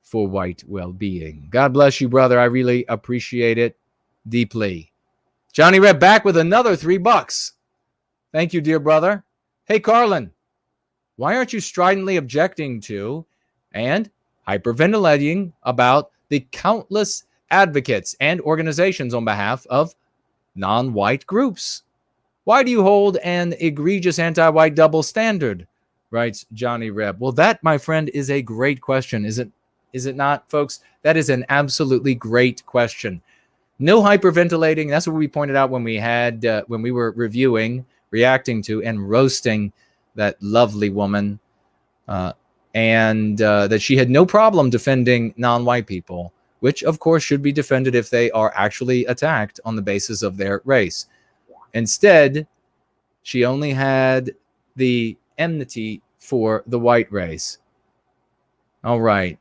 for White Wellbeing. God bless you, brother. I really appreciate it deeply. Johnny Reb back with another $3. Thank you, dear brother. Hey, Karlyn, why aren't you stridently objecting to and hyperventilating about the countless advocates and organizations on behalf of non-white groups? Why do you hold an egregious anti-white double standard? Writes Johnny Reb. Well, that, my friend, is a great question. Is it not, folks? That is an absolutely great question. No hyperventilating. That's what we pointed out when we were reacting to and roasting that lovely woman, and that she had no problem defending non-white people, which of course should be defended if they are actually attacked on the basis of their race. Instead, she only had the enmity for the white race. All right.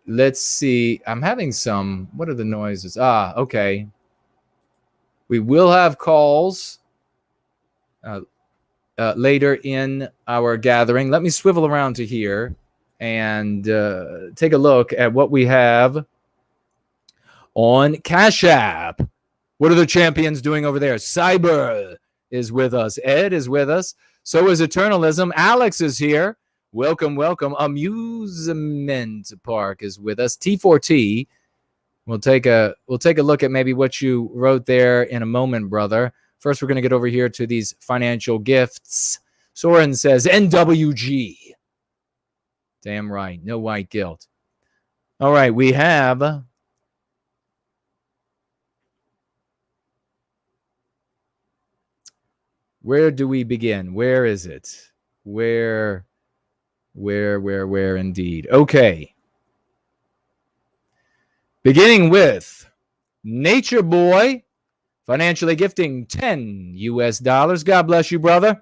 Let's see. I'm having some. What are the noises? Okay. We will have calls later in our gathering. Let me swivel around to here and take a look at what we have on Cash App. What are the champions doing over there? Cyber is with us. Ed is with us. So is Eternalism. Alex is here. Welcome, welcome. Amusement Park is with us. T4T. We'll take a look at maybe what you wrote there in a moment, brother. First, we're going to get over here to these financial gifts. Soren says NWG. Damn right. No white guilt. All right, we have where do we begin? Where is it? Where indeed? Okay. Beginning with Nature Boy, financially gifting $10. God bless you, brother.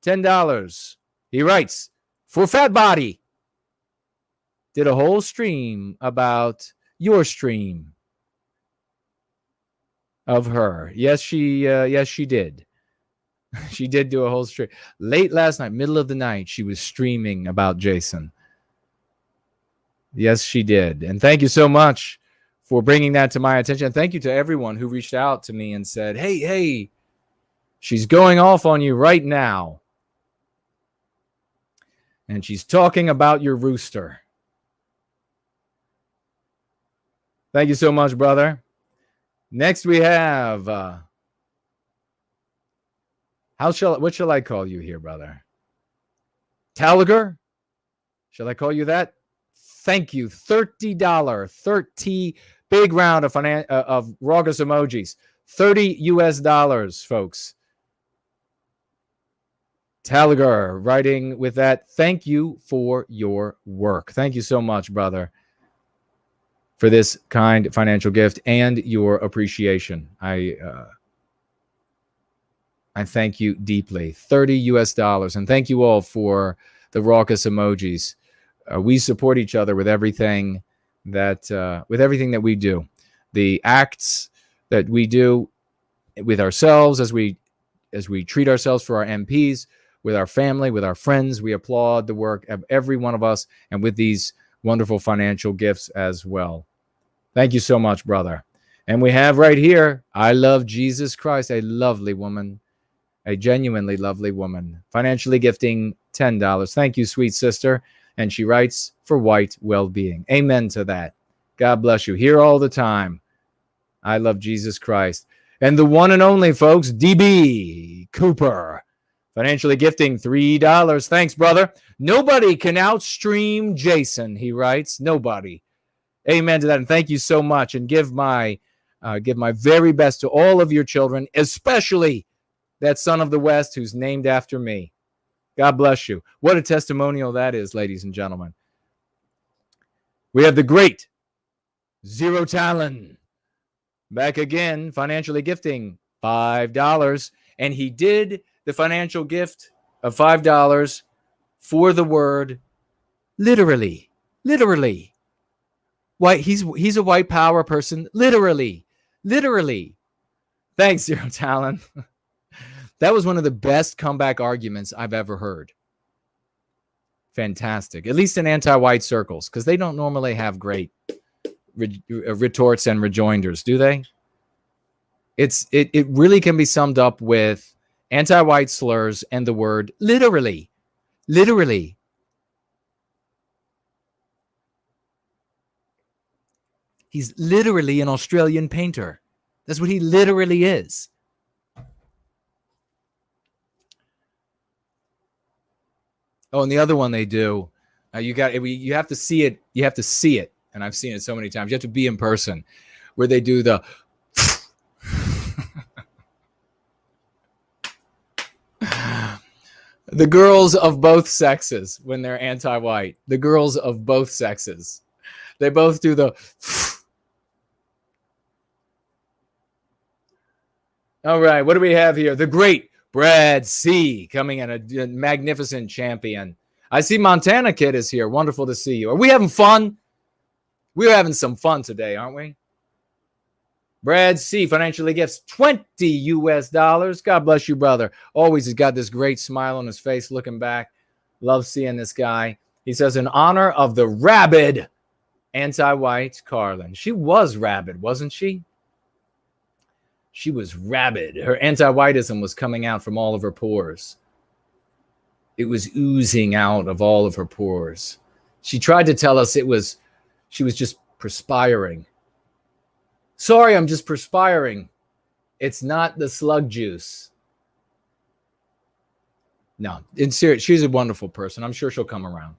$10. He writes, for Fat Body, did a whole stream about your stream of her. Yes, she did. She did do a whole stream. Late last night, middle of the night, she was streaming about Jason. Yes, she did. And thank you so much for bringing that to my attention. Thank you to everyone who reached out to me and said, hey, she's going off on you right now. And she's talking about your rooster. Thank you so much, brother. Next we have, what shall I call you here, brother? Gallagher? Shall I call you that? Thank you. $30. 30 big round of Raucous emojis. $30, folks. Gallagher writing with that. Thank you for your work. Thank you so much, brother, for this kind financial gift and your appreciation. I thank you deeply. $30. And thank you all for the raucous emojis. We support each other with everything that we do. The acts that we do with ourselves as we treat ourselves for our MPs, with our family, with our friends. We applaud the work of every one of us, and with these wonderful financial gifts as well. Thank you so much, brother. And we have right here, I love Jesus Christ, a lovely woman, a genuinely lovely woman, financially gifting $10. Thank you, sweet sister. And she writes, for White Wellbeing. Amen to that. God bless you. Here all the time. I love Jesus Christ. And the one and only, folks, DB Cooper, financially gifting $3. Thanks, brother. Nobody can outstream Jason, he writes. Nobody. Amen to that. And thank you so much. And give my very best to all of your children, especially that son of the West who's named after me. God bless you. What a testimonial that is, ladies and gentlemen. We have the great Zero Talon back again, financially gifting $5. And he did the financial gift of $5 for the word literally. Literally. Why, he's a white power person. Literally. Literally. Thanks, Zero Talon. That was one of the best comeback arguments I've ever heard. Fantastic. At least in anti-white circles, because they don't normally have great retorts and rejoinders, do they? It really can be summed up with anti-white slurs and the word literally. Literally. He's literally an Australian painter. That's what he literally is. Oh, and the other one they do, you have to see it. You have to see it, and I've seen it so many times. You have to be in person, where they do the. The girls of both sexes when they're anti-white. The girls of both sexes, they both do the. All right, what do we have here? The great Brad C. coming in, a magnificent champion. I see Montana Kid is here. Wonderful to see you. Are we having fun? We're having some fun today, aren't we? Brad C. financially gifts $20 US. God bless you, brother. Always has got this great smile on his face looking back. Love seeing this guy. He says, in honor of the rabid anti-white Karlyn. She was rabid, wasn't she? She was rabid. Her anti-whiteism was coming out from all of her pores. It was oozing out of all of her pores. She tried to tell us she was just perspiring. Sorry, I'm just perspiring. It's not the slug juice. No, in serious, she's a wonderful person. I'm sure she'll come around.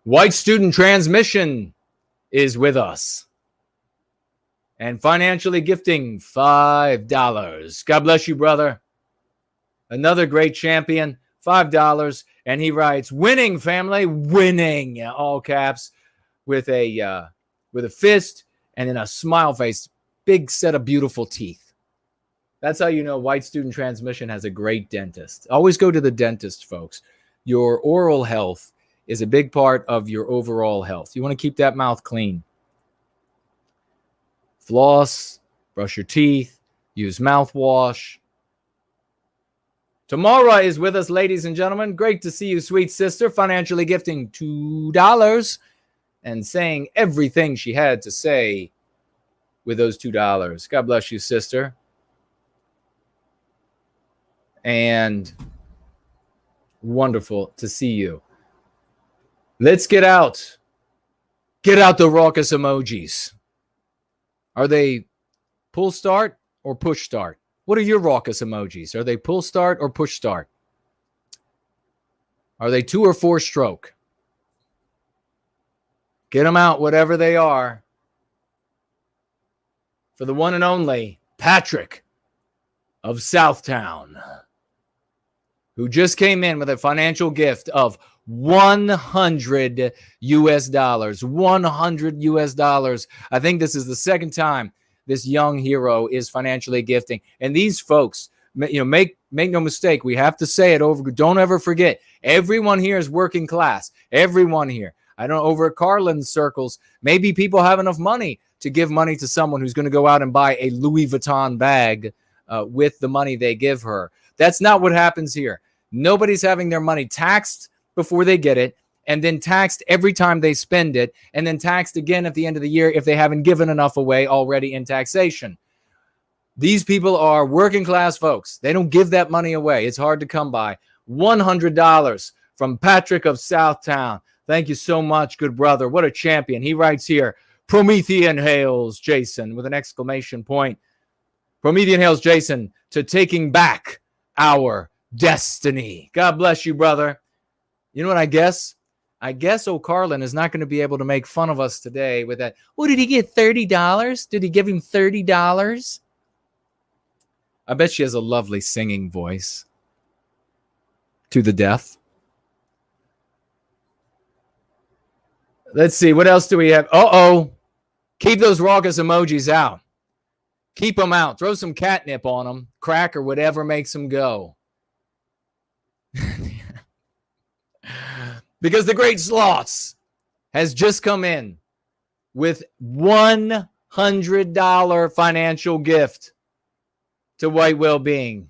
White Student Transmission is with us. And financially gifting $5. God bless you, brother. Another great champion, $5. And he writes, winning, family, winning, all caps, with a fist and then a smile face, big set of beautiful teeth. That's how you know White Student Transmission has a great dentist. Always go to the dentist, folks. Your oral health is a big part of your overall health. You want to keep that mouth clean. Floss, brush your teeth, use mouthwash. Tamara is with us, ladies and gentlemen. Great to see you, sweet sister. Financially gifting $2 and saying everything she had to say with those $2. God bless you, sister. And wonderful to see you. Let's get out. Get out the raucous emojis. Are they pull start or push start? What are your raucous emojis? Are they pull start or push start? Are they 2 or 4 stroke? Get them out, whatever they are. For the one and only Patrick of Southtown, who just came in with a financial gift of $100 US. $100 US. I think this is the second time this young hero is financially gifting. And these folks, make no mistake. We have to say it over. Don't ever forget. Everyone here is working class. Everyone here. I don't know, over at Karlyn's circles, maybe people have enough money to give money to someone who's going to go out and buy a Louis Vuitton bag with the money they give her. That's not what happens here. Nobody's having their money taxed before they get it, and then taxed every time they spend it, and then taxed again at the end of the year if they haven't given enough away already in taxation. These people are working class folks. They don't give that money away. It's hard to come by. $100 from Patrick of Southtown. Thank you so much, good brother. What a champion. He writes here, Promethean hails Jason with an exclamation point. Promethean hails Jason to taking back our destiny. God bless you, brother. You know what I guess? I guess Karlyn is not going to be able to make fun of us today with that. Oh, did he get $30? Did he give him $30? I bet she has a lovely singing voice. To the death. Let's see. What else do we have? Uh-oh. Keep those raucous emojis out. Keep them out. Throw some catnip on them. Crack or whatever makes them go. Because the Great Sloths has just come in with $100 financial gift to White Wellbeing.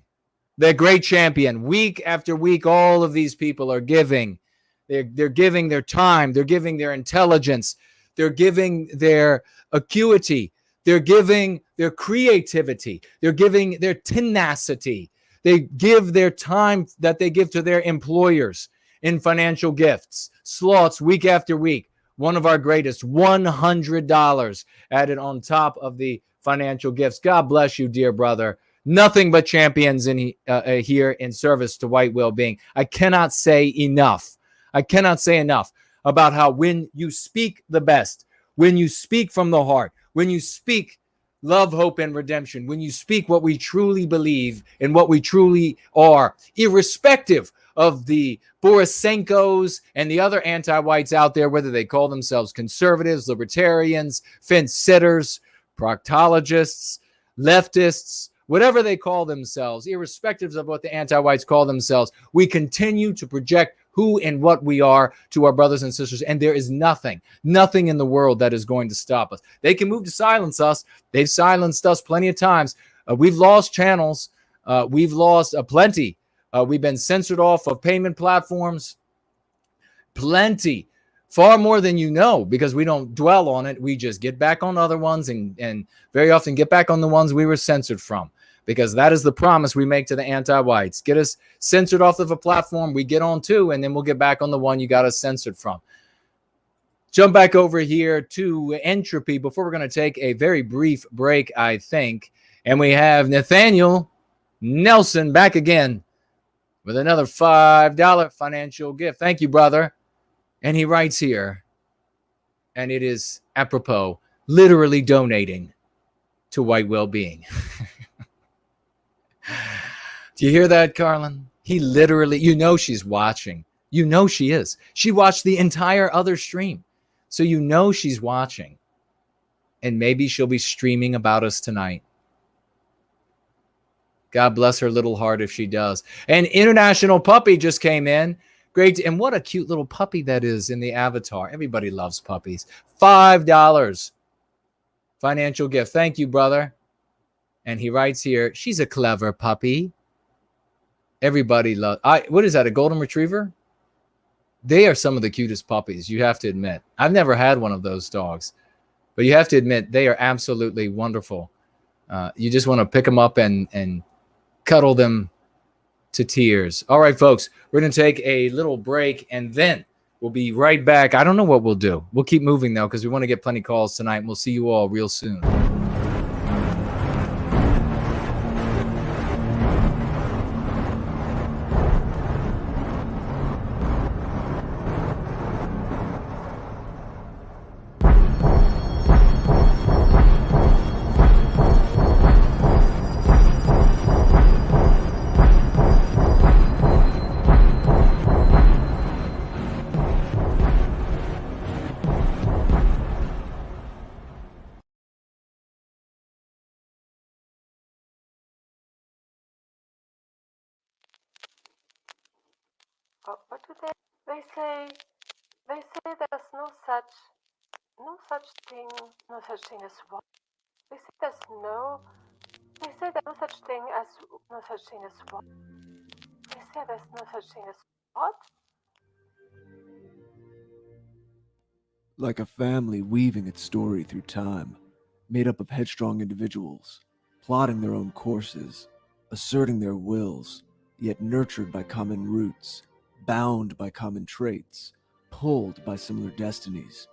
The great champion. Week after week, all of these people are giving. They're giving their time. They're giving their intelligence. They're giving their acuity. They're giving their creativity. They're giving their tenacity. They give their time that they give to their employers in financial gifts. Sloths week after week. One of our greatest, $100 added on top of the financial gifts. God bless you, dear brother. Nothing but champions in here in service to White Wellbeing. I cannot say enough. I cannot say enough about how when you speak the best, when you speak from the heart, when you speak love, hope, and redemption, when you speak what we truly believe and what we truly are, irrespective of the Borisenkos and the other anti-whites out there, whether they call themselves conservatives, libertarians, fence sitters, proctologists, leftists, whatever they call themselves, irrespective of what the anti-whites call themselves, we continue to project who and what we are to our brothers and sisters. And there is nothing in the world that is going to stop us. They can move to silence us. They've silenced us plenty of times. We've lost channels. We've lost plenty. We've been censored off of payment platforms. Plenty. Far more than you know, because we don't dwell on it. We just get back on other ones and very often get back on the ones we were censored from, because that is the promise we make to the anti-whites. Get us censored off of a platform, we get on to, and then we'll get back on the one you got us censored from. Jump back over here to Entropy before we're going to take a very brief break, I think. And we have Nathaniel Nelson back again with another $5 financial gift. Thank you, brother. And he writes here, and it is apropos, literally donating to White Wellbeing. Do you hear that, Karlyn? He literally, you know she's watching. You know she is. She watched the entire other stream. So you know she's watching. And maybe she'll be streaming about us tonight. God bless her little heart if she does. And International Puppy just came in. Great. And what a cute little puppy that is in the avatar. Everybody loves puppies. $5 financial gift. Thank you, brother. And he writes here, she's a clever puppy. Everybody loves. What is that, a golden retriever? They are some of the cutest puppies, you have to admit. I've never had one of those dogs, but you have to admit they are absolutely wonderful. You just want to pick them up and cuddle them to tears. All right, folks, we're going to take a little break, and then we'll be right back. I don't know what we'll do. We'll keep moving, though, because we want to get plenty of calls tonight, and we'll see you all real soon. What do they say? They say there's no such thing as what? They say there's no such thing as what? They say there's no such thing as what? Like a family weaving its story through time, made up of headstrong individuals, plotting their own courses, asserting their wills, yet nurtured by common roots, bound by common traits, pulled by similar destinies.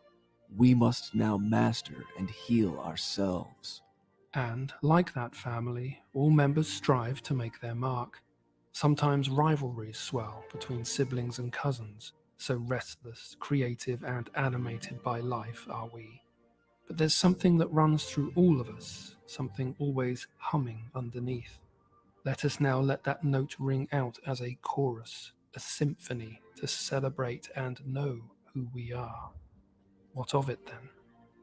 We must now master and heal ourselves. And, like that family, all members strive to make their mark. Sometimes rivalries swell between siblings and cousins, so restless, creative, and animated by life are we. But there's something that runs through all of us, something always humming underneath. Let us now let that note ring out as a chorus, a symphony to celebrate and know who we are. What of it then?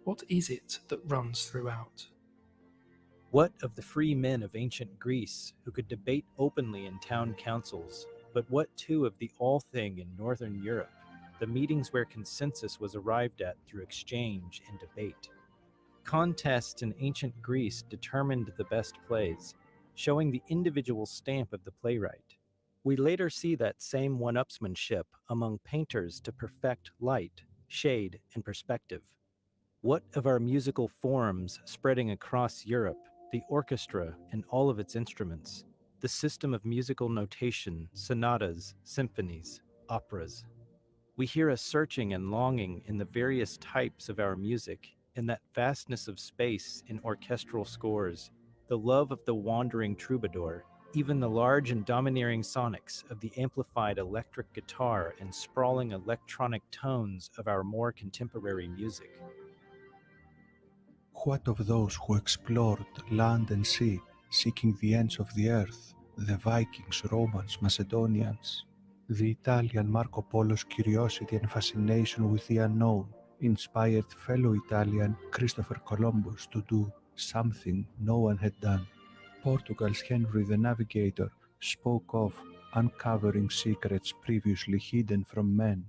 What is it that runs throughout? What of the free men of ancient Greece who could debate openly in town councils? But what too of the all thing in Northern Europe, the meetings where consensus was arrived at through exchange and debate? Contests in ancient Greece determined the best plays, showing the individual stamp of the playwright. We later see that same one-upsmanship among painters to perfect light, shade, and perspective. What of our musical forms spreading across Europe, the orchestra and all of its instruments, the system of musical notation, sonatas, symphonies, operas? We hear a searching and longing in the various types of our music, in that vastness of space in orchestral scores, the love of the wandering troubadour, even the large and domineering sonics of the amplified electric guitar and sprawling electronic tones of our more contemporary music. What of those who explored land and sea, seeking the ends of the earth, the Vikings, Romans, Macedonians? The Italian Marco Polo's curiosity and fascination with the unknown inspired fellow Italian Christopher Columbus to do something no one had done. Portugal's Henry the Navigator spoke of uncovering secrets previously hidden from men.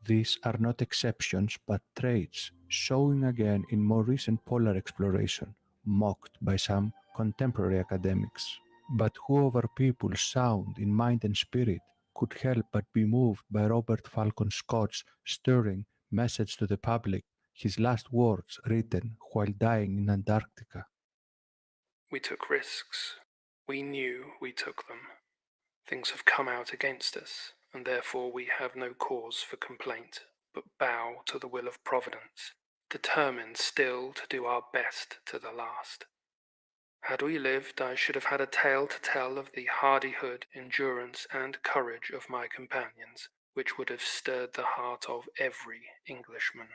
These are not exceptions but traits, showing again in more recent polar exploration, mocked by some contemporary academics. But who of our people sound in mind and spirit could help but be moved by Robert Falcon Scott's stirring message to the public, his last words written while dying in Antarctica? We took risks. We knew we took them. Things have come out against us, and therefore we have no cause for complaint, but bow to the will of Providence, determined still to do our best to the last. Had we lived, I should have had a tale to tell of the hardihood, endurance, and courage of my companions, which would have stirred the heart of every Englishman.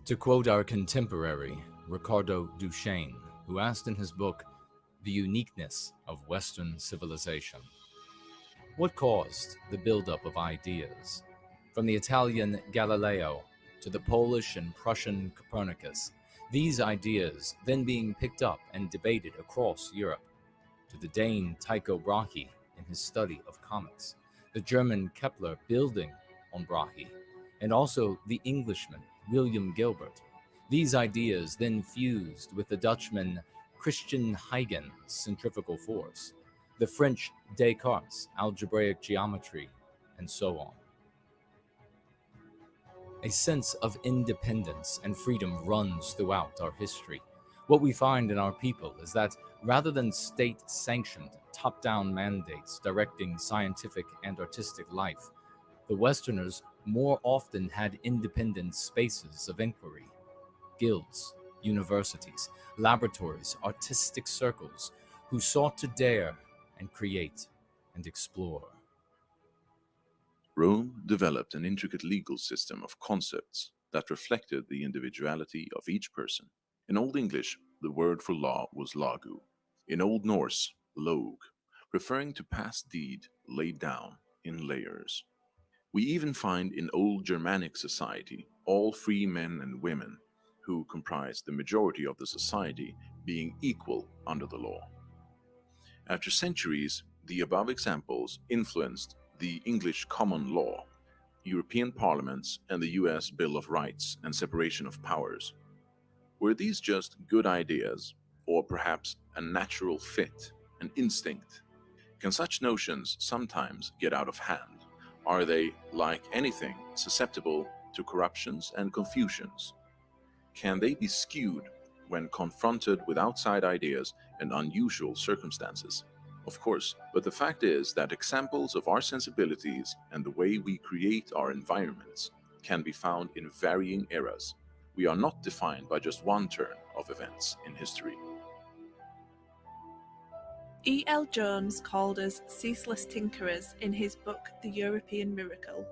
To quote our contemporary, Ricardo Duchesne, who asked in his book, The Uniqueness of Western Civilization, what caused the buildup of ideas? From the Italian Galileo to the Polish and Prussian Copernicus, these ideas then being picked up and debated across Europe, to the Dane Tycho Brahe in his study of comets, the German Kepler building on Brahe, and also the Englishman William Gilbert. These ideas then fused with the Dutchman Christian Huygens' centrifugal force, the French Descartes' algebraic geometry, and so on. A sense of independence and freedom runs throughout our history. What we find in our people is that rather than state-sanctioned, top-down mandates directing scientific and artistic life, the Westerners more often had independent spaces of inquiry, guilds, universities, laboratories, artistic circles, who sought to dare and create and explore. Rome developed an intricate legal system of concepts that reflected the individuality of each person. In Old English, the word for law was lagu. In Old Norse, log, referring to past deed laid down in layers. We even find in Old Germanic society all free men and women who comprised the majority of the society being equal under the law. After centuries, the above examples influenced the English common law, European parliaments, and the US Bill of Rights and separation of powers. Were these just good ideas, or perhaps a natural fit, an instinct? Can such notions sometimes get out of hand? Are they, like anything, susceptible to corruptions and confusions? Can they be skewed when confronted with outside ideas and unusual circumstances? Of course, but the fact is that examples of our sensibilities and the way we create our environments can be found in varying eras. We are not defined by just one turn of events in history. E.L. Jones called us ceaseless tinkerers in his book The European Miracle.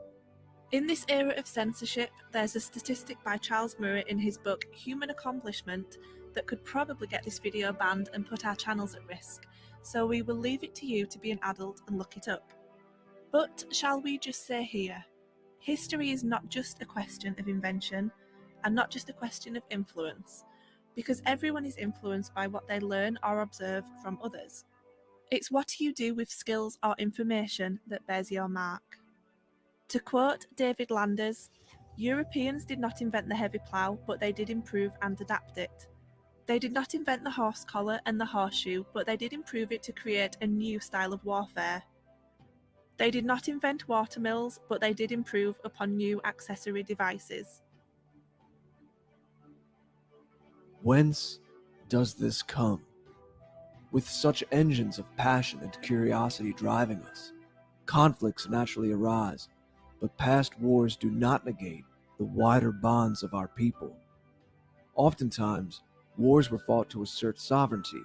In this era of censorship, there's a statistic by Charles Murray in his book Human Accomplishment that could probably get this video banned and put our channels at risk, so we will leave it to you to be an adult and look it up. But shall we just say here, history is not just a question of invention and not just a question of influence, because everyone is influenced by what they learn or observe from others. It's what you do with skills or information that bears your mark. To quote David Landers, Europeans did not invent the heavy plough, but they did improve and adapt it. They did not invent the horse collar and the horseshoe, but they did improve it to create a new style of warfare. They did not invent watermills, but they did improve upon new accessory devices. Whence does this come? With such engines of passion and curiosity driving us, conflicts naturally arise, but past wars do not negate the wider bonds of our people. Oftentimes, wars were fought to assert sovereignty,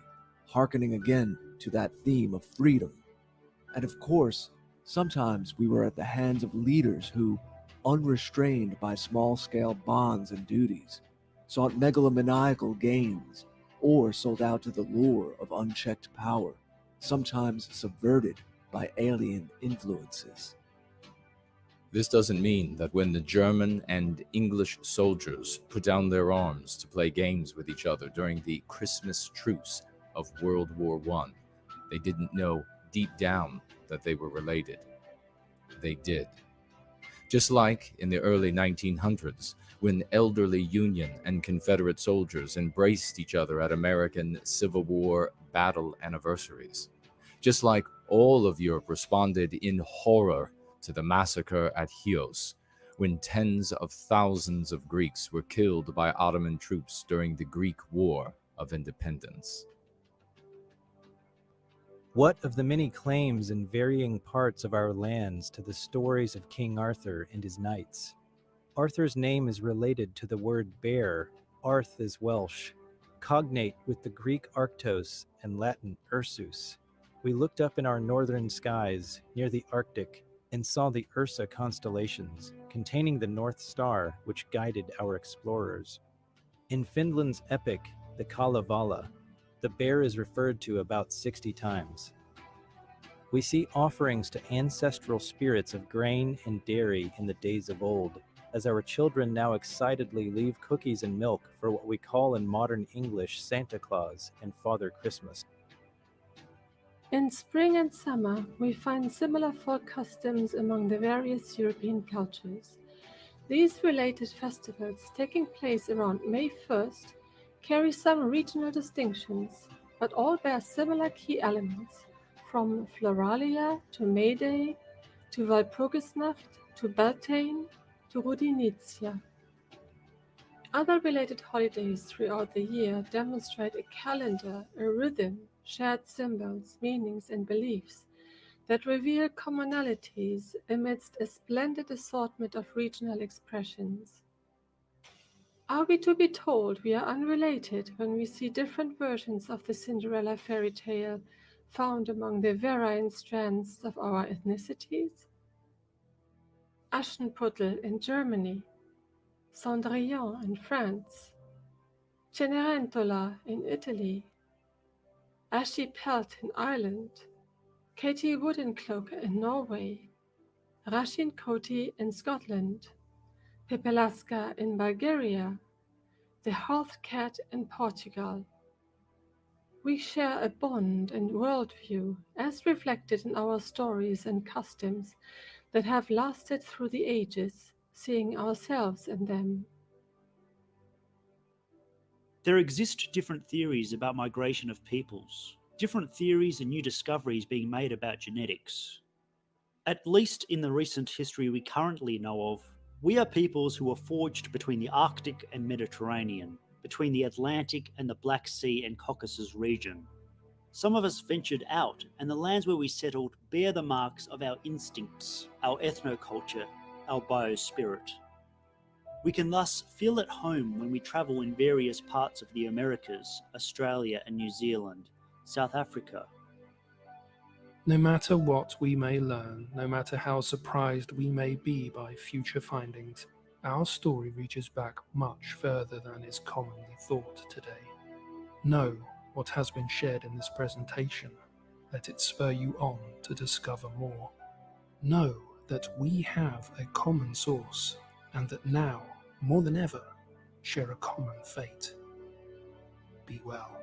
hearkening again to that theme of freedom. And of course, sometimes we were at the hands of leaders who, unrestrained by small-scale bonds and duties, sought megalomaniacal gains, or sold out to the lure of unchecked power, sometimes subverted by alien influences. This doesn't mean that when the German and English soldiers put down their arms to play games with each other during the Christmas truce of World War I, they didn't know deep down that they were related. They did. Just like in the early 1900s, when elderly Union and Confederate soldiers embraced each other at American Civil War battle anniversaries. Just like all of Europe responded in horror to the massacre at Chios, when tens of thousands of Greeks were killed by Ottoman troops during the Greek War of Independence. What of the many claims in varying parts of our lands to the stories of King Arthur and his knights? Arthur's name is related to the word bear. Arth is Welsh, cognate with the Greek Arctos and Latin Ursus. We looked up in our northern skies near the Arctic and saw the Ursa constellations, containing the North Star which guided our explorers. In Finland's epic, the Kalevala, the bear is referred to about 60 times. We see offerings to ancestral spirits of grain and dairy in the days of old, as our children now excitedly leave cookies and milk for what we call in modern English Santa Claus and Father Christmas. In spring and summer, we find similar folk customs among the various European cultures. These related festivals taking place around May 1st carry some regional distinctions, but all bear similar key elements, from Floralia to May Day, to Walpurgisnacht, to Beltane, to Rudinitia. Other related holidays throughout the year demonstrate a calendar, a rhythm, shared symbols, meanings, and beliefs that reveal commonalities amidst a splendid assortment of regional expressions. Are we to be told we are unrelated when we see different versions of the Cinderella fairy tale found among the varying strands of our ethnicities? Aschenputtel in Germany, Cendrillon in France, Cenerentola in Italy, Ashipelt in Ireland, Katie Woodencloak in Norway, Rashin Koti in Scotland, Pepelaska in Bulgaria, the Hearth Cat in Portugal. We share a bond and worldview as reflected in our stories and customs that have lasted through the ages, seeing ourselves in them. There exist different theories about migration of peoples, different theories and new discoveries being made about genetics. At least in the recent history we currently know of, we are peoples who were forged between the Arctic and Mediterranean, between the Atlantic and the Black Sea and Caucasus region. Some of us ventured out, and the lands where we settled bear the marks of our instincts, our ethnoculture, our biospirit. We can thus feel at home when we travel in various parts of the Americas, Australia and New Zealand, South Africa. No matter what we may learn, no matter how surprised we may be by future findings, our story reaches back much further than is commonly thought today. Know what has been shared in this presentation. Let it spur you on to discover more. Know that we have a common source, and that now, more than ever, share a common fate. Be well.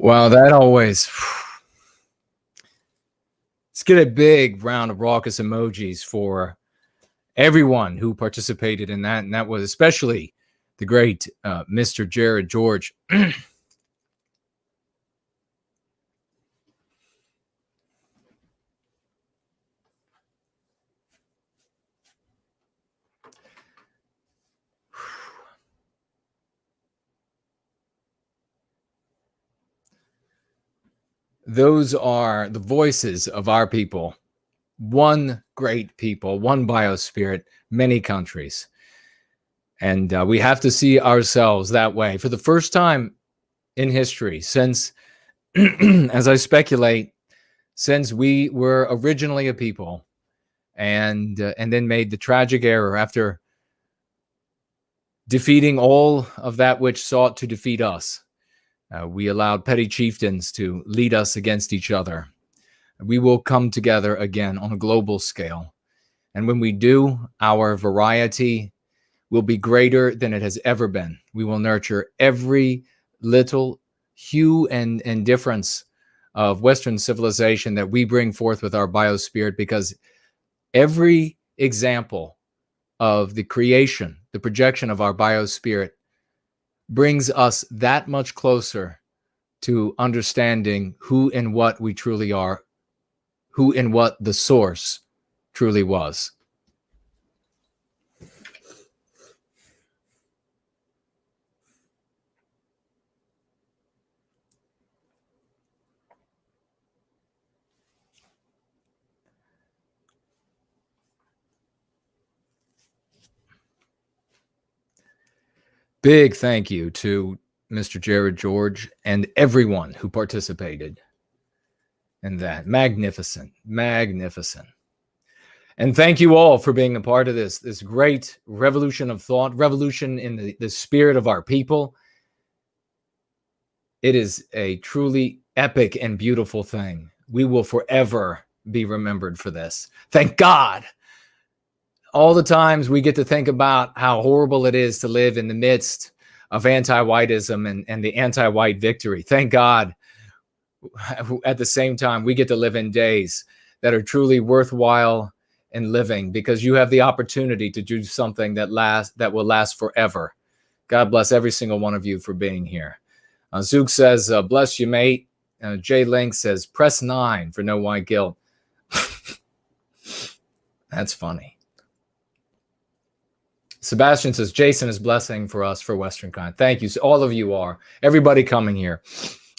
Well, that always. Let's get a big round of raucous emojis for everyone who participated in that. And that was especially the great Mr. Jared George. Those are the voices of our people. One great people, one biospirit, many countries. And we have to see ourselves that way. For the first time in history, since, as I speculate, since we were originally a people and then made the tragic error after defeating all of that which sought to defeat us. We allowed petty chieftains to lead us against each other. We will come together again on a global scale. And when we do, our variety will be greater than it has ever been. We will nurture every little hue and difference of Western civilization that we bring forth with our biospirit, because every example of the creation, the projection of our biospirit, brings us that much closer to understanding who and what we truly are, who and what the source truly was. Big thank you to Mr. Jared George and everyone who participated in that. Magnificent, magnificent. And thank you all for being a part of this great revolution of thought, revolution in the spirit of our people. It is a truly epic and beautiful thing. We will forever be remembered for this. Thank God. All the times we get to think about how horrible it is to live in the midst of anti-whiteism and the anti-white victory. Thank God, at the same time, we get to live in days that are truly worthwhile in living, because you have the opportunity to do something that will last forever. God bless every single one of you for being here. Zook says, bless you, mate. Jay Link says, press 9 for no white guilt. That's funny. Sebastian says, Jason is blessing for us for Western kind. Thank you. So all of you are. Everybody coming here.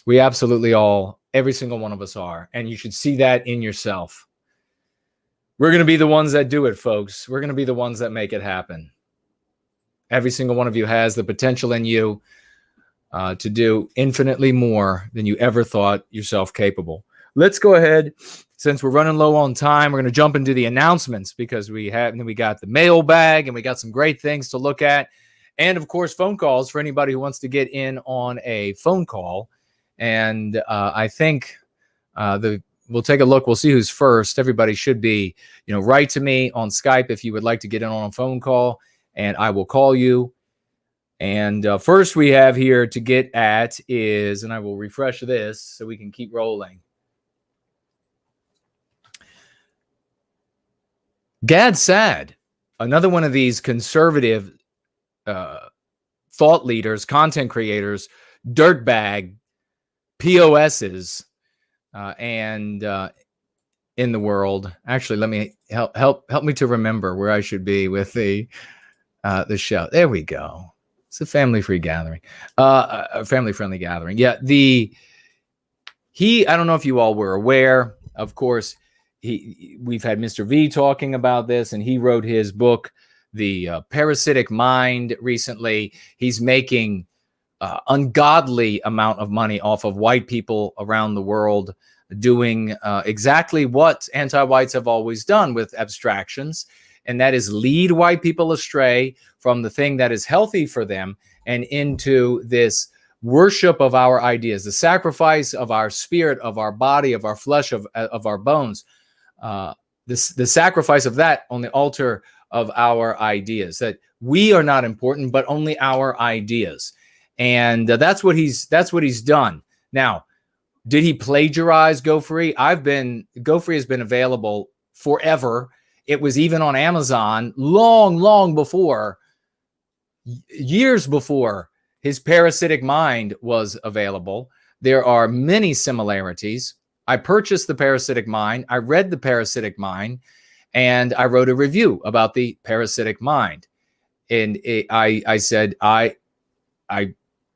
We absolutely all, every single one of us are. And you should see that in yourself. We're going to be the ones that do it, folks. We're going to be the ones that make it happen. Every single one of you has the potential in you to do infinitely more than you ever thought yourself capable. Let's go ahead. Since we're running low on time, we're going to jump into the announcements, because we got the mailbag and we got some great things to look at. And of course, phone calls for anybody who wants to get in on a phone call. And I think we'll take a look. We'll see who's first. Everybody should be, write to me on Skype if you would like to get in on a phone call, and I will call you. And first we have here to get at is, and I will refresh this so we can keep rolling. Gad Sad, another one of these conservative thought leaders, content creators, dirtbag POSs, and in the world. Actually, let me help me to remember where I should be with the show. There we go. It's a family-free gathering, a family-friendly gathering. Yeah, I don't know if you all were aware. Of course, we've had Mr. V talking about this, and he wrote his book, The Parasitic Mind, recently. He's making ungodly amount of money off of white people around the world, doing exactly what anti-whites have always done with abstractions, and that is lead white people astray from the thing that is healthy for them and into this worship of our ideas, the sacrifice of our spirit, of our body, of our flesh, of our bones, the sacrifice of that on the altar of our ideas, that we are not important, but only our ideas. And that's what he's done. Now, Did he plagiarize Go Free? Go Free has been available forever. It was even on Amazon long before, years before his Parasitic Mind was available. There are many similarities. I purchased the Parasitic Mind. I read the Parasitic Mind, and I wrote a review about the Parasitic Mind. And I said, I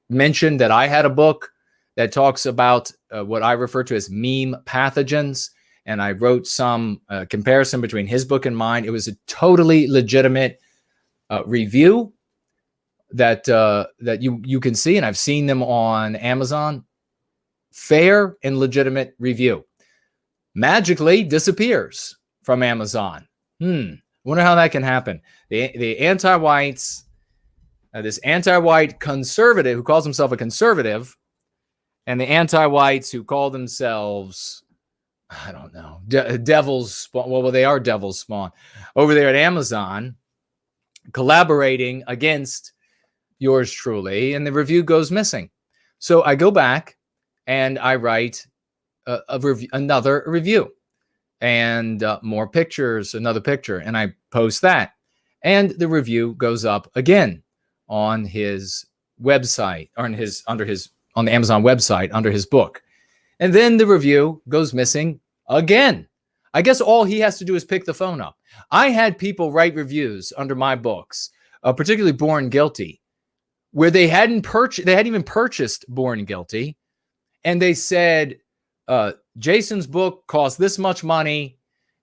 mentioned that I had a book that talks about what I refer to as meme pathogens. And I wrote some comparison between his book and mine. It was a totally legitimate review that you can see, and I've seen them on Amazon. Fair and legitimate review. Magically disappears from Amazon. Wonder how that can happen. The anti-whites, this anti-white conservative who calls himself a conservative, and the anti-whites who call themselves, I don't know, devil's spawn. Well, they are devil's spawn over there at Amazon, collaborating against yours truly, and the review goes missing. So I go back and I write another review, and more pictures, another picture, and I post that, and the review goes up again on his website, or on the Amazon website under his book. And then the review goes missing again. I guess all he has to do is pick the phone up. I had people write reviews under my books, particularly Born Guilty, where they hadn't even purchased Born Guilty, and they said, Jason's book cost this much money,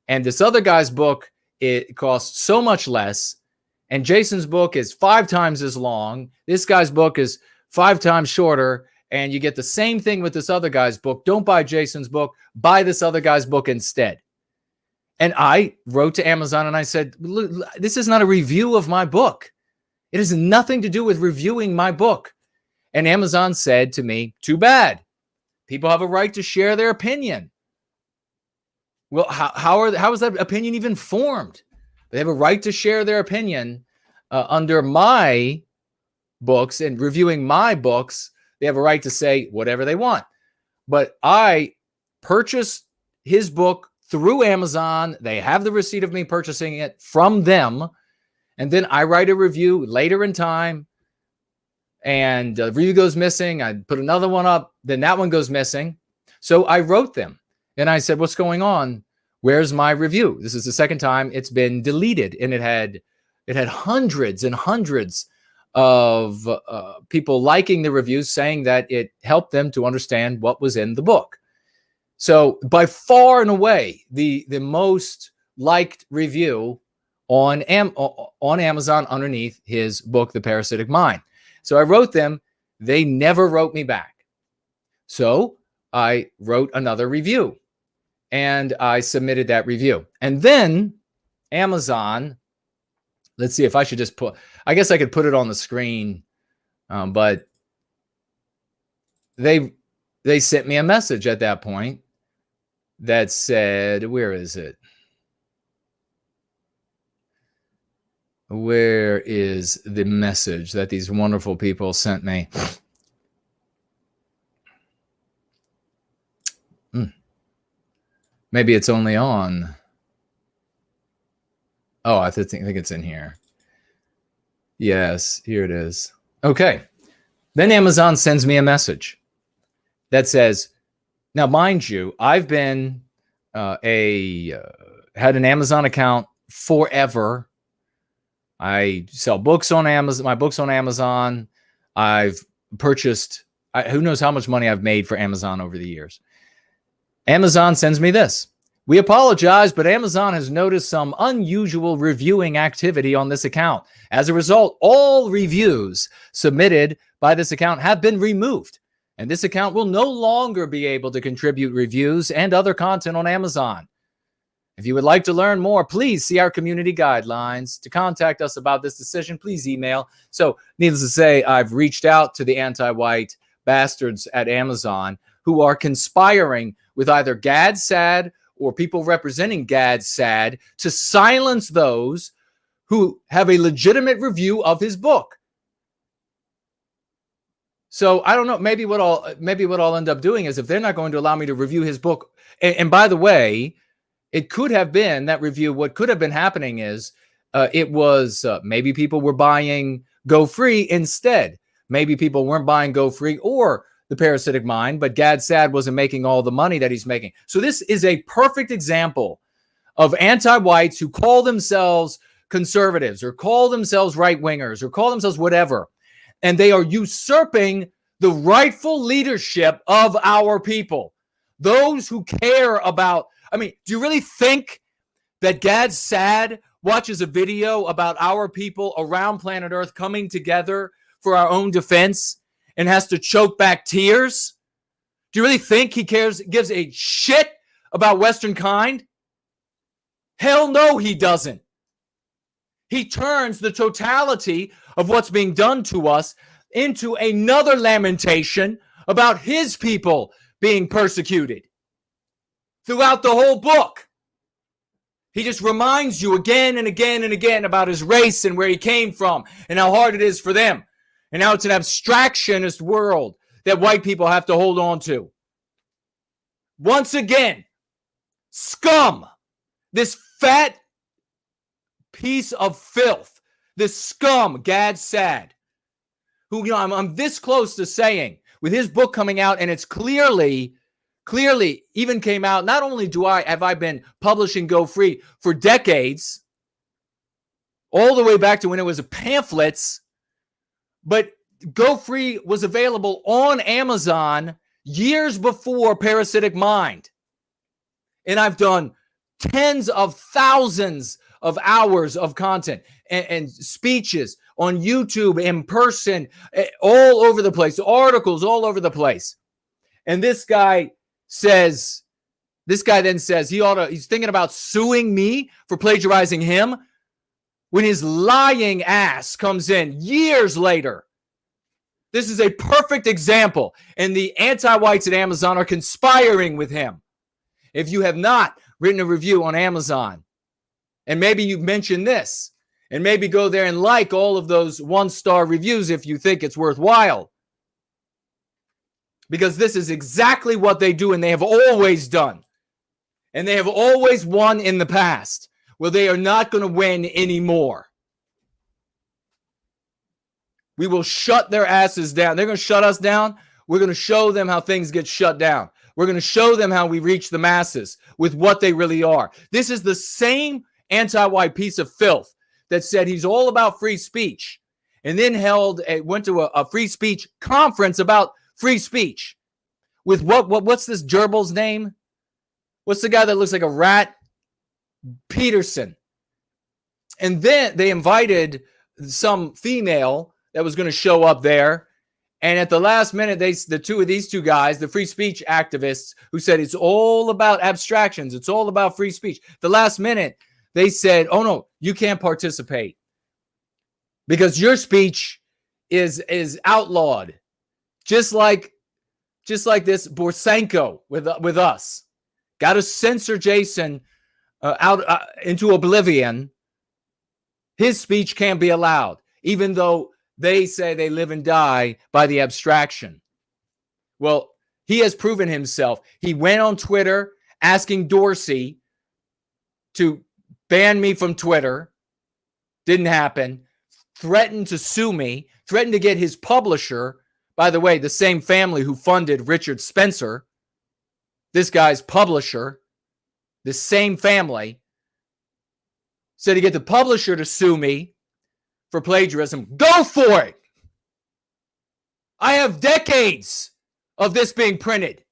and this other guy's book, it costs so much less, and Jason's book is 5 times as long. This guy's book is 5 times shorter, and you get the same thing with this other guy's book. Don't buy Jason's book. Buy this other guy's book instead. And I wrote to Amazon and I said, this is not a review of my book. It has nothing to do with reviewing my book. And Amazon said to me, too bad. People have a right to share their opinion. Well, how is that opinion even formed? They have a right to share their opinion under my books, and reviewing my books. They have a right to say whatever they want. But I purchased his book through Amazon. They have the receipt of me purchasing it from them. And then I write a review later in time, and the review goes missing. I put another one up, then that one goes missing. So I wrote them and I said, what's going on? Where's my review? This is the second time it's been deleted, and it had hundreds and hundreds of people liking the reviews, saying that it helped them to understand what was in the book. So by far and away, the most liked review on Amazon underneath his book, The Parasitic Mind. So I wrote them. They never wrote me back. So I wrote another review, and I submitted that review. And then Amazon, let's see if I should just I guess I could put it on the screen, but they sent me a message at that point that said, where is it? Where is the message that these wonderful people sent me? Maybe it's only on. Oh, I think it's in here. Yes, here it is. Okay. Then Amazon sends me a message that says, now, mind you, I've been had an Amazon account forever. I sell books on Amazon, my books on Amazon. I've purchased, who knows how much money I've made for Amazon over the years. Amazon sends me this. We apologize, but Amazon has noticed some unusual reviewing activity on this account. As a result, all reviews submitted by this account have been removed, and this account will no longer be able to contribute reviews and other content on Amazon. If you would like to learn more, please see our community guidelines. To contact us about this decision, please email. So, needless to say, I've reached out to the anti-white bastards at Amazon who are conspiring with either GAD-SAD or people representing GAD-SAD to silence those who have a legitimate review of his book. So I don't know. Maybe what I'll end up doing is, if they're not going to allow me to review his book, and by the way, it could have been that review. What could have been happening is it was maybe people were buying Go Free instead. Maybe people weren't buying Go Free or The Parasitic Mind, but Gad Saad wasn't making all the money that he's making. So this is a perfect example of anti-whites who call themselves conservatives or call themselves right-wingers or call themselves whatever. And they are usurping the rightful leadership of our people. Those who care about, I mean, do you really think that Gad Saad watches a video about our people around planet Earth coming together for our own defense and has to choke back tears? Do you really think he gives a shit about Western kind? Hell no, he doesn't. He turns the totality of what's being done to us into another lamentation about his people being persecuted throughout the whole book. He just reminds you again and again and again about his race and where he came from and how hard it is for them. And how it's an abstractionist world that white people have to hold on to. Once again, scum, this fat piece of filth, this scum, Gad Saad, who, you know, I'm this close to saying, with his book coming out, and it's clearly even came out, not only have I been publishing Go Free for decades, all the way back to when it was pamphlets, but Go Free was available on Amazon years before Parasitic Mind. And I've done tens of thousands of hours of content and speeches on YouTube, in person, all over the place, articles all over the place. And this guy then says he's thinking about suing me for plagiarizing him when his lying ass comes in years later. This is a perfect example. And the anti-whites at Amazon are conspiring with him. If you have not written a review on Amazon, and maybe you've mentioned this, and maybe go there and like all of those 1-star reviews if you think it's worthwhile. Because this is exactly what they do, and they have always done. And they have always won in the past. Well, they are not going to win anymore. We will shut their asses down. They're going to shut us down. We're going to show them how things get shut down. We're going to show them how we reach the masses with what they really are. This is the same anti-white piece of filth that said he's all about free speech and then went to a free speech conference about free speech with what's this gerbil's name? What's the guy that looks like a rat? Peterson. And then they invited some female that was going to show up there. And at the last minute, these two guys, the free speech activists who said it's all about abstractions, it's all about free speech. The last minute, they said, oh no, you can't participate because your speech is outlawed. Just like this Borsenko with us. Got to censor Jason out into oblivion. His speech can't be allowed, even though they say they live and die by the abstraction. Well, he has proven himself. He went on Twitter asking Dorsey to ban me from Twitter. Didn't happen. Threatened to sue me. Threatened to get his publisher, by the way, the same family who funded Richard Spencer, this guy's publisher, the same family, said to get the publisher to sue me for plagiarism. Go for it. I have decades of this being printed.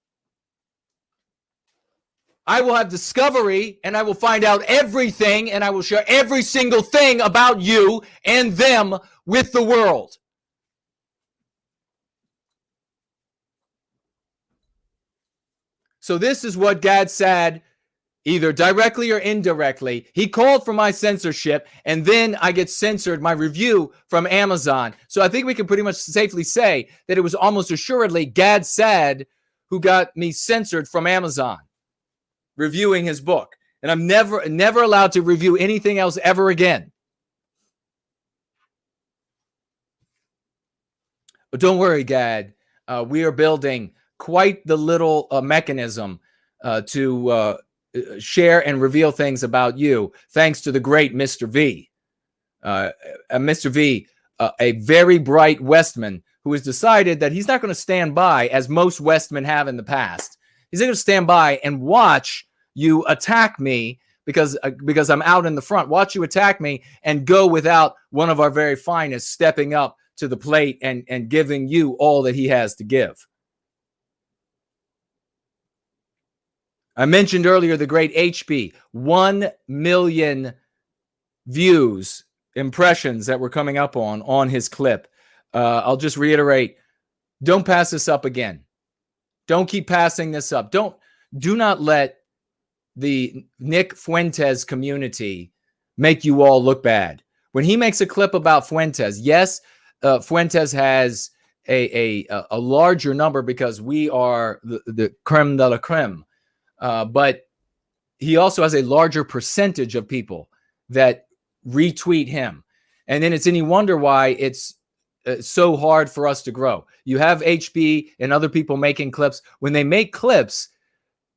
I will have discovery and I will find out everything and I will share every single thing about you and them with the world. So this is what Gad Saad, either directly or indirectly, he called for my censorship, and then I get censored my review from Amazon. So I think we can pretty much safely say that it was almost assuredly Gad Saad who got me censored from Amazon reviewing his book. And I'm never allowed to review anything else ever again. But don't worry, Gad. we are building quite the little mechanism to share and reveal things about you, thanks to the great Mr. V. Mr. V, a very bright Westman who has decided that he's not going to stand by, as most Westmen have in the past. He's going to stand by and watch you attack me because I'm out in the front. Watch you attack me and go without one of our very finest stepping up to the plate and giving you all that he has to give. I mentioned earlier the great HB, 1 million views, impressions that were coming up on his clip. I'll just reiterate, don't pass this up again. Don't keep passing this up. Do not let the Nick Fuentes community make you all look bad. When he makes a clip about Fuentes, yes, Fuentes has a larger number because we are the creme de la creme. But he also has a larger percentage of people that retweet him. And then it's any wonder why it's so hard for us to grow. You have HB and other people making clips. When they make clips,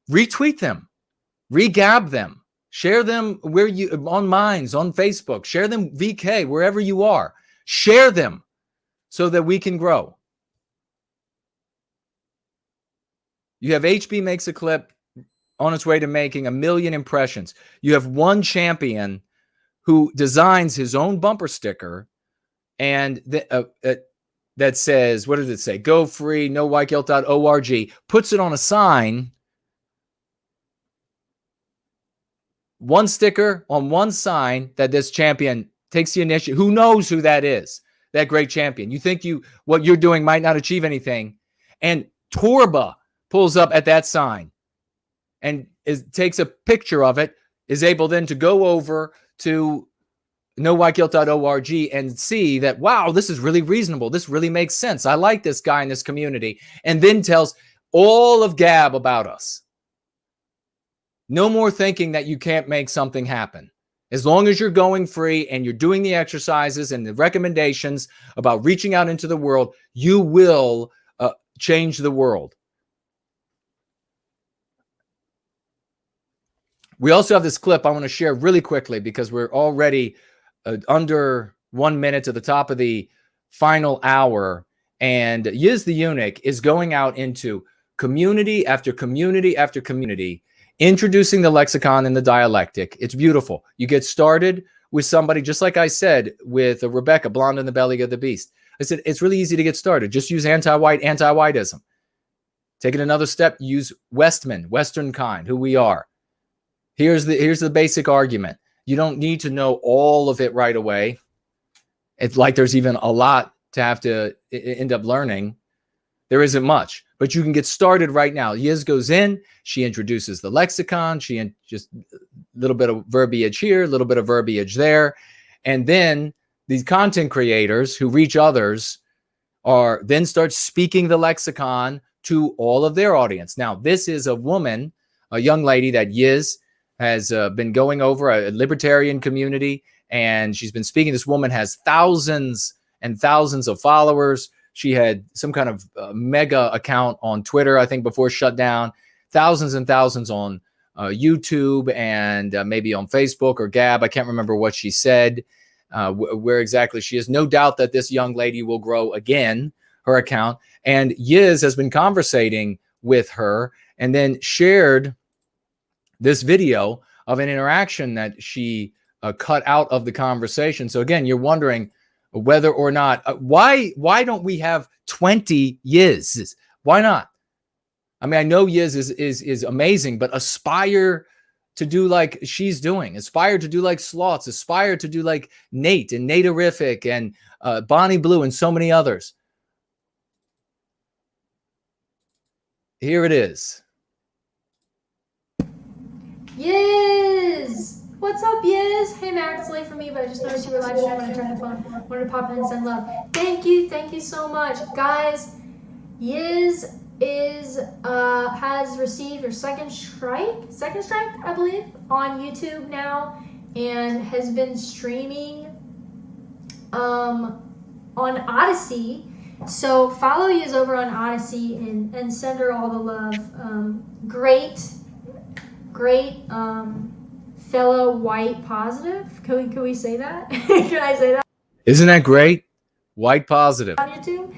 retweet them, regab them, share them where you on Minds, on Facebook, share them VK, wherever you are. Share them so that we can grow. You have HB makes a clip on its way to making 1 million impressions. You have one champion who designs his own bumper sticker and that says, what does it say? Go free, nowhiteguilt.org, puts it on a sign, one sticker on one sign that this champion takes the initiative. Who knows who that is? That great champion. You think what you're doing might not achieve anything. And Torba pulls up at that sign and takes a picture of it, is able then to go over to nowhiteguilt.org and see that, wow, this is really reasonable. This really makes sense. I like this guy in this community. And then tells all of Gab about us. No more thinking that you can't make something happen. As long as you're going free and you're doing the exercises and the recommendations about reaching out into the world, you will change the world. We also have this clip I want to share really quickly because we're already under 1 minute to the top of the final hour. And Yiz the Eunuch is going out into community after community after community, introducing the lexicon and the dialectic. It's beautiful. You get started with somebody, just like I said, with Rebecca, Blonde in the Belly of the Beast. I said, it's really easy to get started. Just use anti-whiteism. Take it another step, use Westman, Western kind, who we are. Here's the basic argument. You don't need to know all of it right away. It's like there's even a lot to have to end up learning. There isn't much, but you can get started right now. Yiz goes in, she introduces the lexicon, just a little bit of verbiage here, a little bit of verbiage there. And then these content creators who reach others then start speaking the lexicon to all of their audience. Now, this is a woman, a young lady that Yiz has been going over, a libertarian community, and she's been speaking. This woman has thousands and thousands of followers. She had some kind of mega account on Twitter, I think, before shut down. Thousands and thousands on YouTube and maybe on Facebook or Gab. I can't remember what she said, where exactly she is. No doubt that this young lady will grow again, her account. And Yiz has been conversating with her and then shared this video of an interaction that she cut out of the conversation. So again, you're wondering whether or not, why don't we have 20 Yiz? Why not? I mean, I know Yiz is amazing, but aspire to do like she's doing. Aspire to do like Slots. Aspire to do like Nate and Naterific and Bonnie Blue and so many others. Here it is. Yiz! What's up, Yiz? Hey, Mac, it's late for me, but I just noticed you were live streaming when I turned the phone. Wanted to pop in and send love. Thank you so much. Guys, Yiz has received her second strike, I believe, on YouTube now, and has been streaming on Odysee So follow Yiz over on Odyssey and send her all the love. Great fellow white positive. Can we say that? Can I say that? Isn't that great? White positive. On YouTube.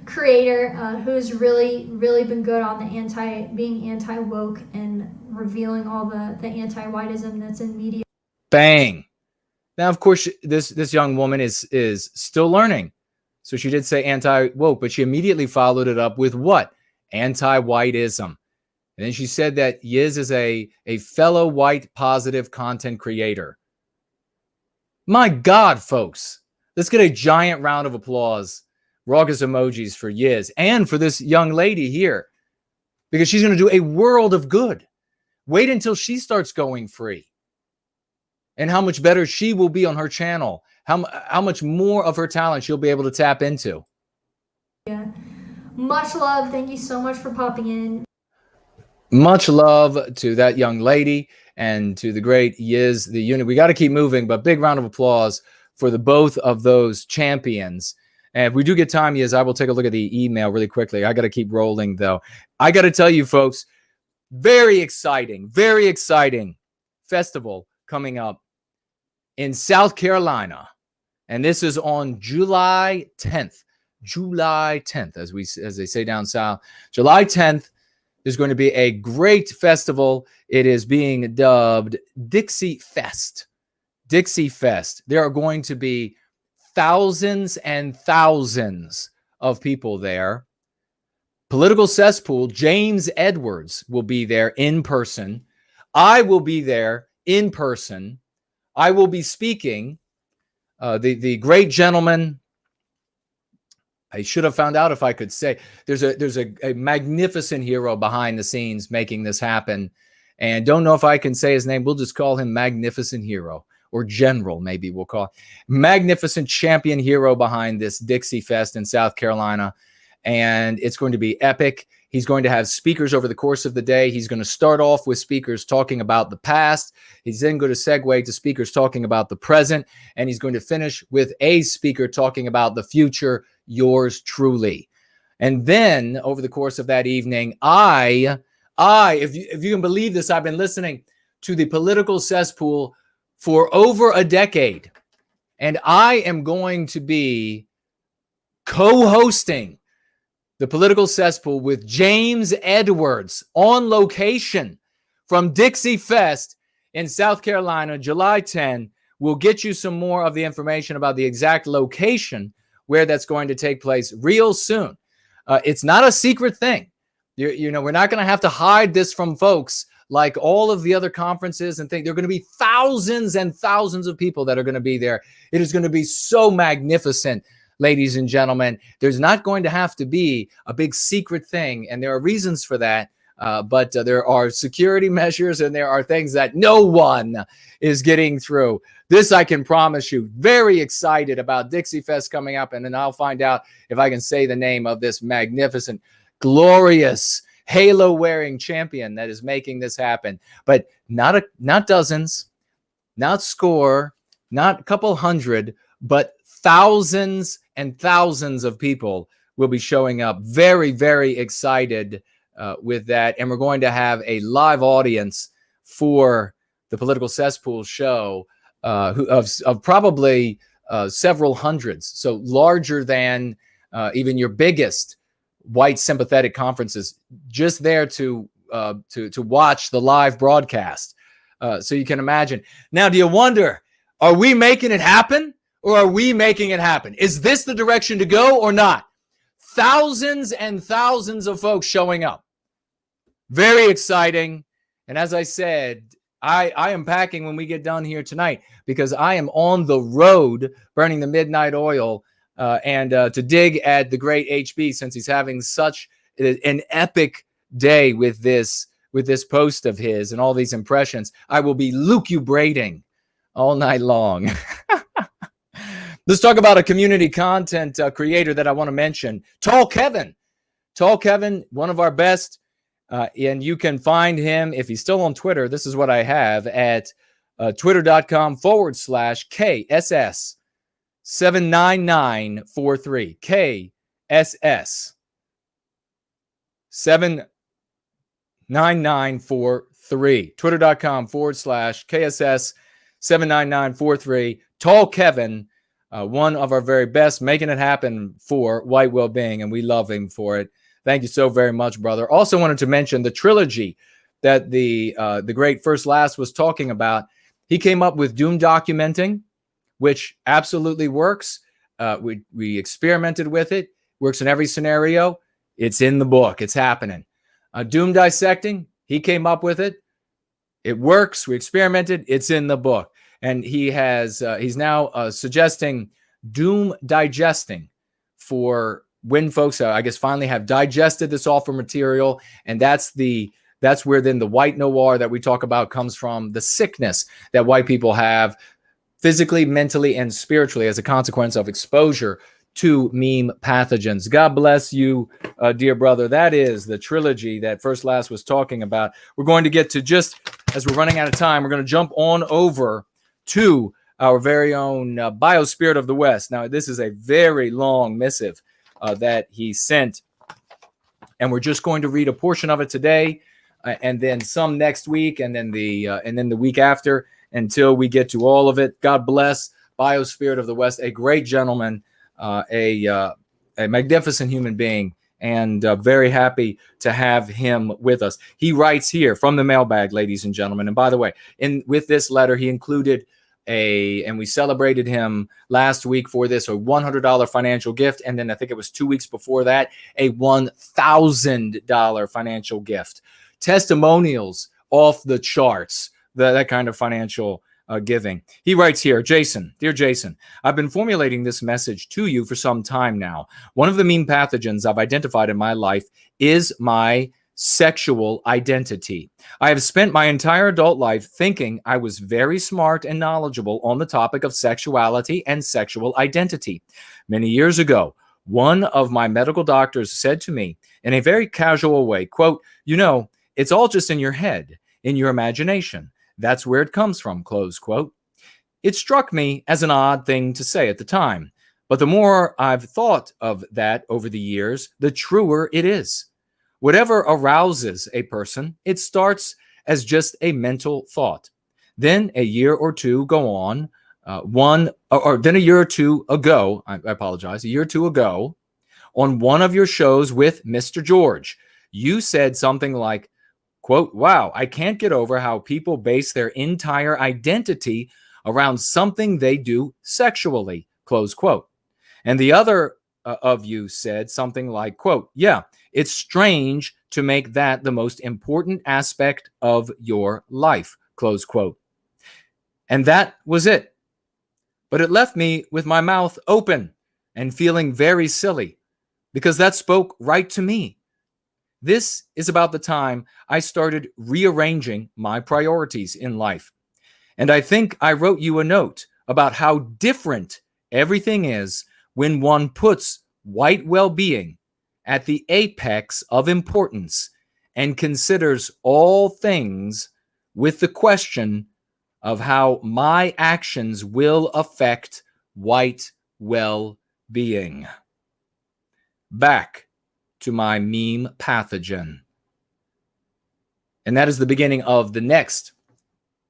Creator who's really been good on the being anti-woke and revealing all the anti-whiteism that's in media. Bang. Now, of course, this young woman is still learning. So she did say anti-woke, but she immediately followed it up with what? Anti-whiteism. And then she said that Yiz is a fellow white positive content creator. My God, folks. Let's get a giant round of applause. Raucous emojis for Yiz and for this young lady here, because she's going to do a world of good. Wait until she starts going free and how much better she will be on her channel, how much more of her talent she'll be able to tap into. Yeah. Much love. Thank you so much for popping in. Much love to that young lady and to the great Yiz, the unit. We got to keep moving, but big round of applause for the both of those champions. And if we do get time, Yiz, I will take a look at the email really quickly. I got to keep rolling, though. I got to tell you, folks, very exciting festival coming up in South Carolina. And this is on July 10th. July 10th, as they say down south. July 10th, there's going to be a great festival. It is being dubbed Dixie Fest. Dixie Fest. There are going to be thousands and thousands of people there. Political cesspool, James Edwards will be there in person. I will be there in person. I will be speaking. The great gentleman, I should have found out if I could say, there's a magnificent hero behind the scenes making this happen. And don't know if I can say his name. We'll just call him Magnificent Hero. Or General, maybe we'll call it. Magnificent champion hero behind this Dixie Fest in South Carolina. And it's going to be epic. He's going to have speakers over the course of the day. He's going to start off with speakers talking about the past. He's then going to segue to speakers talking about the present. And he's going to finish with a speaker talking about the future, yours truly. And then over the course of that evening, if you can believe this, I've been listening to the political cesspool for over a decade. And I am going to be co-hosting the political cesspool with James Edwards on location from Dixie Fest in South Carolina, July 10. We'll get you some more of the information about the exact location where that's going to take place real soon. It's not a secret thing. You know, we're not going to have to hide this from folks like all of the other conferences and things. There are going to be thousands and thousands of people that are going to be there. It is going to be so magnificent, ladies and gentlemen. There's not going to have to be a big secret thing, and there are reasons for that. But there are security measures, and there are things that no one is getting through. This I can promise you. Very excited about Dixie Fest coming up, and then I'll find out if I can say the name of this magnificent, glorious, halo-wearing champion that is making this happen. But not dozens, not score, not a couple hundred, but thousands and thousands of people will be showing up. Very, very excited with that. And we're going to have a live audience for the Political Cesspool show of probably several hundreds. So larger than even your biggest white sympathetic conferences, just there to watch the live broadcast. So you can imagine. Now, do you wonder, are we making it happen or are we making it happen? Is this the direction to go or not? Thousands and thousands of folks showing up. Very exciting. And as I said, I am packing when we get done here tonight because I am on the road burning the midnight oil and to dig at the great HB since he's having such an epic day with this post of his and all these impressions. I will be lucubrating all night long. Let's talk about a community content creator that I want to mention. Tall Kevin, one of our best. And you can find him, if he's still on Twitter, this is what I have, at twitter.com/KSS79943. KSS 79943. Twitter.com/KSS 79943. Tall Kevin, one of our very best, making it happen for White Wellbeing, and we love him for it. Thank you so very much, brother. Also wanted to mention the trilogy that the great First Last was talking about. He came up with doom documenting, which absolutely works. We experimented with it. Works in every scenario. It's in the book. It's happening. Doom dissecting, he came up with it. It works. We experimented. It's in the book. And he's now suggesting doom digesting for when folks, I guess, finally have digested this awful material. And that's where then the white noir that we talk about comes from, the sickness that white people have physically, mentally, and spiritually as a consequence of exposure to meme pathogens. God bless you, dear brother. That is the trilogy that First Last was talking about. We're going to get to, just as we're running out of time, we're going to jump on over to our very own Biospirit of the West. Now, this is a very long missive that he sent, and we're just going to read a portion of it today, and then some next week, and then the week after, until we get to all of it. God bless Biospirit of the West, a great gentleman, a magnificent human being, and very happy to have him with us. He writes here from the mailbag, ladies and gentlemen. And by the way, with this letter, he included and we celebrated him last week for this, a $100 financial gift. And then I think it was 2 weeks before that, a $1,000 financial gift. Testimonials off the charts, that kind of financial giving. He writes here, Dear Jason, I've been formulating this message to you for some time now. One of the meme pathogens I've identified in my life is my sexual identity. I have spent my entire adult life thinking I was very smart and knowledgeable on the topic of sexuality and sexual identity. Many years ago, one of my medical doctors said to me in a very casual way, quote, it's all just in your head, in your imagination. That's where it comes from, close quote. It struck me as an odd thing to say at the time, but the more I've thought of that over the years, the truer it is. Whatever arouses a person, it starts as just a mental thought. Then a year or two ago, a year or two ago, on one of your shows with Mr. George, you said something like, quote, wow, I can't get over how people base their entire identity around something they do sexually, close quote. And the other of you said something like, quote, yeah, it's strange to make that the most important aspect of your life, close quote. And that was it. But it left me with my mouth open and feeling very silly because that spoke right to me. This is about the time I started rearranging my priorities in life. And I think I wrote you a note about how different everything is when one puts white well-being at the apex of importance and considers all things with the question of how my actions will affect white well-being. Back to my meme pathogen. And that is the beginning of the next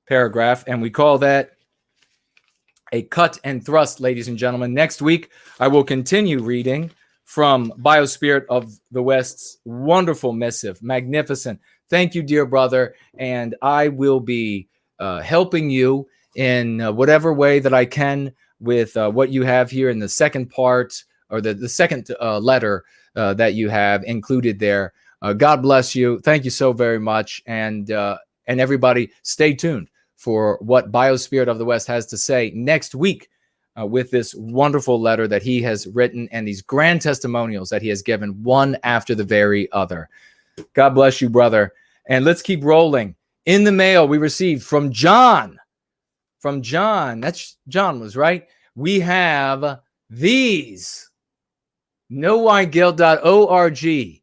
paragraph, and we call that a cut and thrust, ladies and gentlemen. Next week, I will continue reading from Biospirit of the West's wonderful missive. Magnificent. Thank you, dear brother. And I will be helping you in whatever way that I can with what you have here in the second part, or the second letter that you have included there. God bless you. Thank you so very much. And everybody, stay tuned for what Biospirit of the West has to say next week with this wonderful letter that he has written and these grand testimonials that he has given, one after the very other. God bless you, brother. And let's keep rolling. In the mail we received from John. From John. That's John was right. We have these. knowwhyguilt.org.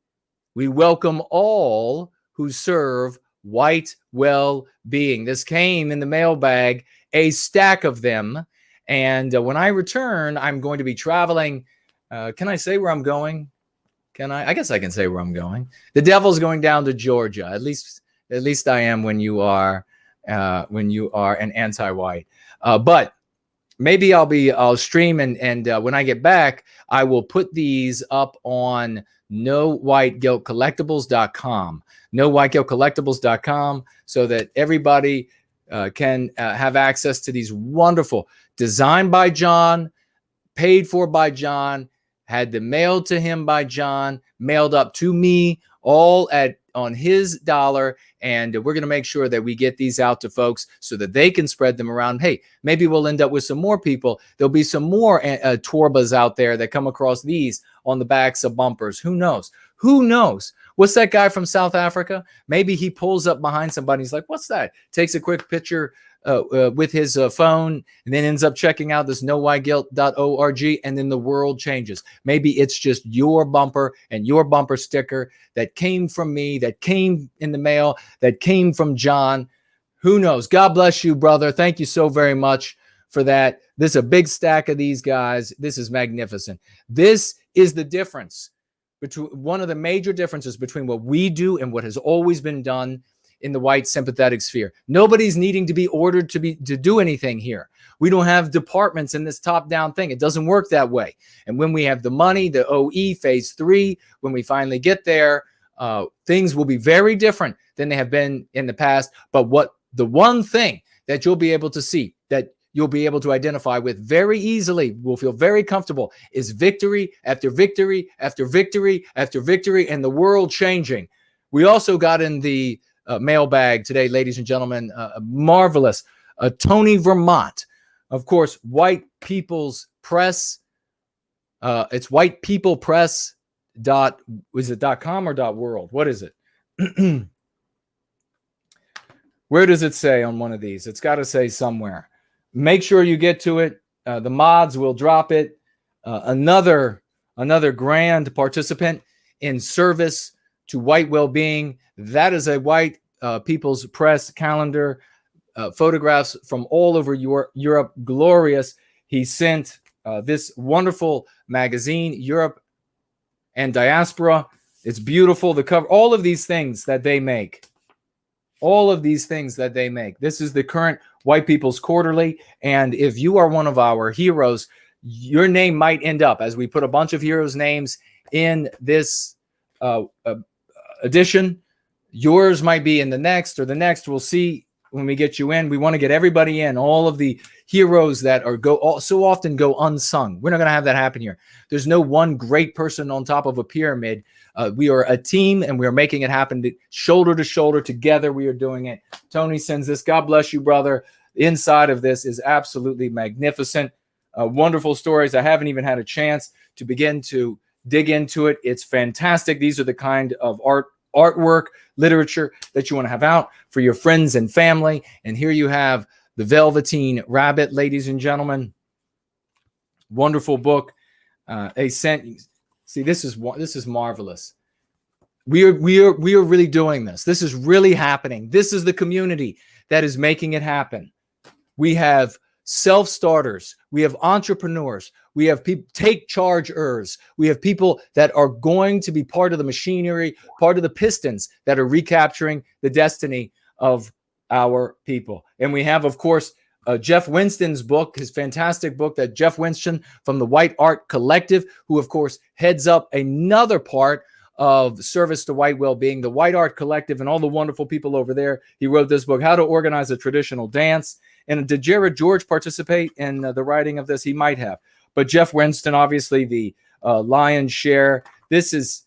We welcome all who serve white well-being. This came in the mailbag, a stack of them. And when I return, I'm going to be traveling Can I say where I'm going? Can I? I guess I can say where I'm going. The devil's going down to Georgia. At least I am when you are an anti-white. But maybe I'll stream and when I get back, I will put these up on NoWhiteGuiltCollectibles.com. NoWhiteGuiltCollectibles.com, so that everybody can have access to these wonderful, designed by John, paid for by John, had them mailed to him by John, mailed up to me, all on his dollar. And we're going to make sure that we get these out to folks so that they can spread them around. Hey, maybe we'll end up with some more people. There'll be some more Torbas out there that come across these on the backs of bumpers. Who knows? Who knows? What's that guy from South Africa? Maybe he pulls up behind somebody. He's like, what's that? Takes a quick picture with his phone, and then ends up checking out this nowhiteguilt.org, and then the world changes. Maybe it's just your bumper and your bumper sticker that came from me, that came in the mail, that came from John. Who knows? God bless you, brother. Thank you so very much for that. This is a big stack of these guys. This is magnificent. This is the difference between one of the major differences between what we do and what has always been done in the white sympathetic sphere. Nobody's needing to be ordered to do anything here. We don't have departments in this top-down thing. It doesn't work that way. And when we have the money, the OE phase 3, when we finally get there, things will be very different than they have been in the past. But the one thing that you'll be able to see, that you'll be able to identify with very easily, will feel very comfortable, is victory after victory after victory after victory, and the world changing. We also got in the mailbag today, ladies and gentlemen, marvelous Tony Vermont, of course, White People's Press. It's White People Press is it .com or .world? What is it? Where does it say on one of these? It's got to say somewhere. Make sure you get to it. The mods will drop it. Another grand participant in service to White Wellbeing. That is a White People's Press calendar. Photographs from all over Europe. Glorious. He sent this wonderful magazine, Europe and Diaspora. It's beautiful. The cover, all of these things that they make. All of these things that they make. This is the current White People's Quarterly. And if you are one of our heroes, your name might end up, as we put a bunch of heroes' names in this edition, yours might be in the next or the next. We'll see when we get you in. We want to get everybody in, all of the heroes that are so often go unsung. We're not going to have that happen here. There's no one great person on top of a pyramid. We are a team, and we are making it happen shoulder to shoulder together. We are doing it. Tony sends this. God bless you, brother. Inside of this is absolutely magnificent. Wonderful stories. I haven't even had a chance to begin to dig into it. It's fantastic. These are the kind of artwork, literature that you want to have out for your friends and family. And here you have The Velveteen Rabbit, ladies and gentlemen. Wonderful book. They sent. See, this is marvelous. We are really doing this. This is really happening. This is the community that is making it happen. We have self-starters. We have entrepreneurs. We have people take chargers. We have people that are going to be part of the machinery, part of the pistons that are recapturing the destiny of our people. And we have, of course, Jeff Winston's book, his fantastic book, that Jeff Winston from the White Art Collective, who, of course, heads up another part of service to white well-being, the White Art Collective, and all the wonderful people over there. He wrote this book, How to Organize a Traditional Dance. And did Jared George participate in the writing of this? He might have. But Jeff Winston, obviously, the lion's share. This is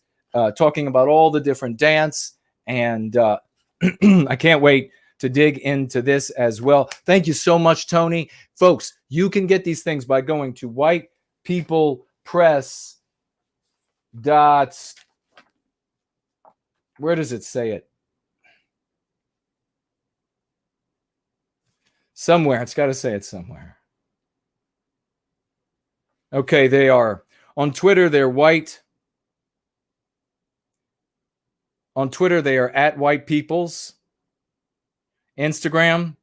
talking about all the different dance. And I can't wait to dig into this as well. Thank you so much, Tony. Folks, you can get these things by going to White People Press. Where does it say it? Somewhere. It's got to say it somewhere. Okay, they are. On Twitter, they're white. On Twitter, they are at White Peoples. Instagram,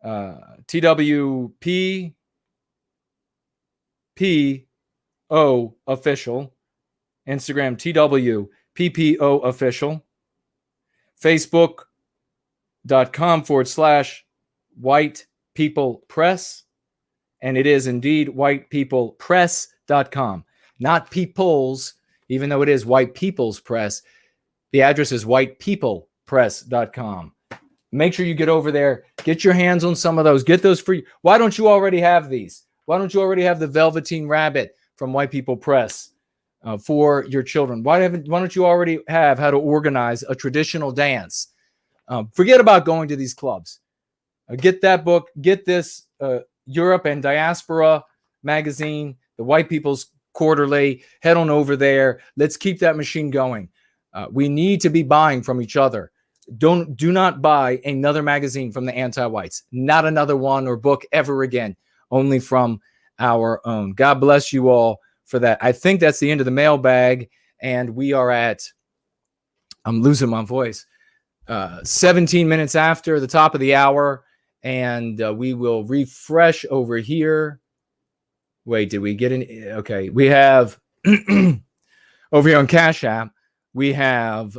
TWP Official. Instagram TWPPO Official. Facebook.com/White People Press. And it is indeed whitepeoplepress.com. Not people's, even though it is White People's Press. The address is whitepeoplepress.com. Make sure you get over there. Get your hands on some of those. Get those free. Why don't you already have these? Why don't you already have the Velveteen Rabbit from White People Press for your children? Why don't you already have how to organize a traditional dance? Forget about going to these clubs. Get that book. Get this Europe and Diaspora magazine, the White People's Quarterly. Head on over there. Let's keep that machine going. We need to be buying from each other. Do not buy another magazine from the anti-whites. Not another one or book ever again. Only from our own. God bless you all for that. I think that's the end of the mailbag, and we are at, I'm losing my voice, 17 minutes after the top of the hour, and we will refresh over here. Wait, did we get in? Okay, we have over here on Cash App, we have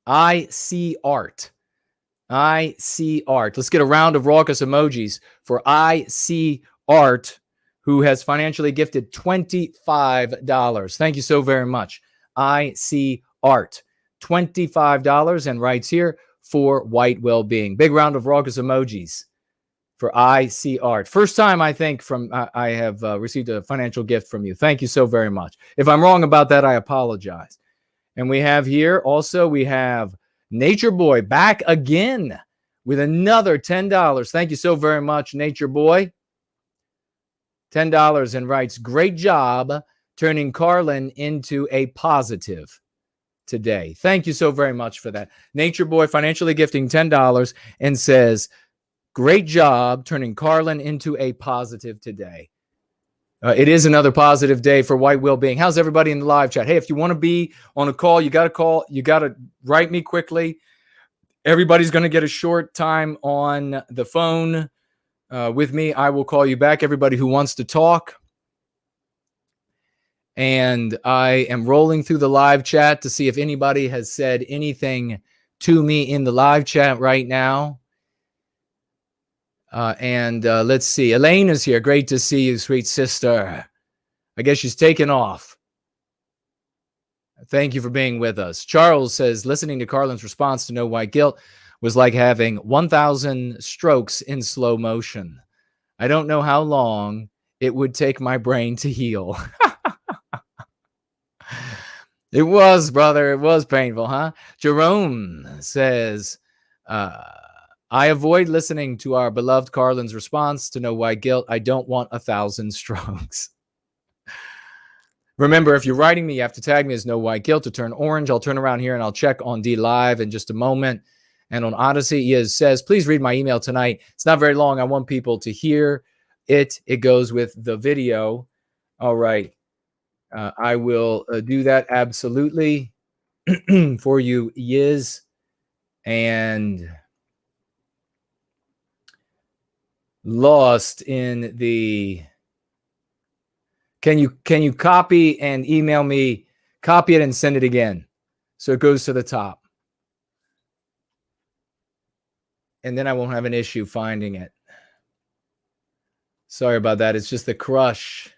I See Art. I See Art. Let's get a round of raucous emojis for I See Art, who has financially gifted $25. Thank you so very much. I See Art. $25 and writes here for White Wellbeing. Big round of raucous emojis for I See Art. First time, I think, from I have received a financial gift from you. Thank you so very much. If I'm wrong about that, I apologize. And we have here also, we have Nature Boy back again with another $10. Thank you so very much, Nature Boy. $10 and writes, great job turning Karlyn into a positive today. Thank you so very much for that. Nature Boy financially gifting $10 and says, great job turning Karlyn into a positive today. It is another positive day for White Wellbeing. How's everybody in the live chat? Hey, if you want to be on a call, you got to call. You got to write me quickly. Everybody's going to get a short time on the phone with me. I will call you back, everybody who wants to talk. And I am rolling through the live chat to see if anybody has said anything to me in the live chat right now. Let's see. Elaine is here. Great to see you, sweet sister. I guess she's taken off. Thank you for being with us. Charles says, listening to Karlyn's response to No White Guilt was like having 1,000 strokes in slow motion. I don't know how long it would take my brain to heal. It was, brother. It was painful, huh? Jerome says, I avoid listening to our beloved Karlyn's response to No White Guilt. I don't want 1,000 strokes. Remember, if you're writing me, you have to tag me as No White Guilt to turn orange. I'll turn around here and I'll check on D Live in just a moment. And on Odysee, he says, please read my email tonight. It's not very long. I want people to hear it. It goes with the video. All right. I will do that absolutely for you, Yiz. And lost in the... Can you copy and email me? Copy it and send it again, so it goes to the top. And then I won't have an issue finding it. Sorry about that. It's just the crush.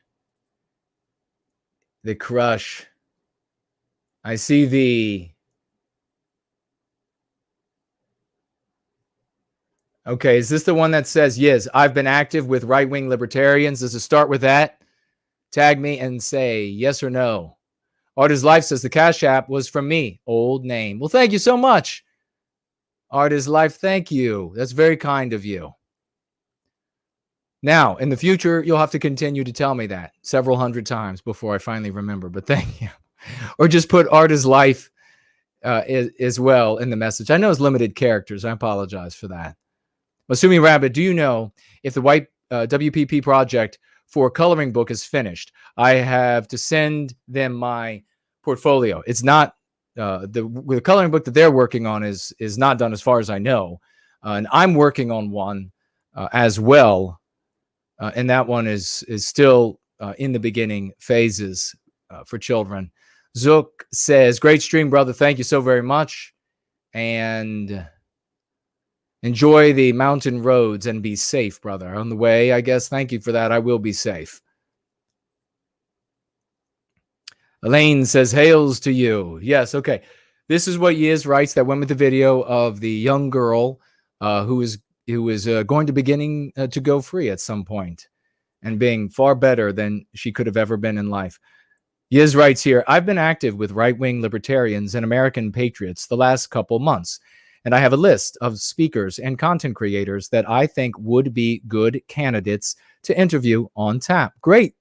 The crush. I see the... Okay, is this the one that says, yes, I've been active with right-wing libertarians? Does it start with that? Tag me and say yes or no. Art is Life says the Cash App was from me. Old name. Well, thank you so much. Art is Life, thank you. That's very kind of you. Now, in the future, you'll have to continue to tell me that several hundred times before I finally remember, but thank you. Or just put Art is Life as well in the message. I know it's limited characters. I apologize for that. Assuming Rabbit, do you know if the White WPP project for a coloring book is finished? I have to send them my portfolio. It's not the coloring book that they're working on is not done as far as I know, and I'm working on one as well. and that one is still in the beginning phases for children. Zook says, great stream, brother. Thank you so very much. And enjoy the mountain roads and be safe, brother. On the way, I guess. Thank you for that. I will be safe. Elaine says, hails to you. Yes, okay. This is what Yiz writes that went with the video of the young girl who is going to beginning to go free at some point and being far better than she could have ever been in life. Yiz writes here, I've been active with right-wing libertarians and American patriots the last couple months, and I have a list of speakers and content creators that I think would be good candidates to interview on tap. Great.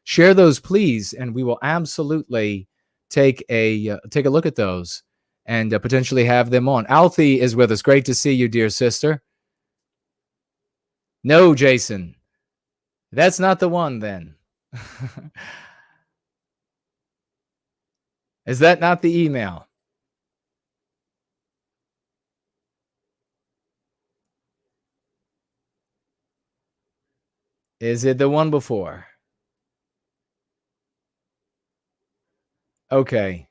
Share those, please, and we will absolutely take a look at those and potentially have them on. Alfie is with us. Great to see you, dear sister. No, Jason. That's not the one, then. Is that not the email? Is it the one before? Okay.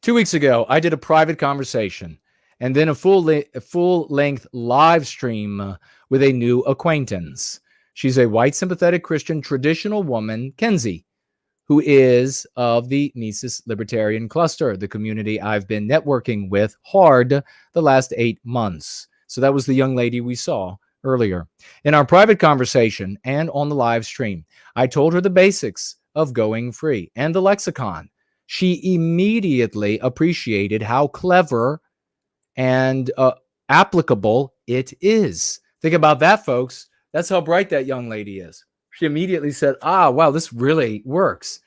2 weeks ago, I did a private conversation and then a full-length live stream with a new acquaintance. She's a white, sympathetic Christian, traditional woman, Kenzie, who is of the Mises Libertarian Cluster, the community I've been networking with hard the last 8 months. So that was the young lady we saw earlier. In our private conversation and on the live stream, I told her the basics of going free and the lexicon. She immediately appreciated how clever and applicable it is. Think about that, folks. That's how bright that young lady is. She immediately said, wow, this really works.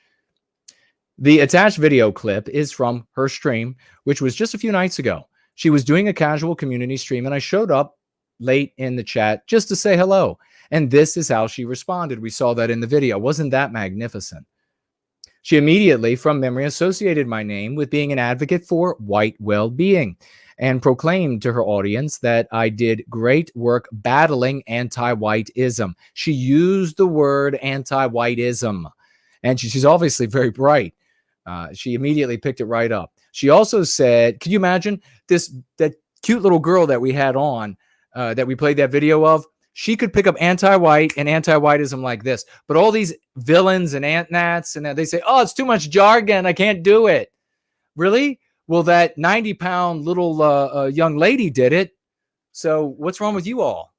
The attached video clip is from her stream, which was just a few nights ago. She was doing a casual community stream, and I showed up late in the chat just to say hello. And this is how she responded. We saw that in the video. Wasn't that magnificent? She immediately, from memory, associated my name with being an advocate for white well-being and proclaimed to her audience that I did great work battling anti-whiteism. She used the word anti-whiteism, and she's obviously very bright. She immediately picked it right up. She also said, could you imagine that cute little girl that we had on, that we played that video of? She could pick up anti-white and anti-whiteism like this. But all these villains and ant-nats, and they say, oh, it's too much jargon. I can't do it. Really? Well, that 90-pound little young lady did it. So what's wrong with you all?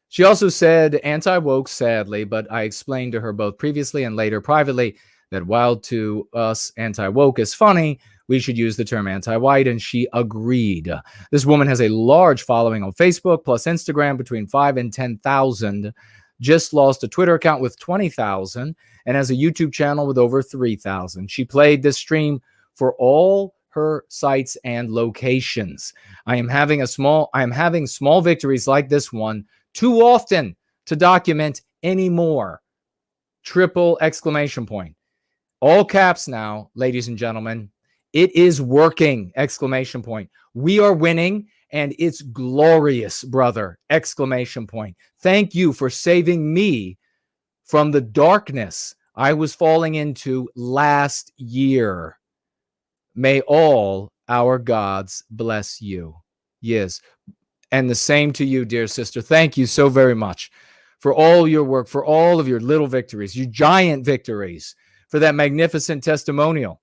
She also said anti-woke, sadly, but I explained to her both previously and later privately that while to us anti-woke is funny, we should use the term anti-white, and she agreed. This woman has a large following on Facebook plus Instagram, between 5,000 and 10,000. Just lost a Twitter account with 20,000 and has a YouTube channel with over 3,000. She played this stream for all her sites and locations. I am having small victories like this one too often to document anymore. Triple exclamation point. All caps now, ladies and gentlemen. It is working, exclamation point. We are winning, and it's glorious, brother, exclamation point. Thank you for saving me from the darkness I was falling into last year. May all our gods bless you. Yes. And the same to you, dear sister. Thank you so very much for all your work, for all of your little victories, your giant victories, for that magnificent testimonial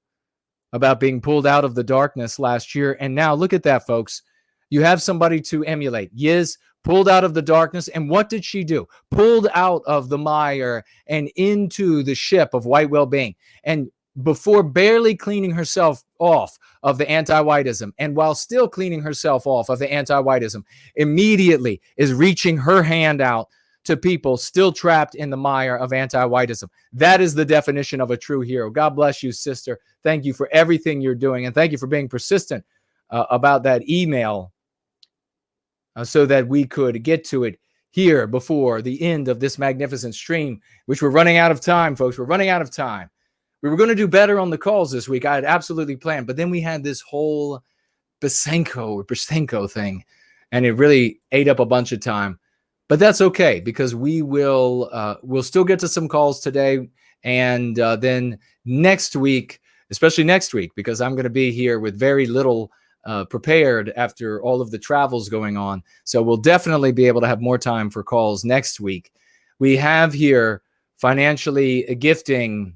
about being pulled out of the darkness last year. And now look at that, folks. You have somebody to emulate. Yiz pulled out of the darkness. And what did she do? Pulled out of the mire and into the ship of white well-being. And before barely cleaning herself off of the anti-whiteism, and while still cleaning herself off of the anti-whiteism, immediately is reaching her hand out to people still trapped in the mire of anti-whiteism. That is the definition of a true hero. God bless you, sister. Thank you for everything you're doing, and thank you for being persistent about that email so that we could get to it here before the end of this magnificent stream, which we're running out of time, folks. We're running out of time. We were going to do better on the calls this week. I had absolutely planned, but then we had this whole Besenko thing, and it really ate up a bunch of time. But that's okay, because we'll still get to some calls today. And then next week, especially next week, because I'm going to be here with very little prepared after all of the travels going on. So we'll definitely be able to have more time for calls next week. We have here financially gifting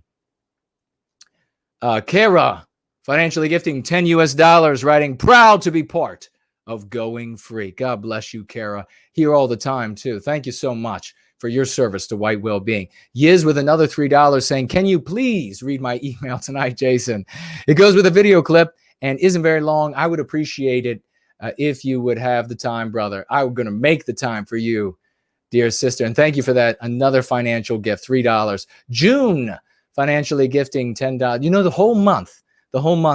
Kara, financially gifting $10 writing, proud to be part of Going Free. God bless you, Kara. Here all the time, too. Thank you so much for your service to White Wellbeing. Yiz with another $3 saying, can you please read my email tonight, Jason? It goes with a video clip and isn't very long. I would appreciate it if you would have the time, brother. I'm going to make the time for you, dear sister. And thank you for that. Another financial gift, $3. June, financially gifting $10. You know, the whole month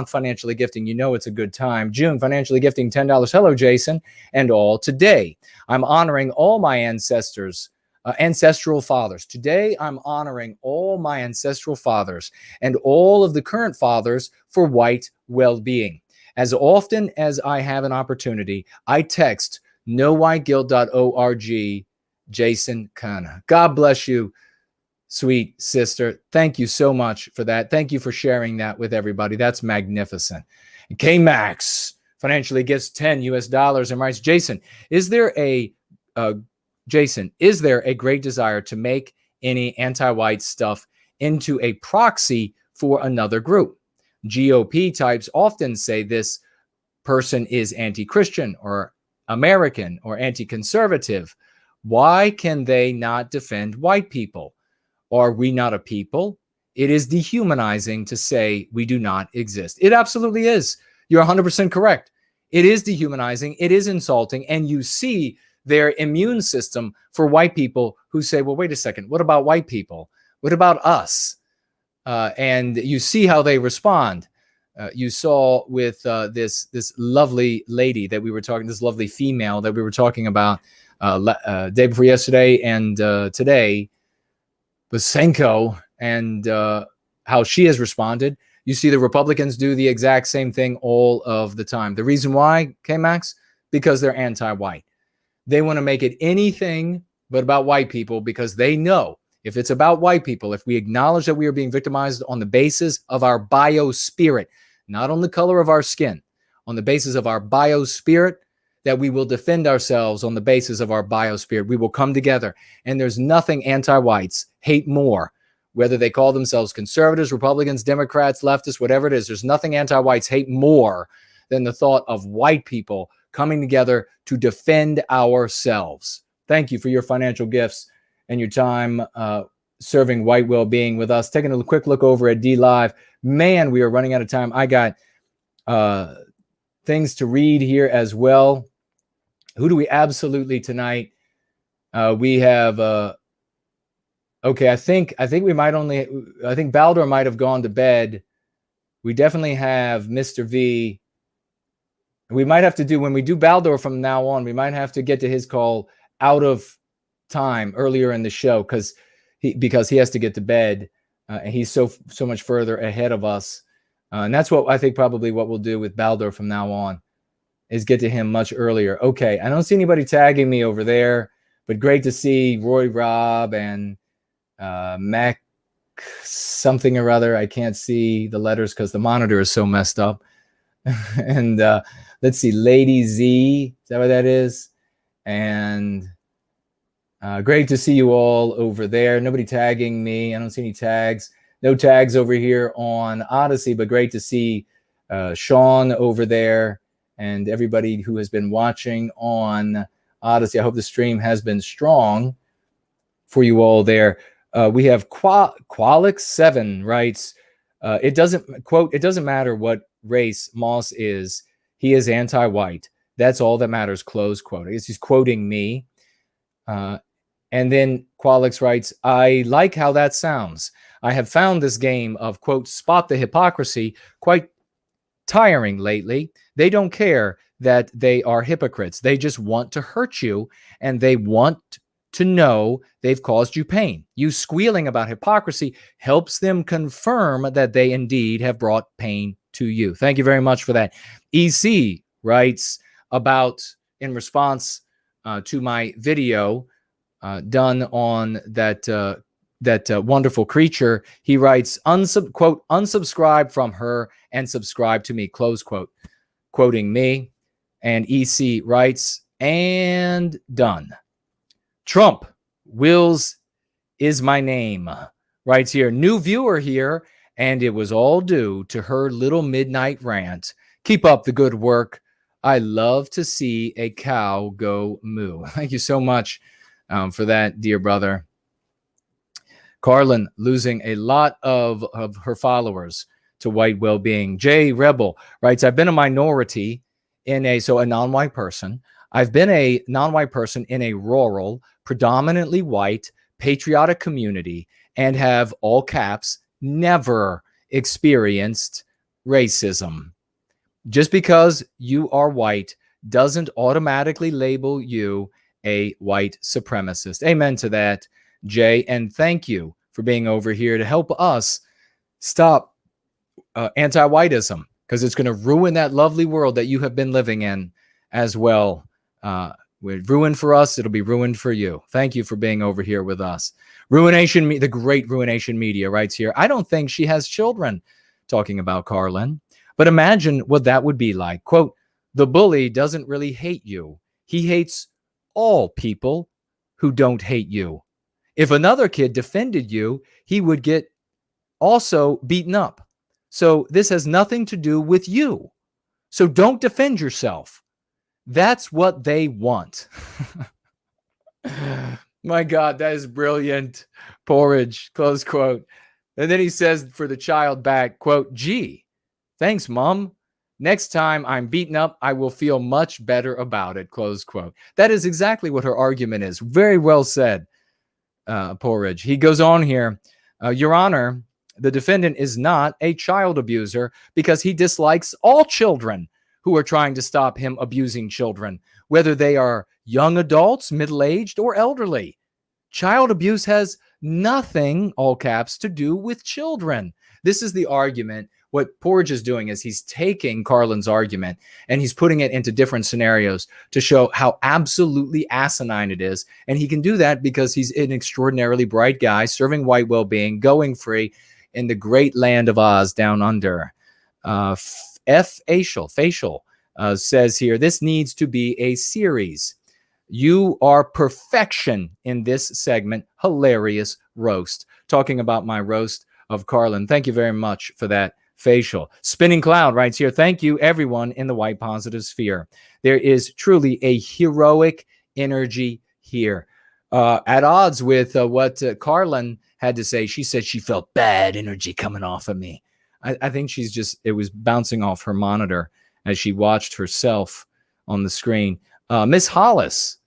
financially gifting, you know it's a good time. June, financially gifting $10. Hello, Jason, and all. Today, I'm honoring all my ancestral fathers. Today, I'm honoring all my ancestral fathers and all of the current fathers for White Wellbeing. As often as I have an opportunity, I text nowhiteguilt.org, Jason Köhne. God bless you, sweet sister. Thank you so much for that. Thank you for sharing that with everybody. That's magnificent. And K-Max financially gets $10 and writes, Jason, is there a great desire to make any anti-white stuff into a proxy for another group? GOP types often say this person is anti-Christian or American or anti-conservative. Why can they not defend white people? Are we not a people? It is dehumanizing to say we do not exist. It absolutely is. You're 100% correct. It is dehumanizing. It is insulting. And you see their immune system for white people who say, well, wait a second. What about white people? What about us? And you see how they respond. You saw with this lovely lady that we were talking, this lovely female that we were talking about day before yesterday and today, Senko, and how she has responded. You see the Republicans do the exact same thing all of the time. The reason why, K-Max? Because they're anti-white. They want to make it anything but about white people, because they know if it's about white people, if we acknowledge that we are being victimized on the basis of our biospirit, not on the color of our skin, on the basis of our biospirit, that we will defend ourselves on the basis of our biospirit. We will come together. And there's nothing anti-whites hate more, whether they call themselves conservatives, Republicans, Democrats, leftists, whatever it is. There's nothing anti-whites hate more than the thought of white people coming together to defend ourselves. Thank you for your financial gifts and your time serving White Wellbeing with us. Taking a quick look over at D Live. Man, we are running out of time. I got things to read here as well. Who do we absolutely tonight? We have okay, I think we might only, I think Baldur might have gone to bed. We definitely have Mr. V. We might have to do, when we do Baldur from now on, we might have to get to his call out of time earlier in the show, because he has to get to bed and he's so much further ahead of us. And that's what I think probably what we'll do with Baldur from now on, is get to him much earlier. Okay, I don't see anybody tagging me over there, but great to see Roy Robb and Mac something or other. I can't see the letters because the monitor is so messed up. And let's see, Lady Z, is that what that is? And great to see you all over there. Nobody tagging me. I don't see any tags. No tags over here on Odysee, but great to see Sean over there and everybody who has been watching on Odysee. I hope the stream has been strong for you all there. We have Qualix7 writes, it doesn't matter what race Moss is. He is anti-white. That's all that matters, close quote. I guess he's quoting me. And then Qualix writes, I like how that sounds. I have found this game of, quote, spot the hypocrisy quite tiring lately. They don't care that they are hypocrites. They just want to hurt you, and they want to know they've caused you pain. You squealing about hypocrisy helps them confirm that they indeed have brought pain to you. Thank you very much for that. EC writes about, in response to my video done on that wonderful creature. He writes, quote, unsubscribe from her and subscribe to me, close quote, quoting me. And EC writes, and done. Trump, Wills is my name, writes here, new viewer here, and it was all due to her little midnight rant. Keep up the good work. I love to see a cow go moo. Thank you so much for that, dear brother. Karlyn losing a lot of her followers to White Wellbeing. Jay Rebel writes, I've been a minority a non-white person. I've been a non-white person in a rural, predominantly white, patriotic community and have, all caps, never experienced racism. Just because you are white doesn't automatically label you a white supremacist. Amen to that, Jay. And thank you for being over here to help us stop anti-whiteism, because it's going to ruin that lovely world that you have been living in as well. We're ruined for us. It'll be ruined for you. Thank you for being over here with us. Ruination, the great Ruination Media writes here, I don't think she has children, talking about Karlyn. But imagine what that would be like. Quote, the bully doesn't really hate you. He hates all people who don't hate you. If another kid defended you, he would get also beaten up. So this has nothing to do with you. So don't defend yourself. That's what they want. My God, that is brilliant. Porridge, close quote. And then he says for the child back, quote, gee, thanks, Mom. Next time I'm beaten up, I will feel much better about it, close quote. That is exactly what her argument is. Very well said, Porridge. He goes on here, Your Honor, the defendant is not a child abuser because he dislikes all children who are trying to stop him abusing children, whether they are young adults, middle-aged, or elderly. Child abuse has nothing, all caps, to do with children. This is the argument. What Porridge is doing is he's taking Karlyn's argument and he's putting it into different scenarios to show how absolutely asinine it is. And he can do that because he's an extraordinarily bright guy serving white well-being, going free in the great land of Oz down under. Facial says here, this needs to be a series. You are perfection in this segment. Hilarious roast. Talking about my roast of Karlyn. Thank you very much for that. Facial. Spinning Cloud writes here, thank you, everyone in the white positive sphere. There is truly a heroic energy here. At odds with what Karlyn had to say, she said she felt bad energy coming off of me. I think it was bouncing off her monitor as she watched herself on the screen. Miss Hollis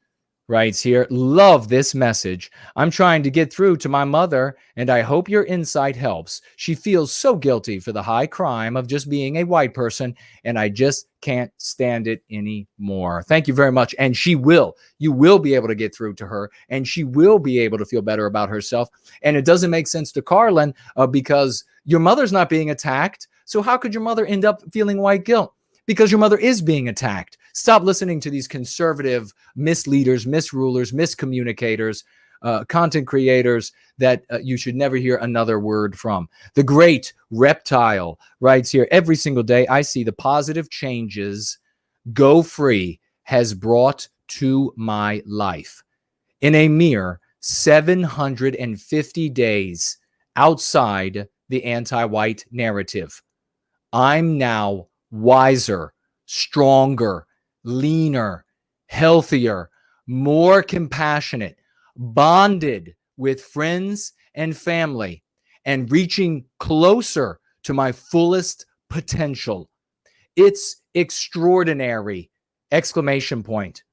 writes here, love this message. I'm trying to get through to my mother, and I hope your insight helps. She feels so guilty for the high crime of just being a white person, and I just can't stand it anymore. Thank you very much. And you will be able to get through to her, and she will be able to feel better about herself. And it doesn't make sense to Karlyn because your mother's not being attacked. So how could your mother end up feeling white guilt? Because your mother is being attacked. Stop listening to these conservative misleaders, misrulers, miscommunicators, content creators that you should never hear another word from. The great Reptile writes here, every single day I see the positive changes Go Free has brought to my life. In a mere 750 days outside the anti-white narrative, I'm now wiser, stronger, leaner, healthier, more compassionate, bonded with friends and family, and reaching closer to my fullest potential. It's extraordinary! Exclamation point.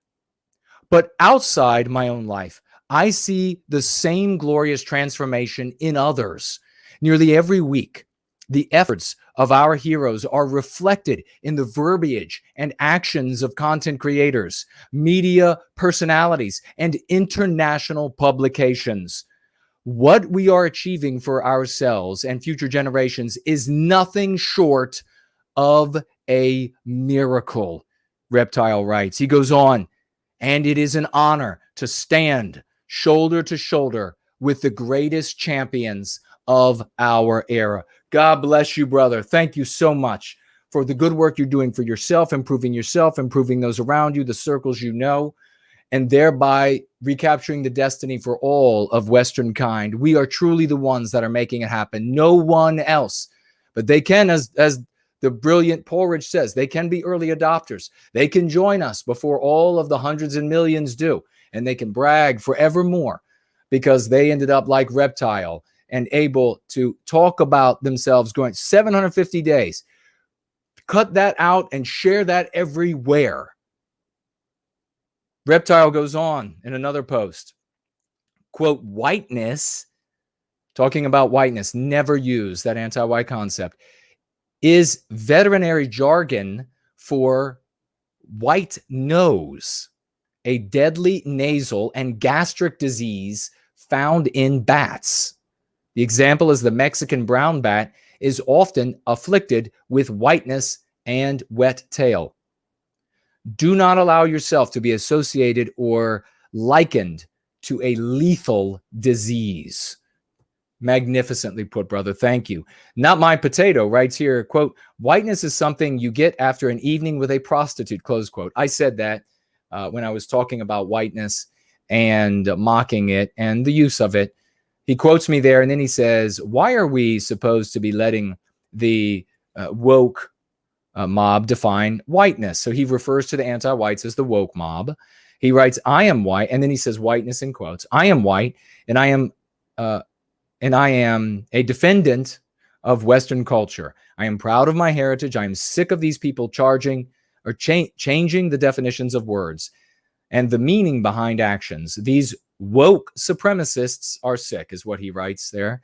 But outside my own life, I see the same glorious transformation in others. Nearly every week, the efforts of our heroes are reflected in the verbiage and actions of content creators, media personalities, and international publications. What we are achieving for ourselves and future generations is nothing short of a miracle, Reptile writes. He goes on, and it is an honor to stand shoulder to shoulder with the greatest champions of our era. God bless you, brother. Thank you so much for the good work you're doing for yourself, improving those around you, the circles you know, and thereby recapturing the destiny for all of Western kind. We are truly the ones that are making it happen. No one else. But they can, as the brilliant Porridge says, they can be early adopters. They can join us before all of the hundreds and millions do. And they can brag forevermore because they ended up like Reptile and able to talk about themselves going 750 days. Cut that out and share that everywhere. Reptile goes on in another post, quote, whiteness, talking about whiteness, never use that anti-white concept, is veterinary jargon for white nose, a deadly nasal and gastric disease found in bats. The example is the Mexican brown bat is often afflicted with whiteness and wet tail. Do not allow yourself to be associated or likened to a lethal disease. Magnificently put, brother. Thank you. Not My Potato writes here, quote, whiteness is something you get after an evening with a prostitute, close quote. I said that when I was talking about whiteness and mocking it and the use of it. He quotes me there, and then he says, why are we supposed to be letting the woke mob define whiteness? So he refers to the anti-whites as the woke mob. He writes, I am white, and then he says whiteness in quotes. I am white, and I am a defendant of Western culture. I am proud of my heritage. I am sick of these people changing the definitions of words and the meaning behind actions. These woke supremacists are sick, is what he writes there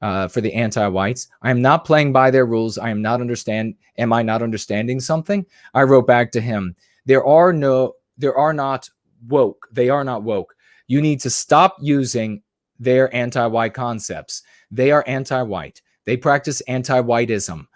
for the anti-whites. I am not playing by their rules. Am I not understanding something? I wrote back to him, they are not woke. They are not woke. You need to stop using their anti-white concepts. They are anti-white. They practice anti-whiteism.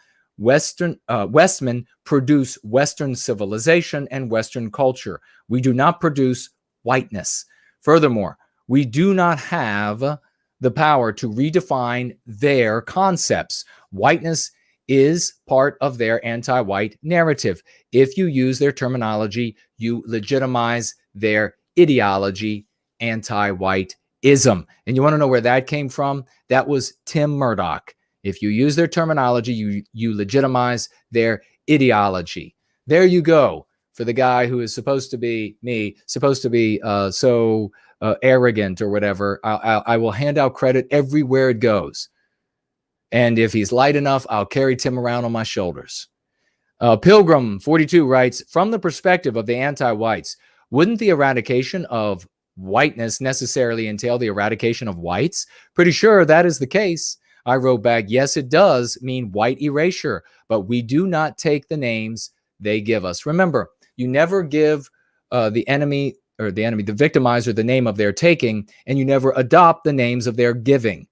Westmen produce Western civilization and Western culture. We do not produce whiteness. Furthermore, we do not have the power to redefine their concepts. Whiteness is part of their anti-white narrative. If you use their terminology, you legitimize their ideology, anti-whiteism. And you want to know where that came from? That was Tim Murdoch. If you use their terminology, you legitimize their ideology. There you go. For the guy who is supposed to be so arrogant or whatever, I will hand out credit everywhere it goes. And if he's light enough, I'll carry Tim around on my shoulders. Pilgrim 42 writes, from the perspective of the anti-whites, wouldn't the eradication of whiteness necessarily entail the eradication of whites? Pretty sure that is the case. I wrote back, yes, it does mean white erasure, but we do not take the names they give us. Remember, you never give the victimizer, the name of their taking, and you never adopt the names of their giving.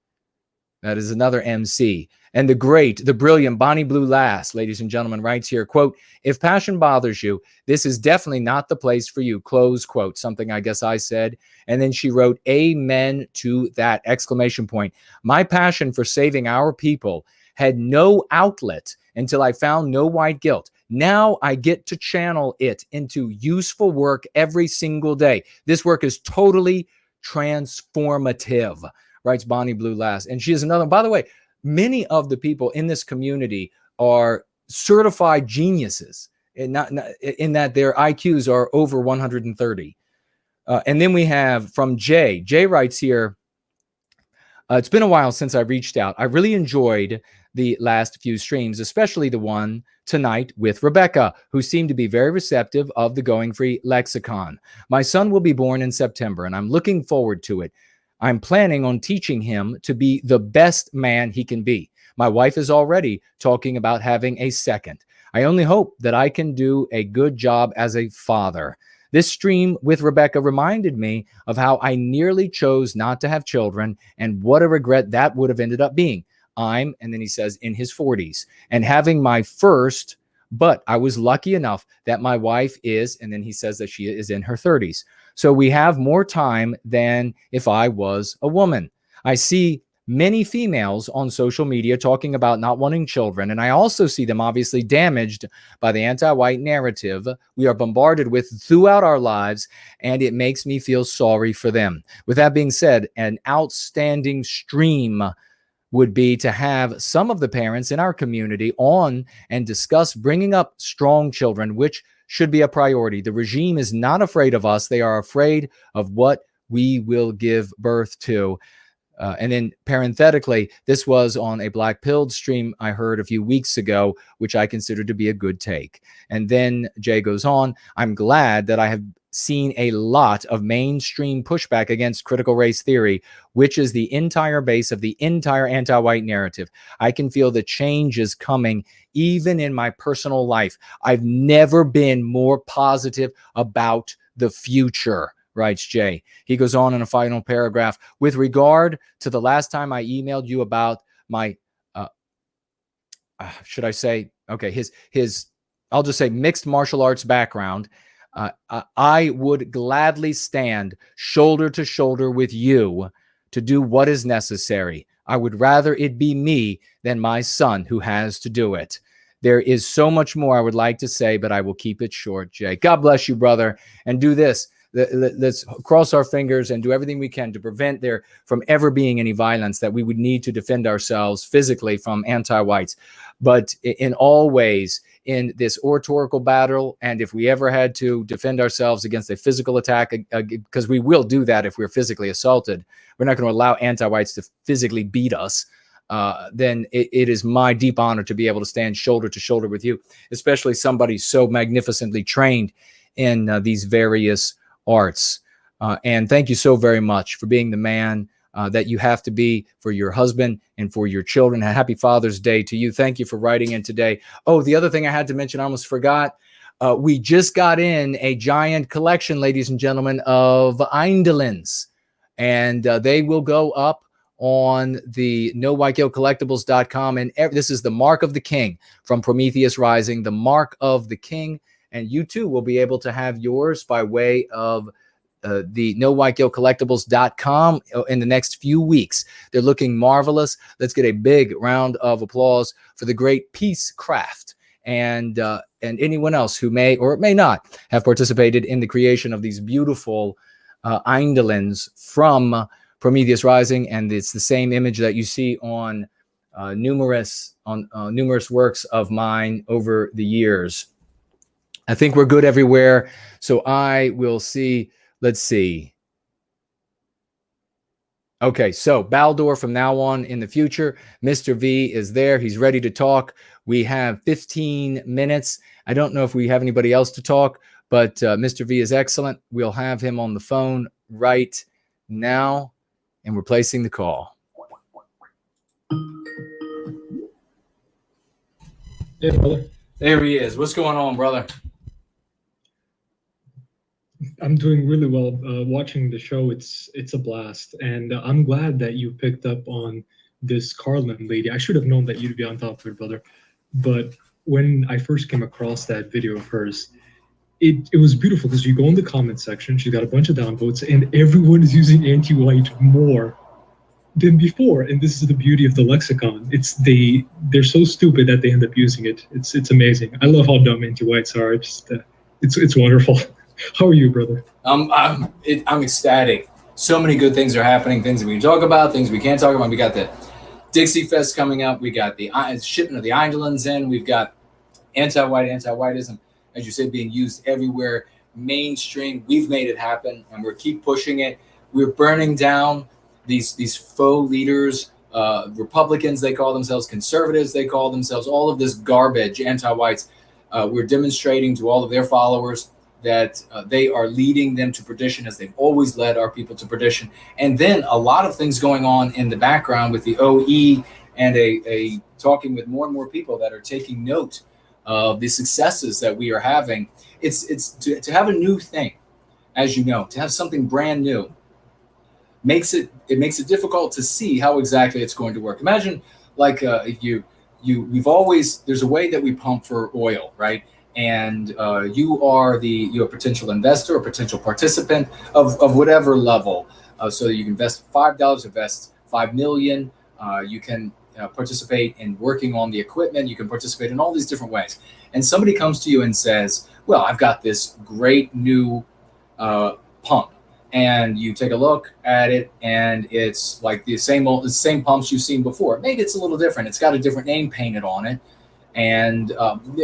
That is another MC. And the brilliant Bonnie Blue Lass, ladies and gentlemen, writes here, quote, if passion bothers you, this is definitely not the place for you, close quote, something I guess I said. And then she wrote, amen to that, exclamation point. My passion for saving our people had no outlet until I found No White Guilt. Now I get to channel it into useful work every single day. This work is totally transformative, writes Bonnie Blue Lass. And she is another, by the way, many of the people in this community are certified geniuses, in that their IQs are over 130. And then we have from Jay. Jay writes here, it's been a while since I reached out. I really enjoyed the last few streams, especially the one tonight with Rebecca, who seemed to be very receptive of the Going Free lexicon. My son will be born in September, and I'm looking forward to it. I'm planning on teaching him to be the best man he can be. My wife is already talking about having a second. I only hope that I can do a good job as a father. This stream with Rebecca reminded me of how I nearly chose not to have children and what a regret that would have ended up being. And then he says, in his 40s, and having my first But I was lucky enough that my wife is, and then he says that she is in her 30s. So we have more time than if I was a woman. I see many females on social media talking about not wanting children, and I also see them obviously damaged by the anti-white narrative we are bombarded with throughout our lives, and it makes me feel sorry for them. With that being said, an outstanding stream would be to have some of the parents in our community on and discuss bringing up strong children, which should be a priority. The regime is not afraid of us. They are afraid of what we will give birth to. And then parenthetically, this was on a Black Pilled stream I heard a few weeks ago, which I consider to be a good take. And then Jay goes on, I'm glad that I have seen a lot of mainstream pushback against critical race theory, which is the entire base of the entire anti-white narrative. I can feel the change is coming even in my personal life. I've never been more positive about the future, writes Jay. He goes on in a final paragraph. With regard to the last time I emailed you about my, should I say, okay, his, I'll just say mixed martial arts background, I would gladly stand shoulder to shoulder with you to do what is necessary. I would rather it be me than my son who has to do it. There is so much more I would like to say, but I will keep it short, Jay. God bless you, brother. And do this. Let's cross our fingers and do everything we can to prevent there from ever being any violence that we would need to defend ourselves physically from anti-whites. But in all ways, in this oratorical battle, and if we ever had to defend ourselves against a physical attack, because we will do that if we're physically assaulted, we're not going to allow anti-whites to physically beat us, then it is my deep honor to be able to stand shoulder to shoulder with you, especially somebody so magnificently trained in these various arts. And thank you so very much for being the man that you have to be for your husband and for your children. Happy Father's Day to you. Thank you for writing in today. Oh, the other thing I had to mention, I almost forgot. We just got in a giant collection, ladies and gentlemen, of Eindolins, and they will go up on the NoWhiteGuiltCollectibles.com. And this is the Mark of the King from Prometheus Rising, the Mark of the King. And you too will be able to have yours by way of the NoWhiteGuiltCollectibles.com in the next few weeks. They're looking marvelous. Let's get a big round of applause for the great Peace Craft and anyone else who may or may not have participated in the creation of these beautiful Eindolins from Prometheus Rising. And it's the same image that you see on numerous works of mine over the years. I think we're good everywhere. So I will see. Let's see. Okay, so Baldor from now on in the future. Mr. V is there. He's ready to talk. We have 15 minutes. I don't know if we have anybody else to talk, but Mr. V is excellent. We'll have him on the phone right now, and we're placing the call. Hey, brother. There he is. What's going on, brother? I'm doing really well. Watching the show, it's a blast, and I'm glad that you picked up on this Karlyn lady. I should have known that you'd be on top of it, brother. But when I first came across that video of hers, it was beautiful because you go in the comment section, she's got a bunch of downvotes, and everyone is using anti-white more than before. And this is the beauty of the lexicon. They're so stupid that they end up using it. It's amazing. I love how dumb anti-whites are. It's wonderful. How are you, brother? I'm ecstatic. So many good things are happening, things that we can talk about, things we can't talk about. We got the Dixie Fest coming up. We got the shipment of the Eindolins in. We've got Antiwhiteism, as you said, being used everywhere. Mainstream. We've made it happen, and we're keep pushing it. We're burning down these faux leaders, Republicans, they call themselves, conservatives, they call themselves, all of this garbage, anti-whites. We're demonstrating to all of their followers that they are leading them to perdition, as they've always led our people to perdition. And then a lot of things going on in the background with the OE and a talking with more and more people that are taking note of the successes that we are having. It's to have a new thing, as you know, to have something brand new makes it difficult to see how exactly it's going to work. Imagine like if you there's a way that we pump for oil, right? And you are a potential investor or potential participant of whatever level. So you can invest $5, invest $5 million. You can participate in working on the equipment. You can participate in all these different ways. And somebody comes to you and says, well, I've got this great new pump. And you take a look at it, and it's like the same pumps you've seen before. Maybe it's a little different. It's got a different name painted on it, and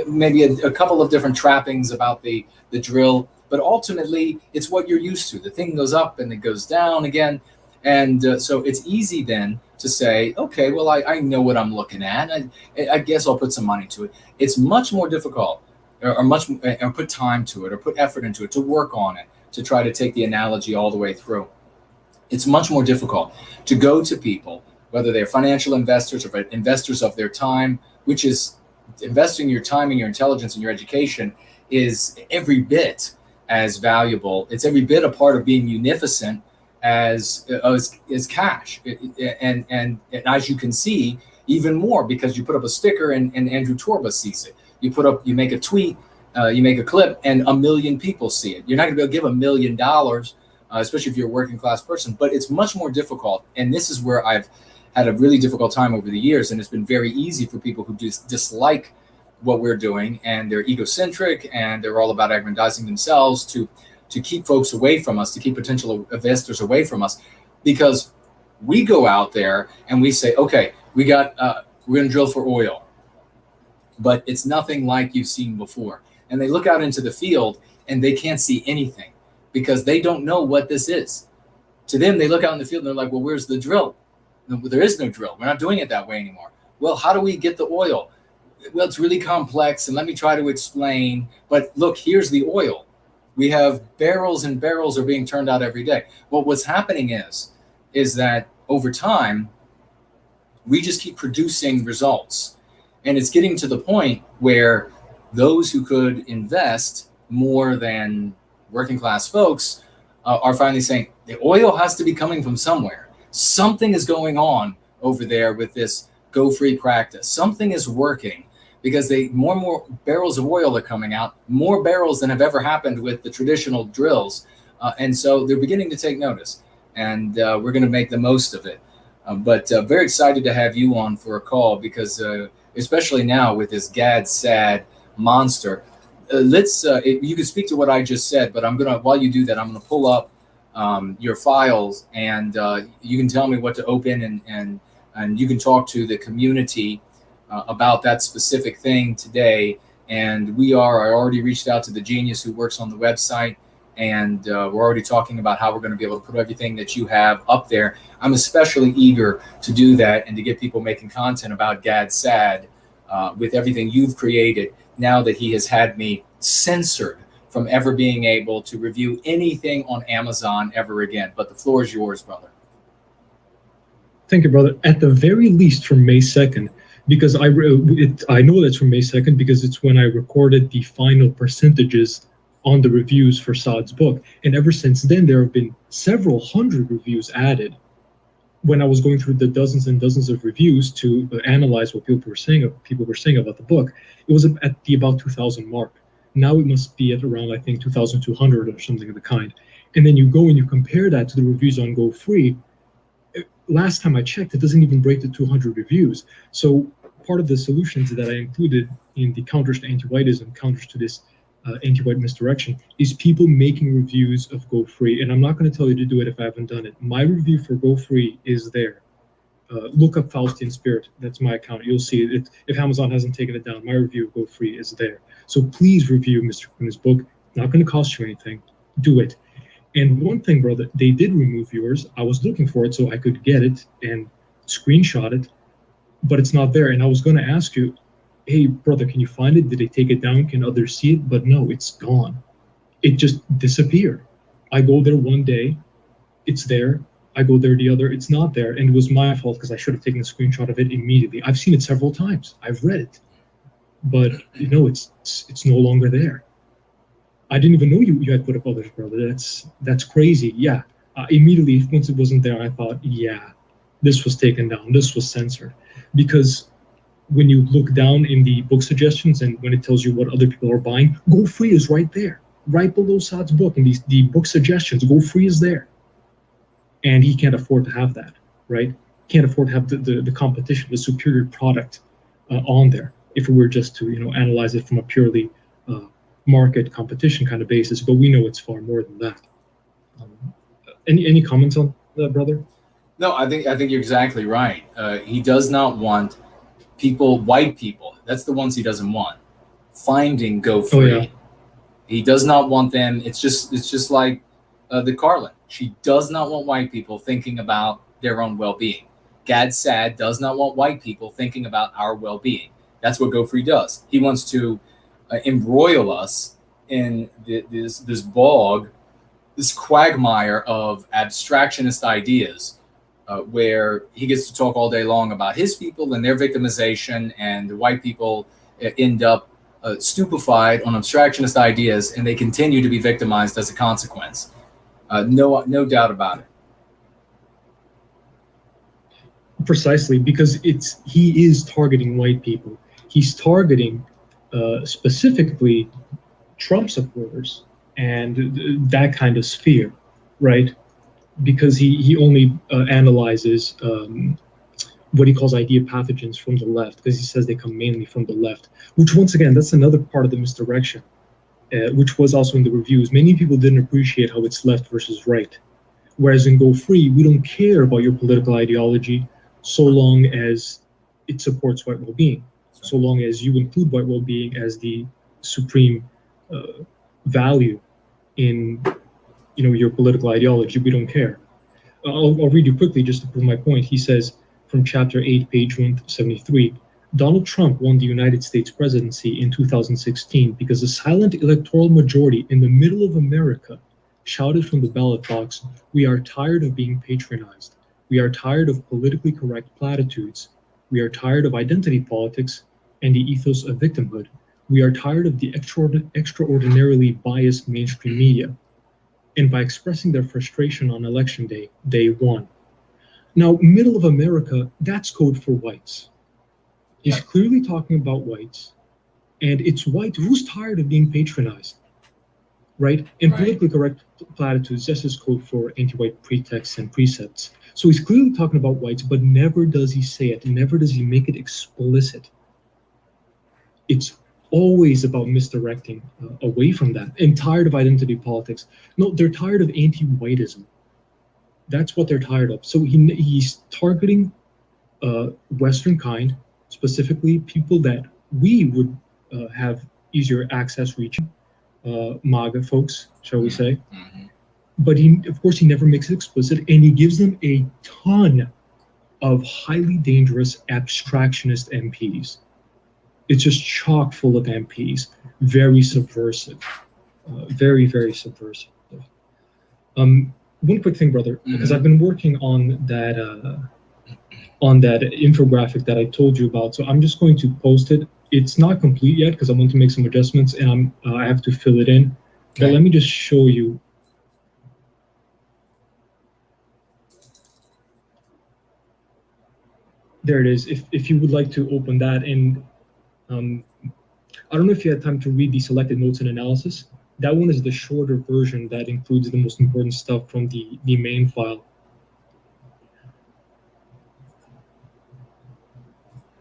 maybe a couple of different trappings about the drill. But ultimately, it's what you're used to. The thing goes up and it goes down again. And so it's easy then to say, okay, well, I know what I'm looking at. I guess I'll put some money to it. It's much more difficult, or put time to it, or put effort into it, to work on it, to try to take the analogy all the way through. It's much more difficult to go to people, whether they're financial investors or investors of their time, which is investing your time and your intelligence and your education is every bit as valuable. It's every bit a part of being munificent as cash. And as you can see, even more, because you put up a sticker and Andrew Torba sees it. You make a tweet, you make a clip, and 1 million people see it. You're not going to be able to give $1 million, especially if you're a working class person, but it's much more difficult. And this is where I've had a really difficult time over the years. And it's been very easy for people who dislike what we're doing, and they're egocentric, and they're all about aggrandizing themselves to keep folks away from us, to keep potential investors away from us, because we go out there and we say, okay, we're going to drill for oil, but it's nothing like you've seen before. And they look out into the field and they can't see anything because they don't know what this is. To them, they look out in the field and they're like, well, where's the drill? No, there is no drill. We're not doing it that way anymore. Well, how do we get the oil? Well, it's really complex, and let me try to explain. But look, here's the oil. We have barrels and barrels are being turned out every day. Well, what's happening is that over time, we just keep producing results. And it's getting to the point where those who could invest more than working class folks are finally saying the oil has to be coming from somewhere. Something is going on over there with this go free practice. Something is working, because more and more barrels of oil are coming out, more barrels than have ever happened with the traditional drills. And so they're beginning to take notice, and we're going to make the most of it. But very excited to have you on for a call, because especially now with this Gad Sad monster, you can speak to what I just said, but while you do that, I'm going to pull up your files, and you can tell me what to open, and you can talk to the community about that specific thing today. And I already reached out to the genius who works on the website, and we're already talking about how we're going to be able to put everything that you have up there. I'm especially eager to do that and to get people making content about Gad Sad with everything you've created, now that he has had me censored from ever being able to review anything on Amazon ever again. But the floor is yours, brother. Thank you, brother. At the very least from May 2nd, because I know that's from May 2nd because it's when I recorded the final percentages on the reviews for Saad's book. And ever since then, there have been several hundred reviews added. When I was going through the dozens and dozens of reviews to analyze what people were saying about the book, it was at the about 2,000 mark. Now it must be at around, I think, 2,200 or something of the kind. And then you go and you compare that to the reviews on Go Free. Last time I checked, it doesn't even break the 200 reviews. So part of the solutions that I included in the counters to anti-whiteism, counters to this anti-white misdirection, is people making reviews of Go Free. And I'm not going to tell you to do it if I haven't done it. My review for Go Free is there. Look up Faustian Spirit. That's my account. You'll see it. If Amazon hasn't taken it down, my review of Go Free is there. So please review Mr. Köhne's book. Not going to cost you anything. Do it. And one thing, brother, they did remove yours. I was looking for it so I could get it and screenshot it, but it's not there. And I was going to ask you, hey, brother, can you find it? Did they take it down? Can others see it? But no, it's gone. It just disappeared. I go there one day, it's there. I go there the other, it's not there. And it was my fault because I should have taken a screenshot of it immediately. I've seen it several times. I've read it. But, it's no longer there. I didn't even know you had put up others, brother. That's crazy. Yeah. Immediately, once it wasn't there, I thought, yeah, this was taken down. This was censored. Because when you look down in the book suggestions and when it tells you what other people are buying, Go Free is right there, right below Saad's book. And the book suggestions, Go Free is there. And he can't afford to have that, right? Can't afford to have the competition, the superior product on there. If we were just to, analyze it from a purely market competition kind of basis, but we know it's far more than that. Any comments on that, brother? No, I think you're exactly right. He does not want people, white people. That's the ones he doesn't want. Finding Go Free. Oh, yeah. He does not want them. It's just like the Karlyn. She does not want white people thinking about their own well-being. Gad Saad does not want white people thinking about our well-being. That's what Go Free does. He wants to embroil us in this bog, this quagmire of abstractionist ideas, where he gets to talk all day long about his people and their victimization, and the white people end up stupefied on abstractionist ideas, and they continue to be victimized as a consequence. No doubt about it. Precisely, because he is targeting white people. He's targeting specifically Trump supporters and that kind of sphere, right? Because he only analyzes what he calls idea pathogens from the left, because he says they come mainly from the left, which once again, that's another part of the misdirection, which was also in the reviews. Many people didn't appreciate how it's left versus right. Whereas in Go Free, we don't care about your political ideology so long as it supports white well-being, so long as you include white well-being as the supreme value in your political ideology. We don't care. I'll read you quickly just to prove my point. He says from chapter 8, page 173, Donald Trump won the United States presidency in 2016 because a silent electoral majority in the middle of America shouted from the ballot box, "We are tired of being patronized. We are tired of politically correct platitudes. We are tired of identity politics and the ethos of victimhood. We are tired of the extraordinarily biased mainstream media." And by expressing their frustration on election day, they won. Now, middle of America, that's code for whites. He's clearly talking about whites, and it's white who's tired of being patronized, right? And politically correct platitudes, just as code for anti-white pretexts and precepts. So he's clearly talking about whites, but never does he say it, never does he make it explicit. It's always about misdirecting away from that, and tired of identity politics. No, they're tired of anti-whiteism. That's what they're tired of. So he's targeting Western kind, specifically people that we would have easier access reaching, MAGA folks, shall we say. Mm-hmm. But of course, he never makes it explicit, and he gives them a ton of highly dangerous abstractionist MPs. It's just chock full of MPs, very subversive, very, very subversive. One quick thing, brother, because I've been working on that infographic that I told you about, so I'm just going to post it. It's not complete yet because I want to make some adjustments, and I have to fill it in. Okay. But let me just show you. There it is. If you would like to open that, and I don't know if you had time to read the selected notes and analysis. That one is the shorter version that includes the most important stuff from the main file.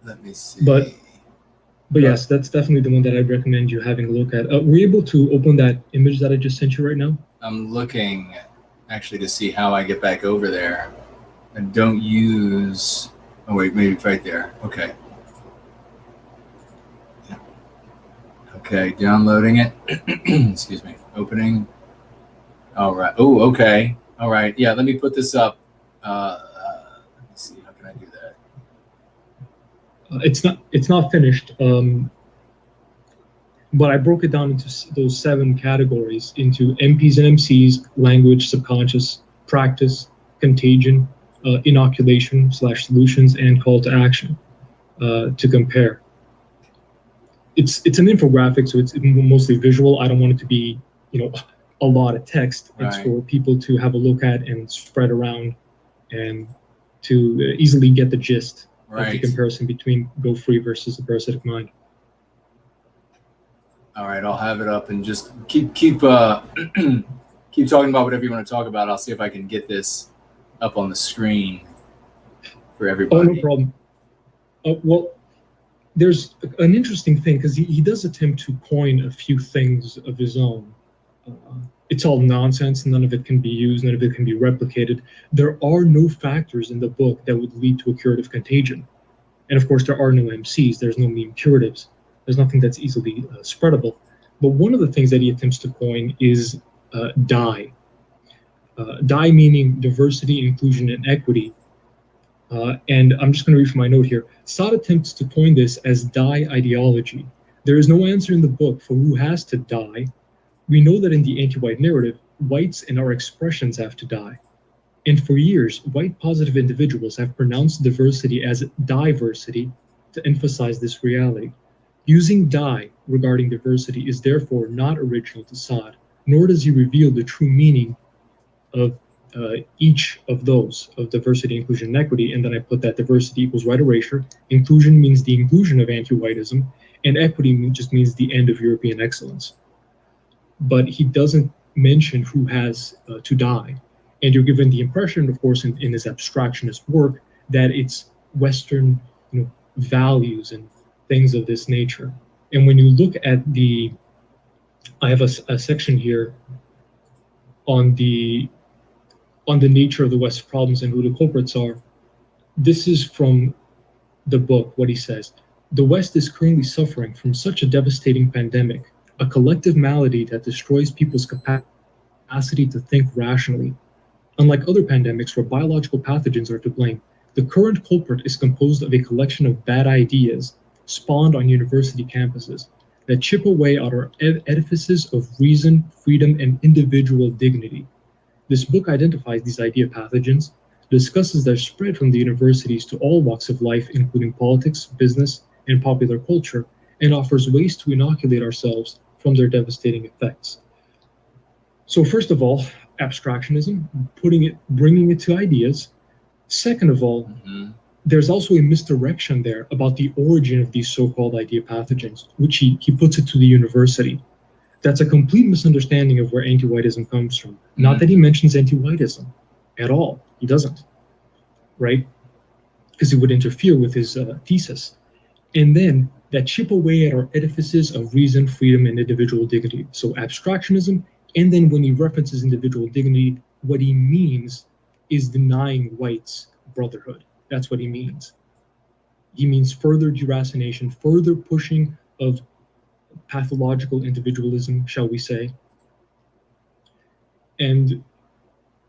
Let me see. But yes, that's definitely the one that I'd recommend you having a look at. Were you able to open that image that I just sent you right now? I'm looking actually to see how I get back over there. And don't use, oh wait, maybe it's right there. Okay. Okay, downloading it. Excuse me. Opening. All right. Oh, okay. All right. Yeah, let me put this up. Let me see. How can I do that? It's not finished. But I broke it down into those 7 categories into MPs and MCs, language, subconscious, practice, contagion, inoculation/solutions, and call to action to compare. It's an infographic, so it's mostly visual. I don't want it to be, a lot of text. Right. It's for people to have a look at and spread around and to easily get the gist of the comparison between go free versus the parasitic mind. All right, I'll have it up and just keep keep talking about whatever you want to talk about. I'll see if I can get this up on the screen for everybody. Oh, no problem. Well, there's an interesting thing because he does attempt to coin a few things of his own. It's all nonsense. None of it can be used. None of it can be replicated. There are no factors in the book that would lead to a curative contagion. And of course, there are no MCs. There's no meme curatives. There's nothing that's easily spreadable. But one of the things that he attempts to coin is DIE. DIE meaning diversity, inclusion, and equity. And I'm just going to read from my note here. Saad attempts to coin this as DIE ideology. There is no answer in the book for who has to die. We know that in the anti-white narrative, whites and our expressions have to die. And for years, white positive individuals have pronounced diversity as diversity to emphasize this reality. Using DIE regarding diversity is therefore not original to Saad, nor does he reveal the true meaning of each of those, of diversity, inclusion, and equity. And then I put that diversity equals right erasure. Inclusion means the inclusion of anti-whiteism, and equity just means the end of European excellence. But he doesn't mention who has to die. And you're given the impression, of course, in his abstractionist work, that it's Western, values and things of this nature. And when you look at I have a section here on the nature of the West's problems and who the culprits are. This is from the book, what he says. The West is currently suffering from such a devastating pandemic, a collective malady that destroys people's capacity to think rationally. Unlike other pandemics where biological pathogens are to blame, the current culprit is composed of a collection of bad ideas spawned on university campuses that chip away at our edifices of reason, freedom, and individual dignity. This book identifies these idea pathogens, discusses their spread from the universities to all walks of life, including politics, business, and popular culture, and offers ways to inoculate ourselves from their devastating effects. So first of all, abstractionism, bringing it to ideas. Second of all, there's also a misdirection there about the origin of these so-called idea pathogens, which he puts it to the university. That's a complete misunderstanding of where anti-whiteism comes from. Not that he mentions anti-whiteism at all. He doesn't, right? Because it would interfere with his thesis. And then that chip away at our edifices of reason, freedom, and individual dignity. So abstractionism, and then when he references individual dignity, what he means is denying whites brotherhood. That's what he means. He means further deracination, further pushing of pathological individualism, shall we say, and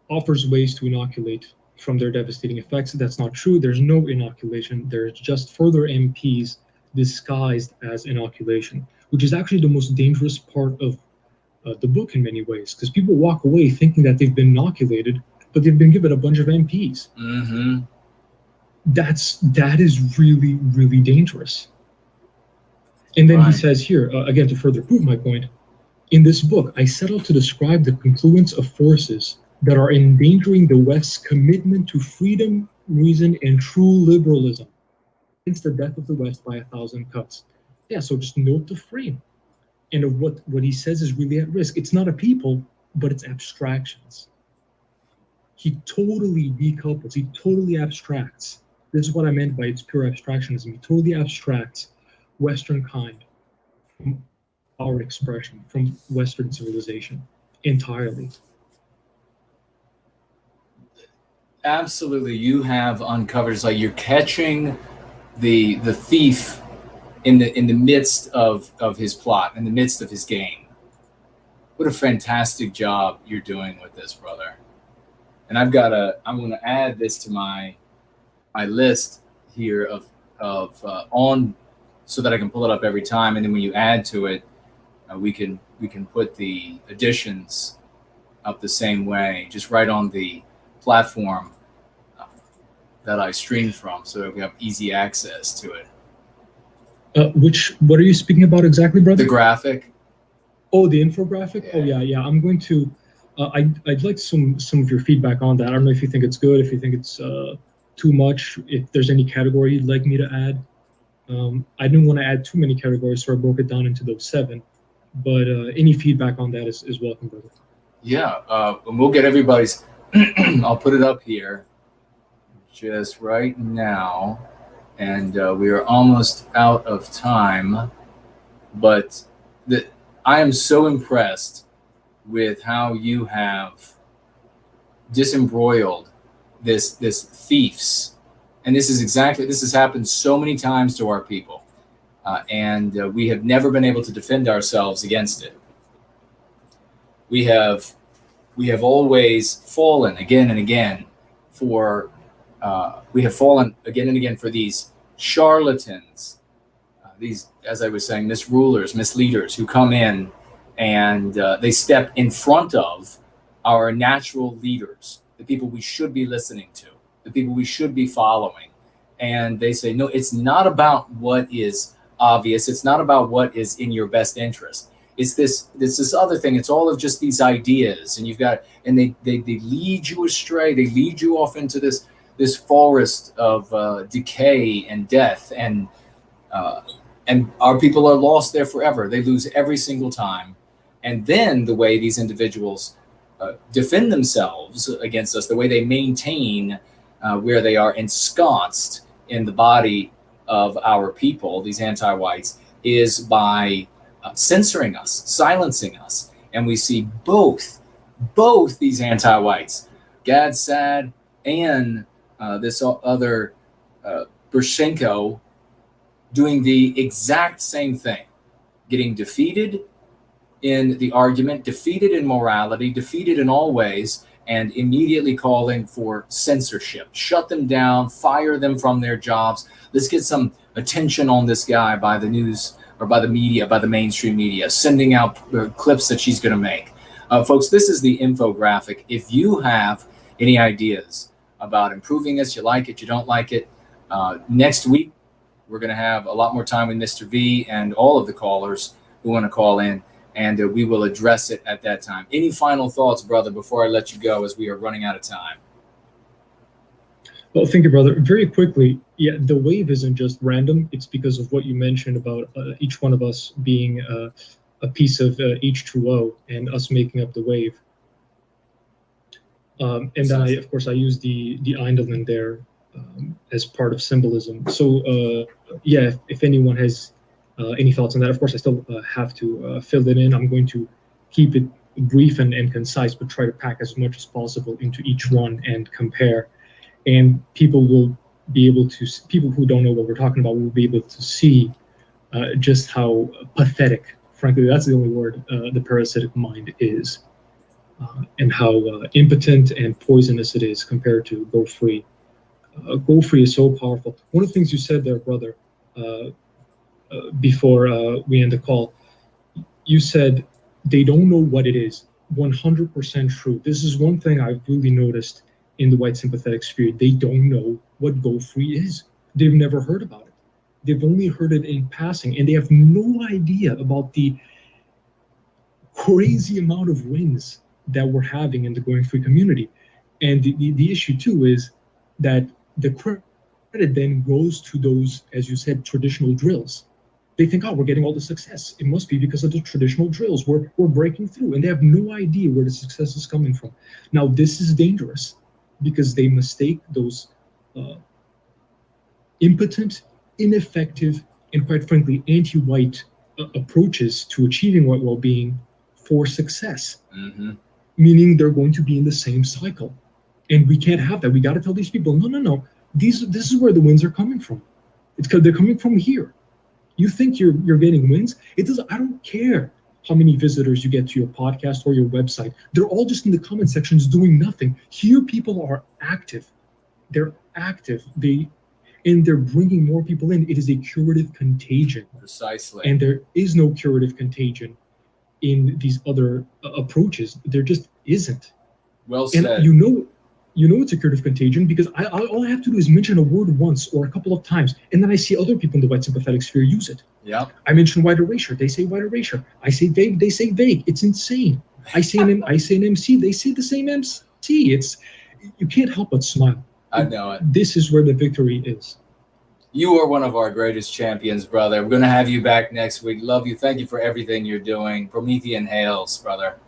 offers ways to inoculate from their devastating effects. That's not true. There's no inoculation. There's just further MPs disguised as inoculation, which is actually the most dangerous part of the book in many ways, because people walk away thinking that they've been inoculated, but they've been given a bunch of MPs. That is really, really dangerous. And then he says here, again, to further prove my point, in this book, I set out to describe the confluence of forces that are endangering the West's commitment to freedom, reason, and true liberalism. It's the death of the West by 1,000 cuts. Yeah, so just note the frame. And of what he says is really at risk. It's not a people, but it's abstractions. He totally decouples, he totally abstracts. This is what I meant by it's pure abstractionism. He totally abstracts Western kind from our expression, from Western civilization entirely. Absolutely, you have uncovered. It's like you're catching the thief in the midst of his plot, in the midst of his game. What a fantastic job you're doing with this, brother. And I'm going to add this to my list here of on, so that I can pull it up every time. And then when you add to it, we can put the additions up the same way, just right on the platform that I stream from, so that we have easy access to it. What are you speaking about exactly, brother? The graphic. Oh, the infographic? Yeah. Oh, yeah. I'm going to, I'd like some of your feedback on that. I don't know if you think it's good, if you think it's too much. If there's any category you'd like me to add, I didn't want to add too many categories, so I broke it down into those 7. But any feedback on that is welcome, brother. Yeah, and we'll get everybody's. I'll put it up here just right now, and we are almost out of time. But I am so impressed with how you have disembroiled this thieves, and this has happened so many times to our people, and we have never been able to defend ourselves against it. We have always fallen again and again for these charlatans, these, as I was saying, misrulers, misleaders who come in and they step in front of our natural leaders, the people we should be listening to, the people we should be following. And they say, no, it's not about what is obvious. It's not about what is in your best interest. It's this other thing. It's all of just these ideas, and they lead you astray. They lead you off into this forest of decay and death, and our people are lost there forever. They lose every single time. And then the way these individuals defend themselves against us, the way they maintain where they are ensconced in the body of our people, these anti-whites, is by censoring us, silencing us. And we see both these anti-whites, Gad Sad and this other Bershenko, doing the exact same thing, getting defeated in the argument, defeated in morality, defeated in all ways, and immediately calling for censorship. Shut them down, fire them from their jobs. Let's get some attention on this guy by the news or by the media, by the mainstream media, sending out clips that she's going to make. Folks, this is the infographic. If you have any ideas about improving this, you like it, you don't like it, next week we're going to have a lot more time with Mr. V and all of the callers who want to call in, and we will address it at that time. Any final thoughts, brother, before I let you go, as we are running out of time? Well, thank you, brother. Very quickly, yeah, the wave isn't just random. It's because of what you mentioned about each one of us being a piece of H2O and us making up the wave. And then I use the Eindelen there as part of symbolism. So yeah, if anyone has any thoughts on that, of course I still have to fill it in. I'm going to keep it brief and concise, but try to pack as much as possible into each one and compare. And people will be able to, people who don't know what we're talking about will be able to see just how pathetic, frankly, that's the only word, the parasitic mind is, and how impotent and poisonous it is compared to Go Free. Go Free is so powerful. One of the things you said there, brother, before we end the call, you said they don't know what it is. 100% true. This is one thing I've really noticed in the white sympathetic sphere. They don't know what Go Free is. They've never heard about it. They've only heard it in passing, and they have no idea about the crazy amount of wins that we're having in the Going Free community. And the issue too is that the credit then goes to those, as you said, traditional drills. They think, oh, we're getting all the success. It must be because of the traditional drills. We're breaking through, and they have no idea where the success is coming from. Now, this is dangerous because they mistake those impotent, ineffective, and quite frankly, anti-white approaches to achieving white well-being for success. Mm-hmm. Meaning they're going to be in the same cycle. And we can't have that. We got to tell these people, no. This is where the wins are coming from. It's because they're coming from here. You think you're getting wins? It doesn't. I don't care how many visitors you get to your podcast or your website. They're all just in the comment sections doing nothing. Here, people are active. They're active. They're bringing more people in. It is a curative contagion. Precisely. And there is no curative contagion in these other approaches. There just isn't. Well said. And you know it's a curative contagion because all I have to do is mention a word once or a couple of times, and then I see other people in the white sympathetic sphere use it. Yeah. I mention white erasure, they say white erasure. I say vague, they say vague. It's insane. I say an MC, they say the same MC. You can't help but smile. I know it. This is where the victory is. You are one of our greatest champions, brother. We're going to have you back next week. Love you. Thank you for everything you're doing. Promethean hails, brother.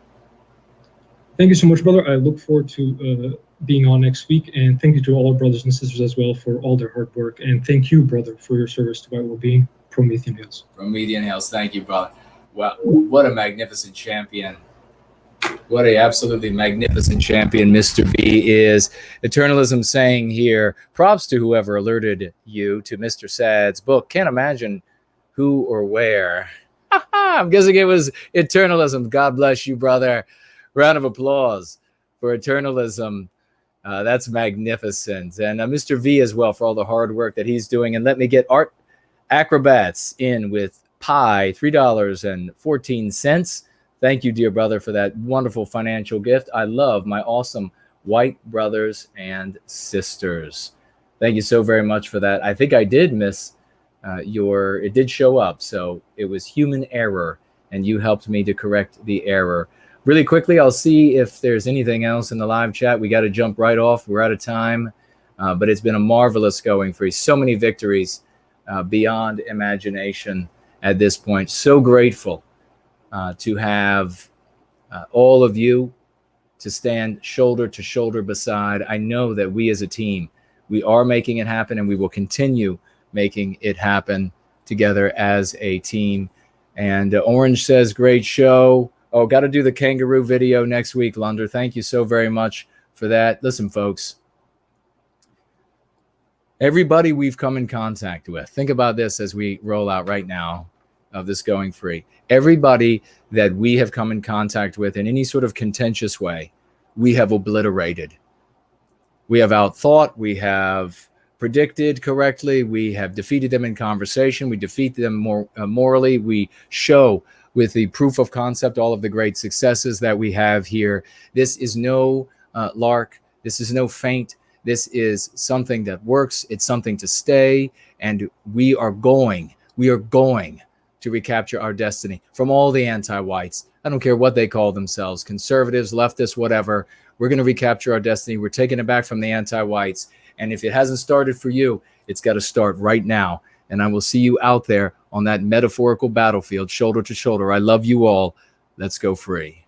Thank you so much, brother. I look forward to being on next week. And thank you to all our brothers and sisters as well for all their hard work. And thank you, brother, for your service to White Wellbeing. Promethean hails. Promethean hails. Thank you, brother. Wow, what a magnificent champion. What a absolutely magnificent champion Mr. V is. Eternalism saying here, props to whoever alerted you to Mr. Sad's book. Can't imagine who or where. I'm guessing it was Eternalism. God bless you, brother. Round of applause for Eternalism. That's magnificent. And Mr. V as well for all the hard work that he's doing. And let me get Art Acrobats in with Pi, $3.14. Thank you, dear brother, for that wonderful financial gift. I love my awesome white brothers and sisters. Thank you so very much for that. I think I did miss it did show up. So it was human error, and you helped me to correct the error. Really quickly, I'll see if there's anything else in the live chat. We got to jump right off. We're out of time, but it's been a marvelous going for you. So many victories beyond imagination at this point. So grateful to have all of you to stand shoulder to shoulder beside. I know that we as a team, we are making it happen, and we will continue making it happen together as a team. And Orange says, great show. Oh, got to do the kangaroo video next week, Lunder. Thank you so very much for that. Listen, folks, everybody we've come in contact with, think about this as we roll out right now of this going free. Everybody that we have come in contact with in any sort of contentious way, we have obliterated. We have outthought. We have predicted correctly. We have defeated them in conversation. We defeat them more morally. We show with the proof of concept all of the great successes that we have here. This is no lark. This is no feint. This is something that works. It's something to stay. And we are going to recapture our destiny from all the anti-whites. I don't care what they call themselves, conservatives, leftists, whatever. We're going to recapture our destiny. We're taking it back from the anti-whites. And if it hasn't started for you, it's got to start right now. And I will see you out there on that metaphorical battlefield, shoulder to shoulder. I love you all. Let's go free.